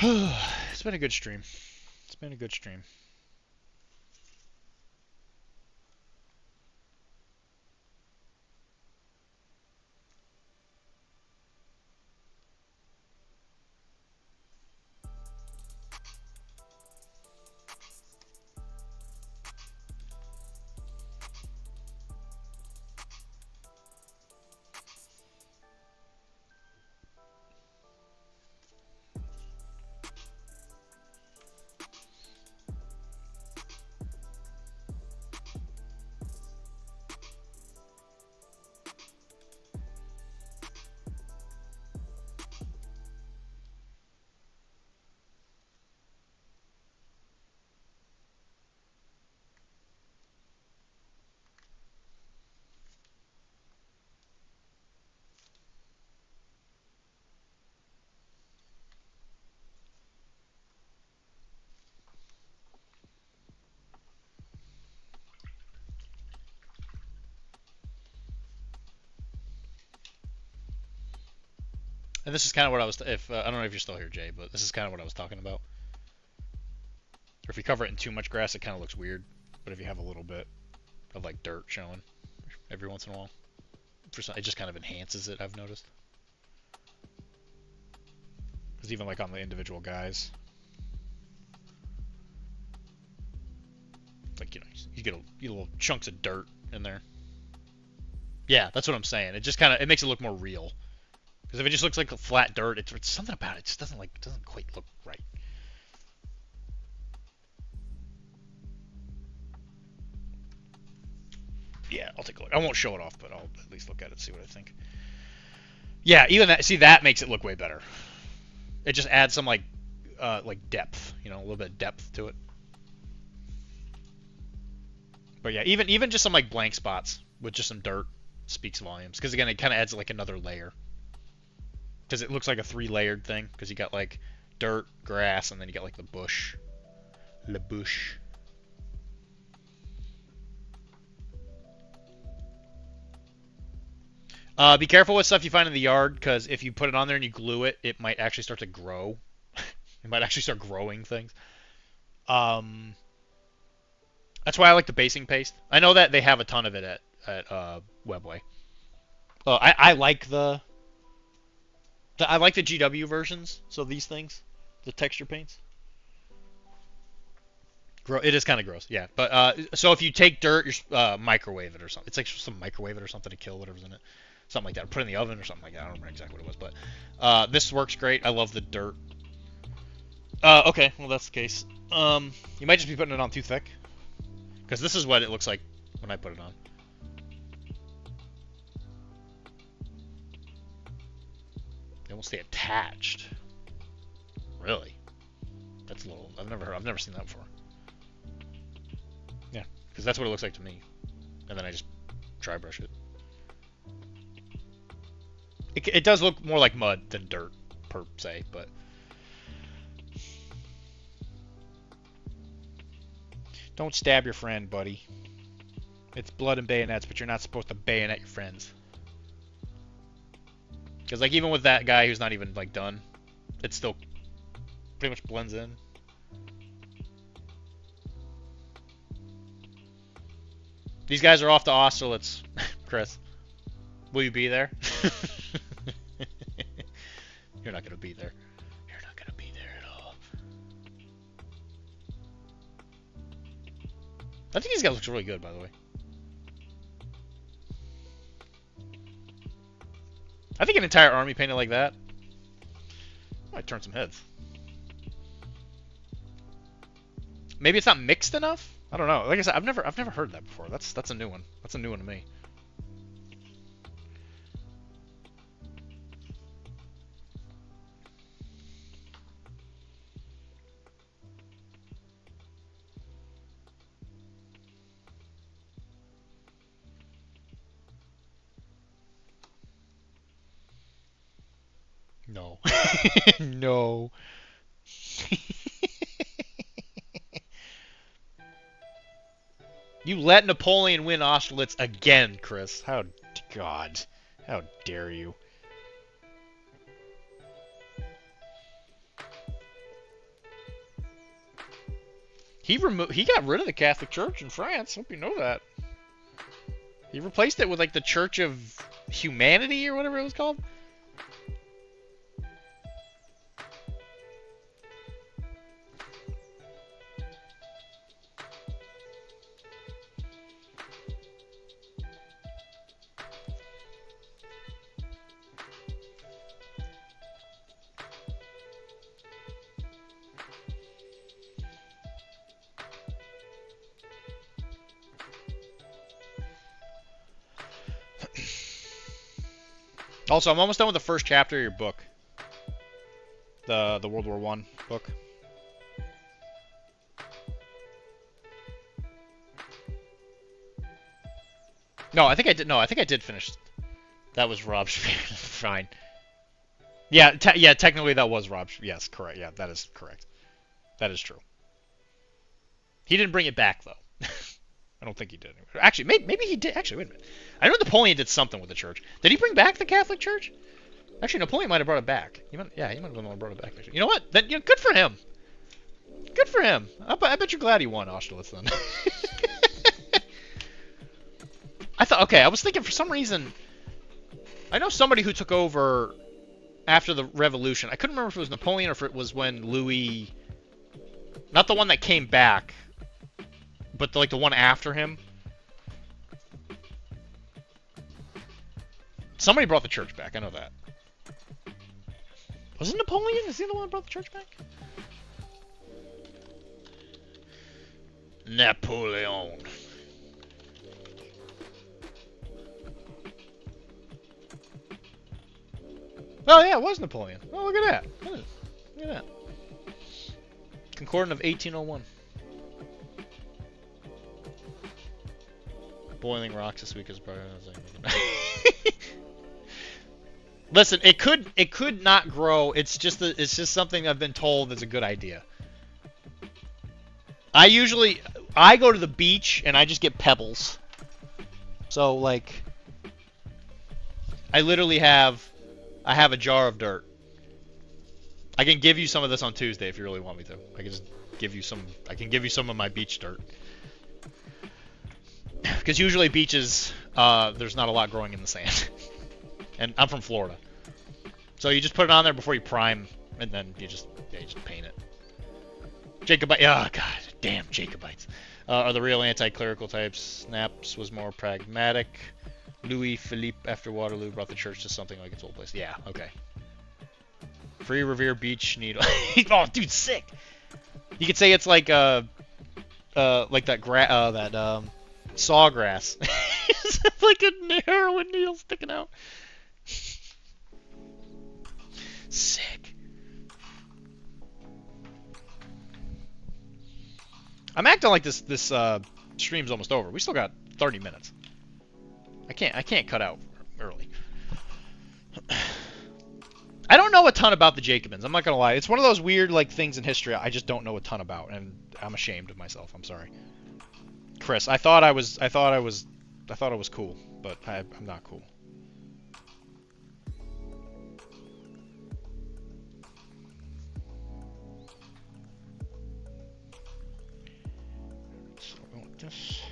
It's been a good stream. It's been a good stream. And this is kind of what I was, I don't know if you're still here, Jay, but this is kind of what I was talking about. Or if you cover it in too much grass, it kind of looks weird. But if you have a little bit of like dirt showing every once in a while, it just kind of enhances it, I've noticed. Because even like on the individual guys, like, you know, you get little chunks of dirt in there. Yeah, that's what I'm saying. It just kind of, it makes it look more real. Because if it just looks like a flat dirt, it's something about it just doesn't quite look right. Yeah, I'll take a look. I won't show it off, but I'll at least look at it and see what I think. Yeah, even that. See, that makes it look way better. It just adds some like depth, you know, a little bit of depth to it. But yeah, even just some like blank spots with just some dirt speaks volumes. Because again, it kind of adds like another layer. Because it looks like a 3-layered thing. Because you got like dirt, grass, and then you got like the bush. Le bush. Be careful with stuff you find in the yard, because if you put it on there and you glue it, it might actually start to grow. It might actually start growing things. That's why I like the basing paste. I know that they have a ton of it at Webway. I like the GW versions. So these things, the texture paints. It is kind of gross, yeah. But so if you take dirt, you microwave it or something. It's like some microwave it or something to kill whatever's in it. Something like that. Or put it in the oven or something like that. I don't remember exactly what it was, but this works great. I love the dirt. Okay, well that's the case. You might just be putting it on too thick. Because this is what it looks like when I put it on. They won't stay attached. Really? That's a little. I've never seen that before. Yeah, because that's what it looks like to me. And then I just dry brush it. It does look more like mud than dirt, per se, but. Don't stab your friend, buddy. It's blood and bayonets, but you're not supposed to bayonet your friends. Because, like, even with that guy who's not even, like, done, it still pretty much blends in. These guys are off to Austerlitz, Chris. Will you be there? You're not going to be there. You're not going to be there at all. I think these guys look really good, by the way. I think an entire army painted like that might turn some heads. Maybe it's not mixed enough? I don't know. Like I said, I've never heard that before. That's a new one. That's a new one to me. No. No. You let Napoleon win Austerlitz again, Chris. God. How dare you. He got rid of the Catholic Church in France. Hope you know that. He replaced it with like the Church of Humanity or whatever it was called. Also, I'm almost done with the first chapter of your book. The World War I book. No, I think I did. No, I think I did finish. That was Rob Fine. Yeah, technically that was Rob. Yes, correct. Yeah, that is correct. That is true. He didn't bring it back though. I don't think he did. Actually, maybe he did. Actually, wait a minute. I know Napoleon did something with the church. Did he bring back the Catholic Church? Actually, Napoleon might have brought it back. He might have been the one who brought it back. You know what? Then, good for him. Good for him. I bet you're glad he won Austerlitz then. I was thinking for some reason, I know somebody who took over after the revolution. I couldn't remember if it was Napoleon or if it was when Louis, not the one that came back, but the one after him. Somebody brought the church back. I know that. Was it Napoleon? Is he the one that brought the church back? Napoleon. Oh yeah, it was Napoleon. Oh, look at that. Look at that. Concordant of 1801. Boiling rocks this week is probably. Listen, it could not grow. It's just something I've been told is a good idea. I go to the beach and I just get pebbles. So like, I have a jar of dirt. I can give you some of this on Tuesday if you really want me to. I can just give you some. I can give you some of my beach dirt. Because usually beaches, there's not a lot growing in the sand. And I'm from Florida. So you just put it on there before you prime, and then you just paint it. Jacobite, oh god, damn Jacobites. Are the real anti-clerical types. Snaps was more pragmatic. Louis Philippe after Waterloo brought the church to something like its old place. Yeah, okay. Free Revere Beach Needle. Oh, dude, sick. You could say it's like that sawgrass. It's like a heroin needle sticking out. Sick. I'm acting like this stream's almost over. We still got 30 minutes. I can't cut out early. I don't know a ton about the Jacobins. I'm not gonna lie. It's one of those weird like things in history I just don't know a ton about, and I'm ashamed of myself. I'm sorry, Chris. I thought I was cool, but I'm not cool. So I want this.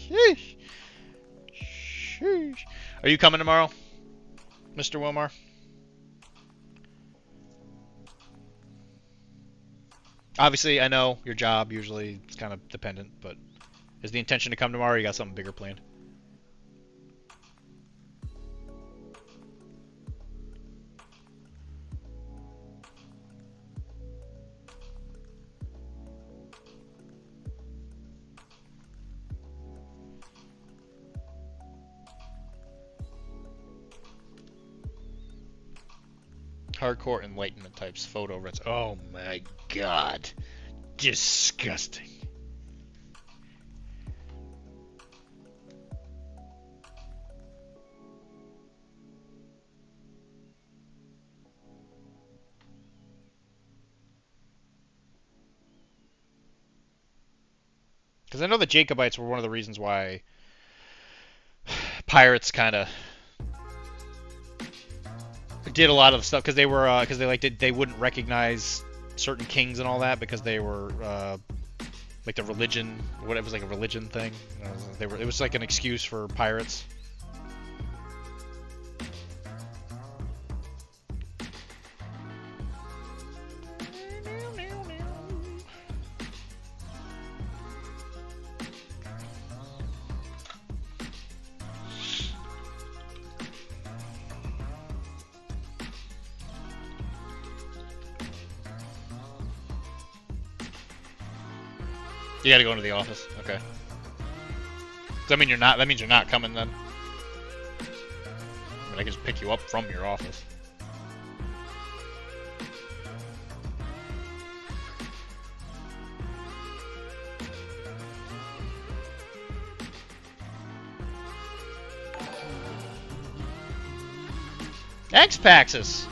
Sheesh. Sheesh. Are you coming tomorrow, Mr. Wilmar? Obviously, I know your job usually is kind of dependent, but is the intention to come tomorrow or you got something bigger planned? Hardcore enlightenment types, photo reds. Oh my god. Disgusting. Because I know the Jacobites were one of the reasons why pirates kind of did a lot of the stuff, because they were they wouldn't recognize certain kings and all that because they were like the religion, whatever, was like a religion thing. It was like an excuse for pirates. You gotta go into the office. Okay. Does that mean you're not? That means you're not coming then. I mean, I can just pick you up from your office. X-Paxis!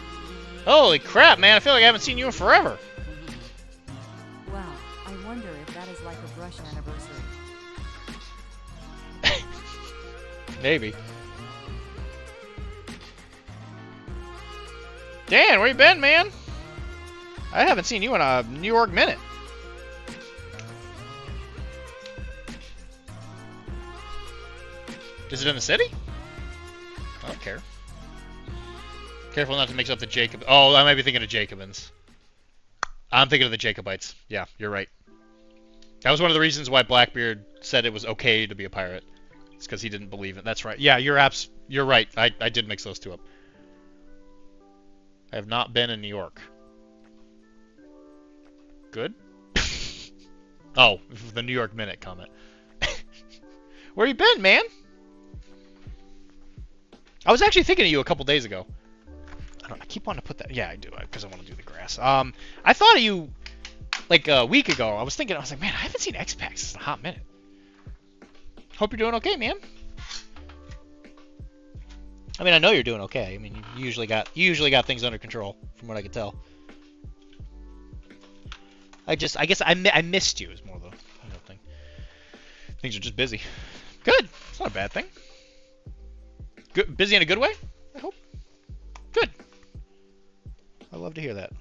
Holy crap, man! I feel like I haven't seen you in forever. Wow, I wonder if that is like a brush anniversary. Maybe. Dan, where you been, man? I haven't seen you in a New York minute. Is it in the city? I don't care. Careful not to mix up the Jacob. Oh, I might be thinking of Jacobins. I'm thinking of the Jacobites. Yeah, you're right. That was one of the reasons why Blackbeard said it was okay to be a pirate. It's because he didn't believe it. That's right. Yeah, you're right. I did mix those two up. I have not been in New York. Good? Oh, the New York Minute comment. Where you been, man? I was actually thinking of you a couple days ago. I keep wanting to put that. Yeah, I do, because I want to do the grass. I thought of you like a week ago. I was like, man, I haven't seen X-Pax in a hot minute. Hope you're doing okay, man. I mean, I know you're doing okay. I mean, you usually got things under control, from what I can tell. I guess I missed you is more the thing. Things are just busy. Good. It's not a bad thing. Good, busy in a good way, I hope. Good. I love to hear that.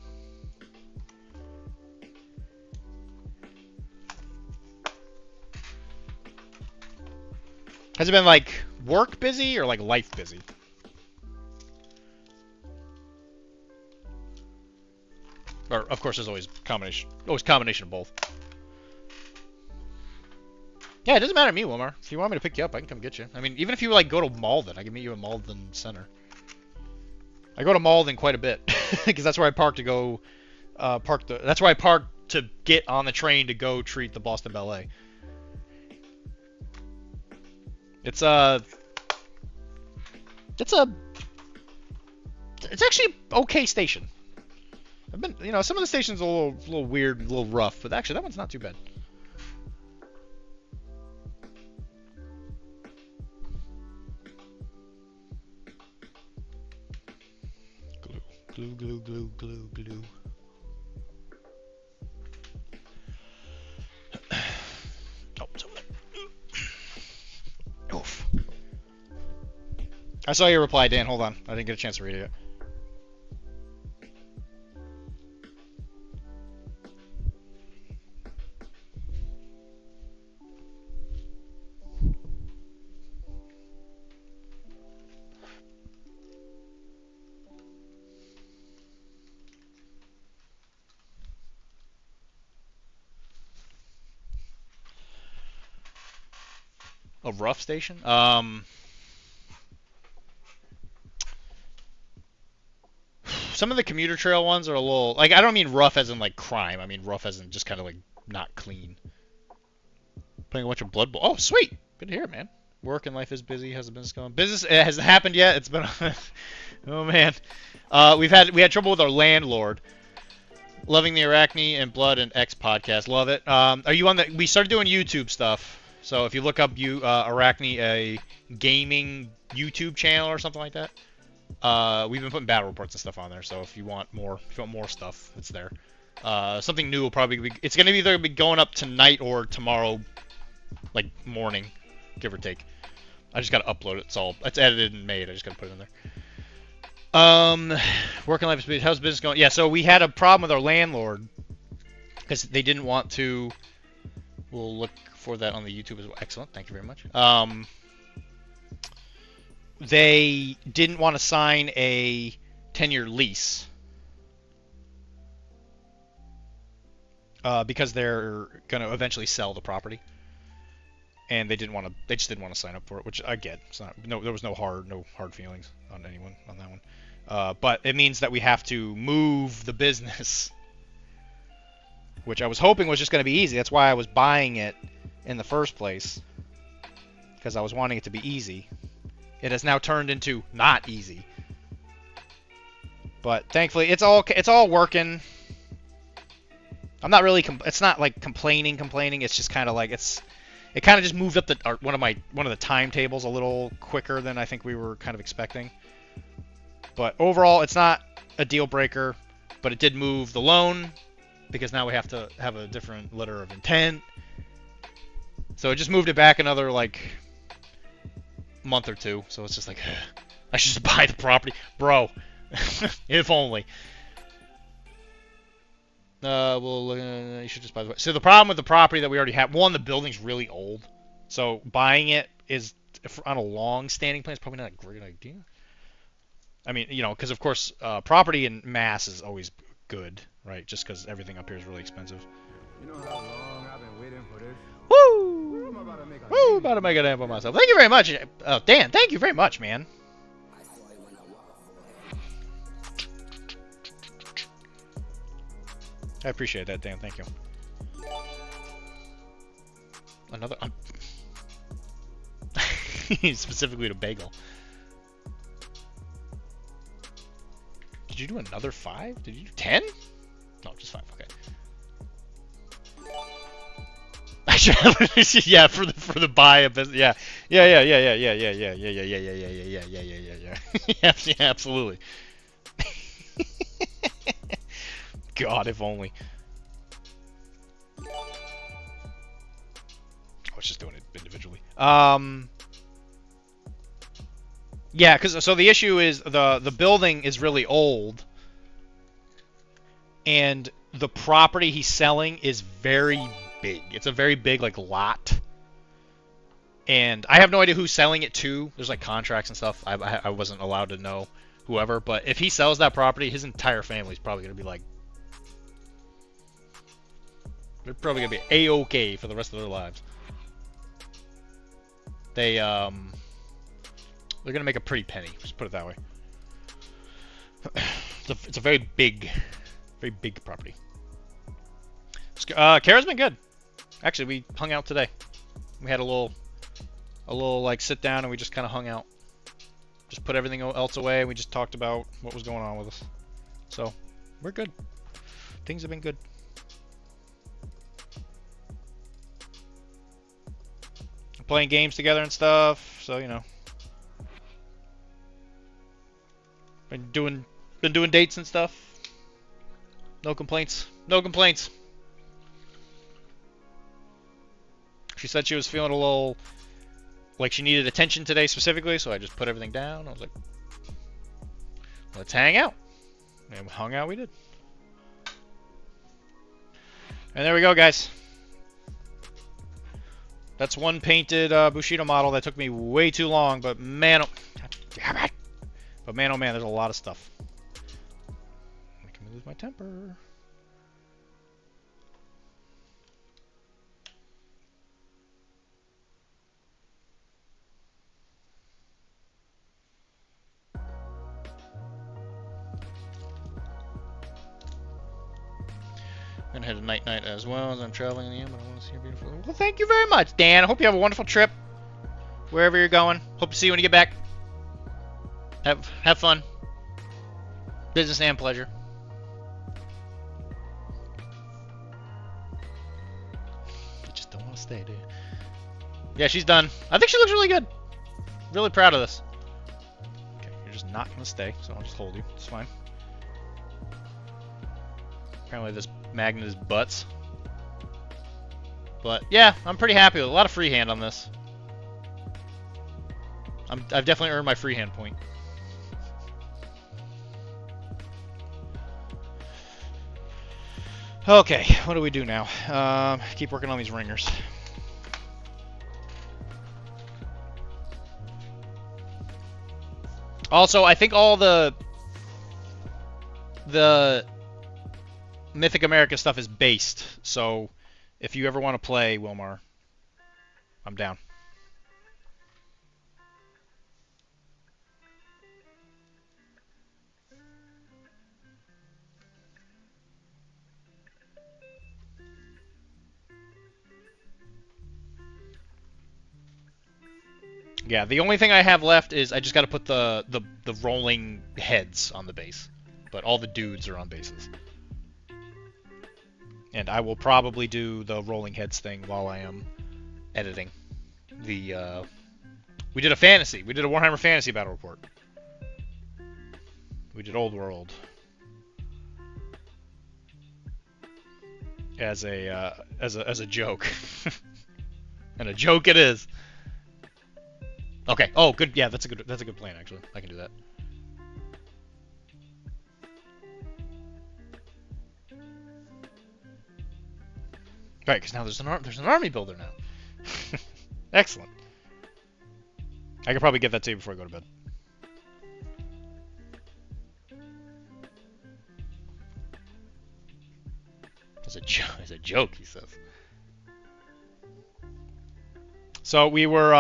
Has it been like work busy or like life busy? Or of course, there's always combination of both. Yeah, it doesn't matter to me, Wilmar. If you want me to pick you up, I can come get you. I mean, even if you like go to Malden, I can meet you in Malden Center. I go to Malden quite a bit because that's where I park to go. That's where I park to get on the train to go treat the Boston Ballet. It's actually okay station. I've been, some of the stations are a little weird, a little rough, but actually that one's not too bad. Glue, glue, glue, glue, glue. Oh, it's over there. Oof. I saw your reply, Dan. Hold on. I didn't get a chance to read it yet. A rough station? Some of the commuter trail ones are a little, like, I don't mean rough as in like crime. I mean rough as in just kind of like not clean. Playing a bunch of Blood Bowl. Oh, sweet. Good to hear, man. Work and life is busy. How's the business going? Business hasn't happened yet. It's been, oh man. We had trouble with our landlord. Loving the Arachne and Blood and X podcast. Love it. Are you on the? We started doing YouTube stuff. So if you look up Arachne, a gaming YouTube channel or something like that, we've been putting battle reports and stuff on there. So if you want more stuff, it's there. Something new will probably be. It's gonna either be going up tonight or tomorrow, like morning, give or take. I just gotta upload it. It's edited and made. I just gotta put it in there. Working life is, how's business going? Yeah. So we had a problem with our landlord because they didn't want to. We'll look for that on the YouTube as well. Excellent. Thank you very much. They didn't want to sign a 10-year lease because they're going to eventually sell the property, and they just didn't want to sign up for it, which I get. There was no hard feelings on anyone on that one. But it means that we have to move the business, which I was hoping was just going to be easy. That's why I was buying it in the first place, because I was wanting it to be easy. It has now turned into not easy, but thankfully it's all working. I'm not really it's not like complaining. It's just kind of like it kind of just moved up one of the timetables a little quicker than I think we were kind of expecting. But overall, it's not a deal breaker, but it did move the loan because now we have to have a different letter of intent. So it just moved it back another, like, month or two. So it's just like, I should just buy the property. Bro, if only. You should just buy the... So the problem with the property that we already have, one, the building's really old. So buying it is, on a long-standing plan, is probably not a great idea. I mean, because of course, property in Mass is always good, right? Just because everything up here is really expensive. You know how long I've been waiting for this? Woo! I'm about to make a Woo! About to make a name for myself. Thank you very much. Dan, thank you very much, man. I appreciate that, Dan. Thank you. Another... specifically to bagel. Did you do another 5? Did you do 10? No, just 5. Okay. Yeah, for the buy of business. Yeah, absolutely. God, if only. I was just doing it individually. Yeah, so the issue is the building is really old, and the property he's selling is very big. It's a very big, like, lot. And I have no idea who's selling it to. There's, like, contracts and stuff. I wasn't allowed to know whoever. But if he sells that property, his entire family's probably going to be, like, They're probably gonna be A-OK for the rest of their lives. They're gonna make a pretty penny. Just put it that way. It's a very big property. Kara's been good. Actually, we hung out today. We had a little like sit down and we just kind of hung out. Just put everything else away. We just talked about what was going on with us. So we're good. Things have been good. Playing games together and stuff. So you know, been doing dates and stuff. No complaints. No complaints. She said she was feeling a little like she needed attention today specifically, so I just put everything down. I was like, let's hang out. And we hung out, we did. And there we go, guys. That's one painted Bushido model that took me way too long, but man, oh, damn it. But man, oh man, there's a lot of stuff. Making me lose my temper. I'm gonna head to night as well as I'm traveling in the end, but I want to see your beautiful. Well, thank you very much, Dan. I hope you have a wonderful trip wherever you're going. Hope to see you when you get back. Have fun. Business and pleasure. You just don't want to stay, do you? Yeah, she's done. I think she looks really good. Really proud of this. Okay, you're just not gonna stay, so I'll just hold you. It's fine. Apparently this magnet is butts. But yeah, I'm pretty happy with it. A lot of freehand on this. I've definitely earned my freehand point. Okay, what do we do now? Keep working on these ringers. Also, I think all the Mythic America stuff is based, so if you ever want to play Wilmar, I'm down. Yeah, the only thing I have left is I just got to put the rolling heads on the base, but all the dudes are on bases. And I will probably do the rolling heads thing while I am editing. We did a fantasy. We did a Warhammer Fantasy Battle Report. We did Old World as a joke, and a joke it is. Okay. Oh, good. Yeah, that's a good plan actually. I can do that. Right, because now there's an army builder now. Excellent. I could probably get that to you before I go to bed. As a joke, he says. So we were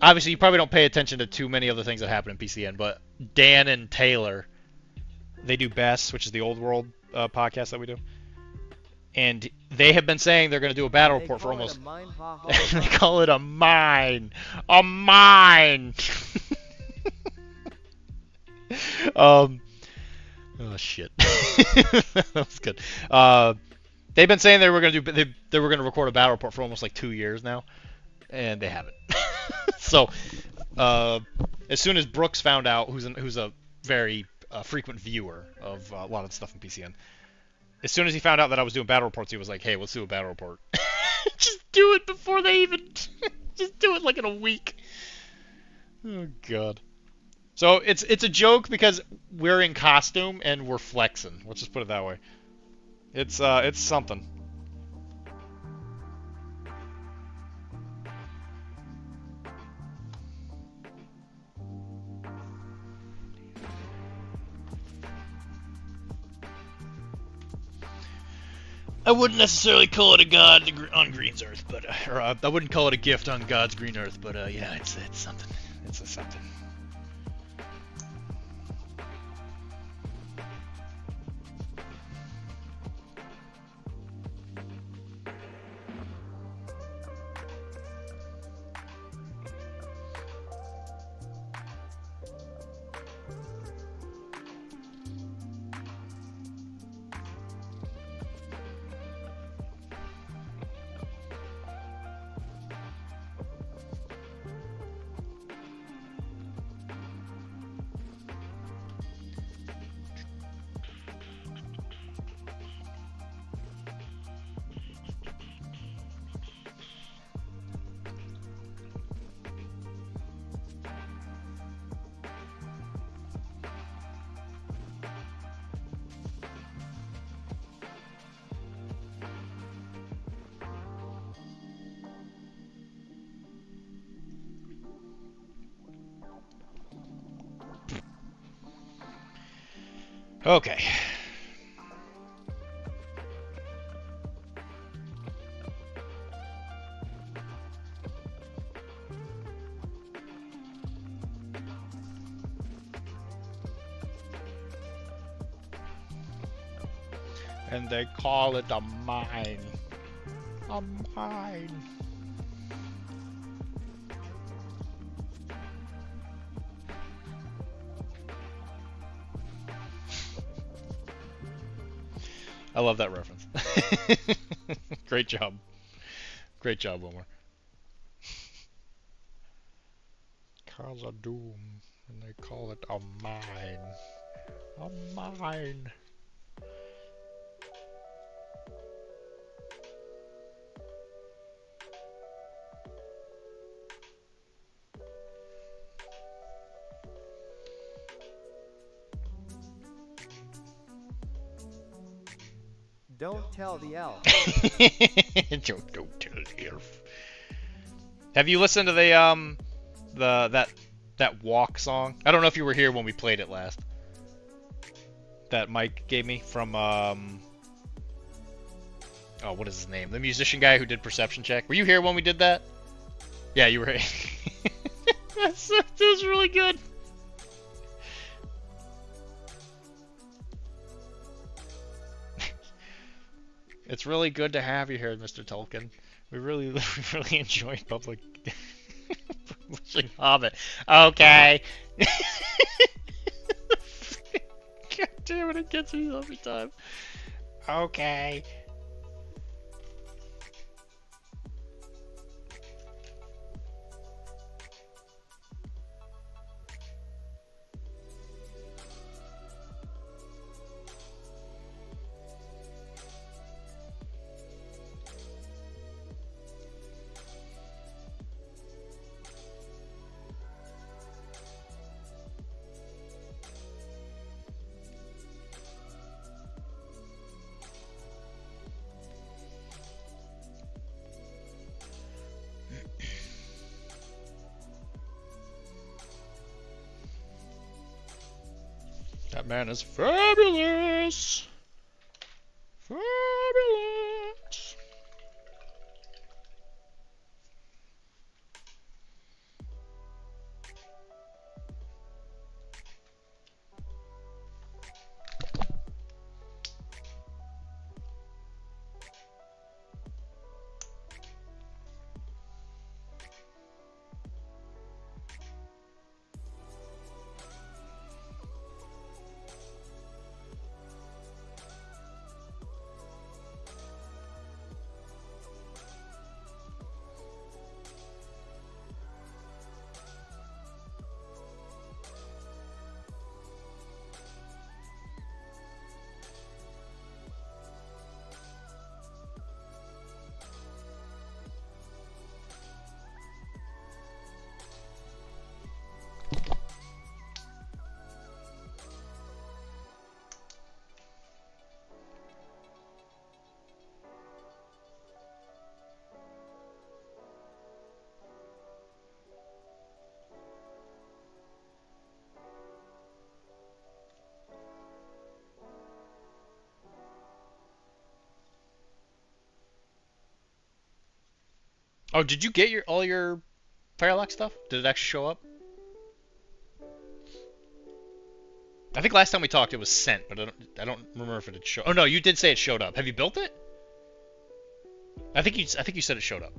obviously you probably don't pay attention to too many of the things that happen in PCN, but Dan and Taylor, they do BESS, which is the Old World podcast that we do. And they have been saying they're going to do a battle report for almost... They call it a mine. A mine! Oh, shit. That was good. They've been saying they were going to record a battle report for almost like 2 years now. And they haven't. So, as soon as Brooks found out, who's a very frequent viewer of a lot of the stuff in PCN, as soon as he found out that I was doing battle reports, he was like, hey, let's do a battle report. Just do it before they even... Just do it like in a week. Oh, God. So, it's a joke because we're in costume and we're flexing. Let's just put it that way. It's something. I wouldn't necessarily call it a god on Green's Earth, but I wouldn't call it a gift on God's green Earth, but yeah, it's something. It's a something. Okay. And they call it a mine. A mine. I love that reference. Great job. Great job, Wilmer. Cause a doom, and they call it a mine. A mine. Don't tell the elf. Don't tell the elf. Have you listened to that walk song? I don't know if you were here when we played it last. That Mike gave me from oh, what is his name? The musician guy who did Perception Check. Were you here when we did that? Yeah, you were here. That was really good. It's really good to have you here, Mr. Tolkien. We really enjoyed publishing Hobbit. Okay. God damn it gets me every time. Okay. That man is fabulous! Fabulous! Oh, did you get all your Firelock stuff? Did it actually show up? I think last time we talked it was sent, but I don't remember if it had showed. Oh no, you did say it showed up. Have you built it? I think you said it showed up.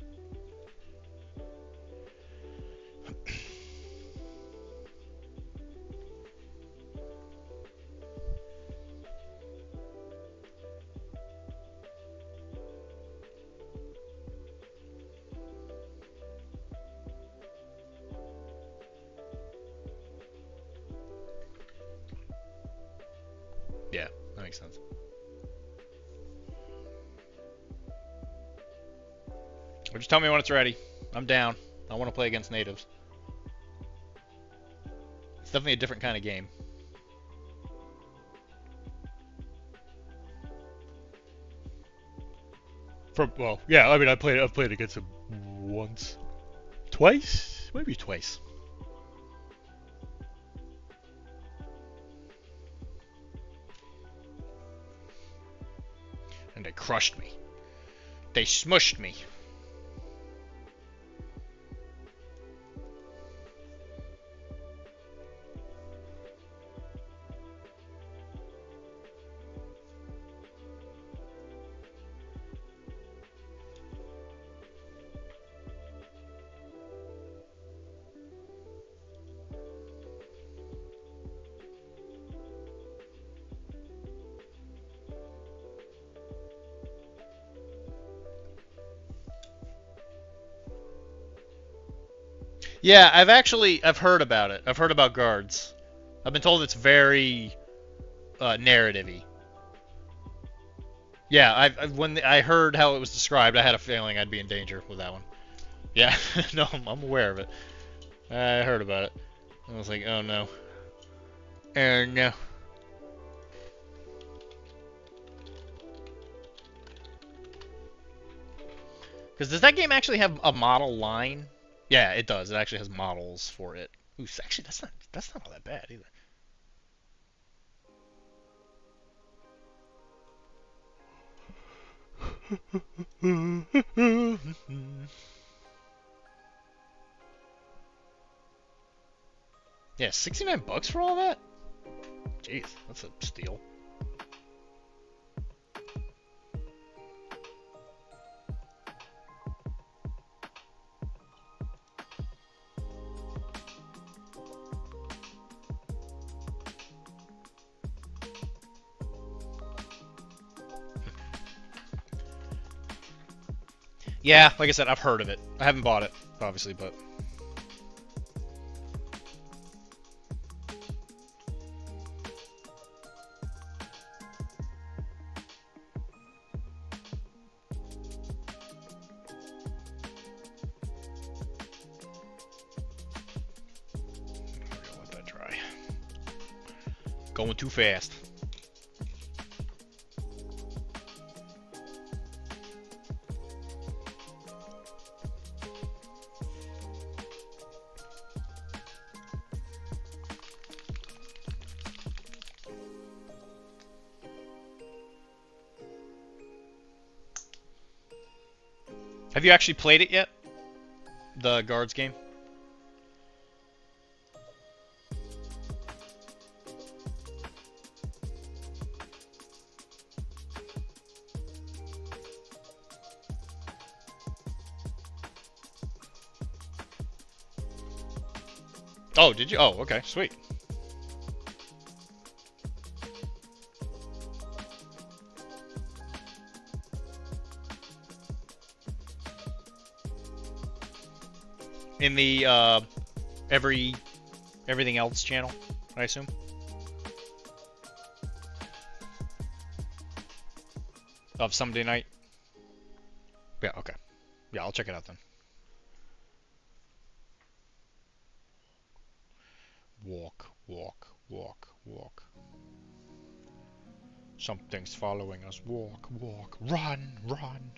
Yeah, that makes sense. Or just tell me when it's ready. I'm down. I want to play against natives. It's definitely a different kind of game. Well, yeah. I mean, I've played against him once, twice, maybe twice. And they crushed me. They smushed me. Yeah, I've heard about it. I've heard about guards. I've been told it's very narrative-y. Yeah, when I heard how it was described, I had a feeling I'd be in danger with that one. Yeah, no, I'm aware of it. I heard about it. I was like, oh no. Oh no. Because does that game actually have a model line? Yeah, it does. It actually has models for it. Ooh, actually, that's not all that bad either. Yeah, 69 bucks for all that? Jeez, that's a steal. Yeah, like I said, I've heard of it. I haven't bought it, obviously, but... Let that dry. Going too fast. Have you actually played it yet? The guards game? Oh, did you? Oh, okay, sweet. In the everything else channel, I assume. Of Someday Night. Yeah, okay. Yeah, I'll check it out then. Walk, walk, walk, walk. Something's following us. Walk, walk, run, run.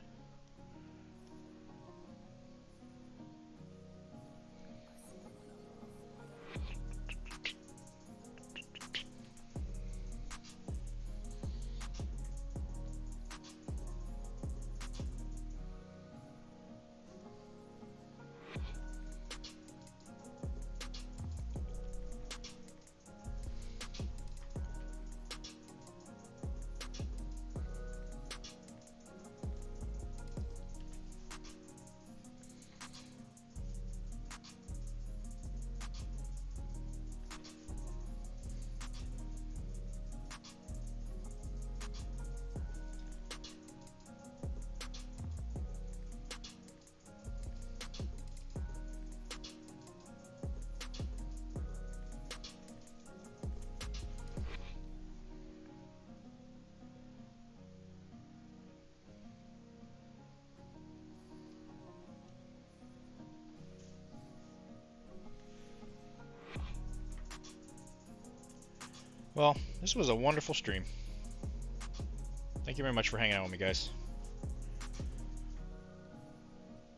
Well, this was a wonderful stream. Thank you very much for hanging out with me, guys.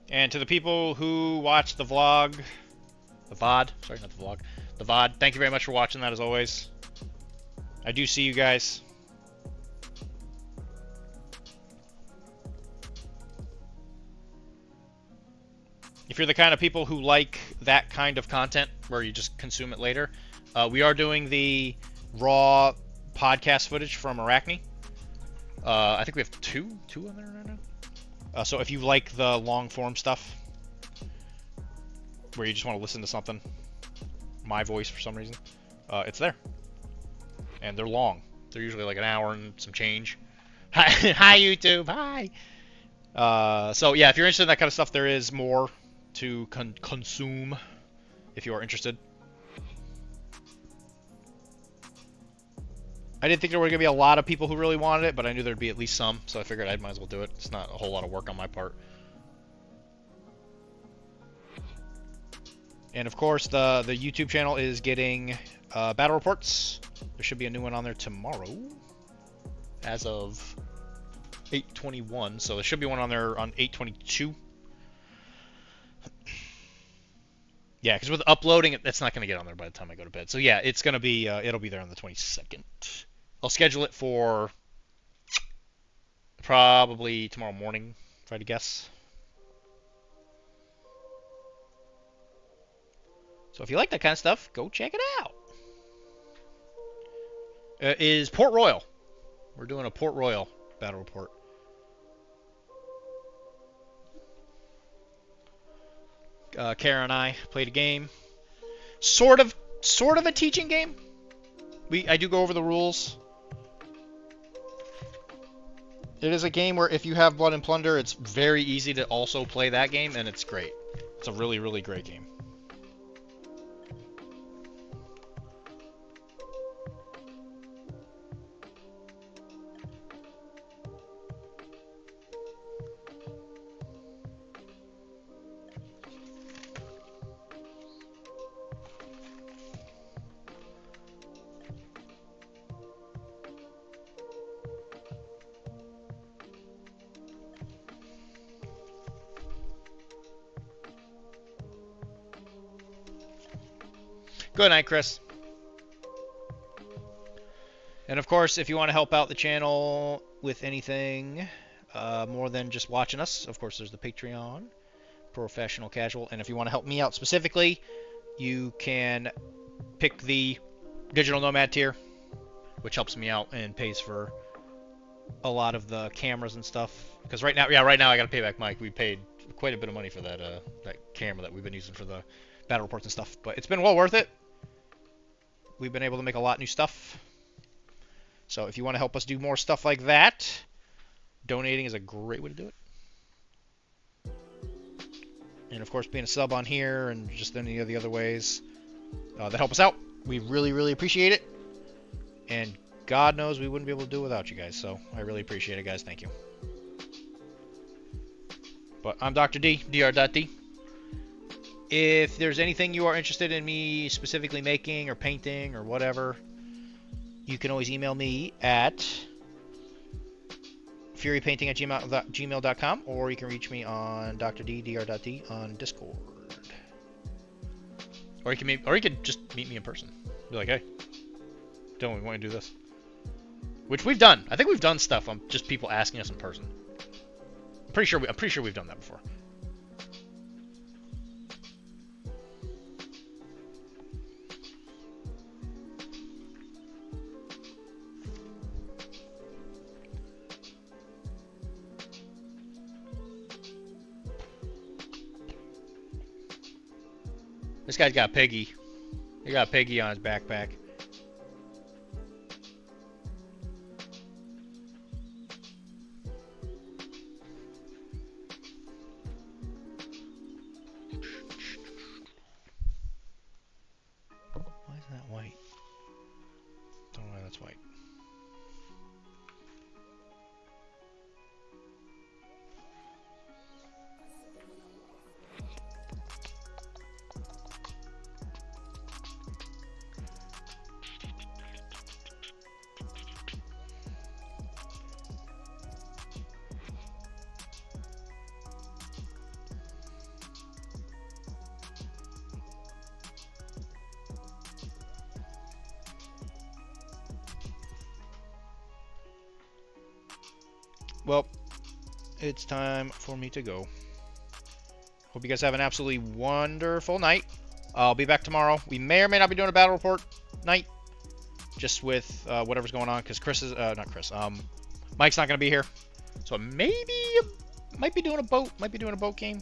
And to the people who watch the vlog, the VOD, sorry, not the vlog, the VOD, thank you very much for watching that as always. I do see you guys. If you're the kind of people who like that kind of content where you just consume it later, we are doing the raw podcast footage from Arachne. I think we have two on there right now. So if you like the long form stuff, where you just want to listen to something, my voice for some reason, it's there. And they're long. They're usually like an hour and some change. Hi YouTube, hi! So yeah, if you're interested in that kind of stuff, there is more to consume if you are interested. I didn't think there were going to be a lot of people who really wanted it, but I knew there'd be at least some, so I figured I might as well do it. It's not a whole lot of work on my part. And of course, the YouTube channel is getting battle reports. There should be a new one on there tomorrow, as of 8/21. So there should be one on there on 8/22. Yeah, because with uploading, it's not going to get on there by the time I go to bed. So yeah, it's going to be, it'll be there on the 22nd. I'll schedule it for probably tomorrow morning, if I had to guess. So if you like that kind of stuff, go check it out. Is Port Royal. We're doing a Port Royal battle report. Kara and I played a game. Sort of a teaching game. I do go over the rules. It is a game where if you have Blood and Plunder, it's very easy to also play that game, and it's great. It's a really, really great game. Good night, Chris. And of course, if you want to help out the channel with anything more than just watching us, of course, there's the Patreon, Professional Casual. And if you want to help me out specifically, you can pick the Digital Nomad tier, which helps me out and pays for a lot of the cameras and stuff. Because right now I got to pay back Mike. We paid quite a bit of money for that that camera that we've been using for the battle reports and stuff. But it's been well worth it. We've been able to make a lot of new stuff. So if you want to help us do more stuff like that, donating is a great way to do it. And of course, being a sub on here and just any of the other ways that help us out, we really, really appreciate it. And God knows we wouldn't be able to do it without you guys. So I really appreciate it, guys. Thank you. But I'm Dr.D, Dr.D. If there's anything you are interested in me specifically making or painting or whatever, you can always email me at furypainting@gmail.com, or you can reach me on Dr.D, Dr.D on Discord. Or you can just meet me in person. Be like, hey, Dylan, we want to do this. Which we've done. I think we've done stuff on just people asking us in person. I'm pretty sure we've done that before. This guy's got a piggy. He got a piggy on his backpack. Why is that white? Don't know why that's white. well, it's time for me to go. Hope you guys have an absolutely wonderful night. I'll be back tomorrow. We may or may not be doing a battle report night, just with whatever's going on, because Chris is not Chris. Mike's not gonna be here, so maybe might be doing a boat game.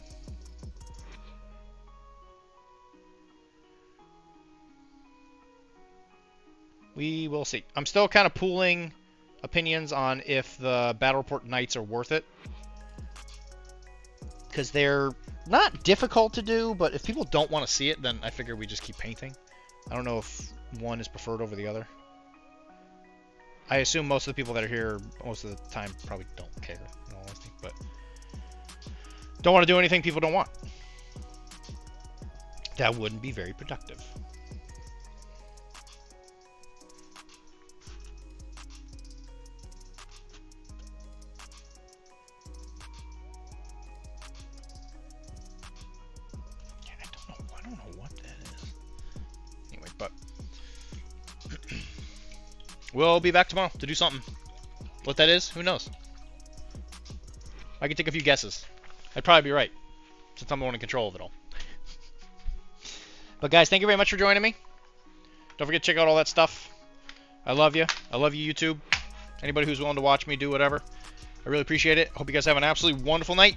We will see. I'm still kind of pooling opinions on if the battle report nights are worth it, because they're not difficult to do, but if people don't want to see it, then I figure we just keep painting. I don't know if one is preferred over the other. I assume most of the people that are here most of the time probably don't care, in all honesty, but don't want to do anything people don't want. That wouldn't be very productive. I don't know what that is. Anyway, but we'll be back tomorrow to do something. What that is, who knows? I could take a few guesses. I'd probably be right, since I'm the one in control of it all. But guys, thank you very much for joining me. Don't forget to check out all that stuff. I love you. I love you, YouTube. Anybody who's willing to watch me do whatever, I really appreciate it. Hope you guys have an absolutely wonderful night.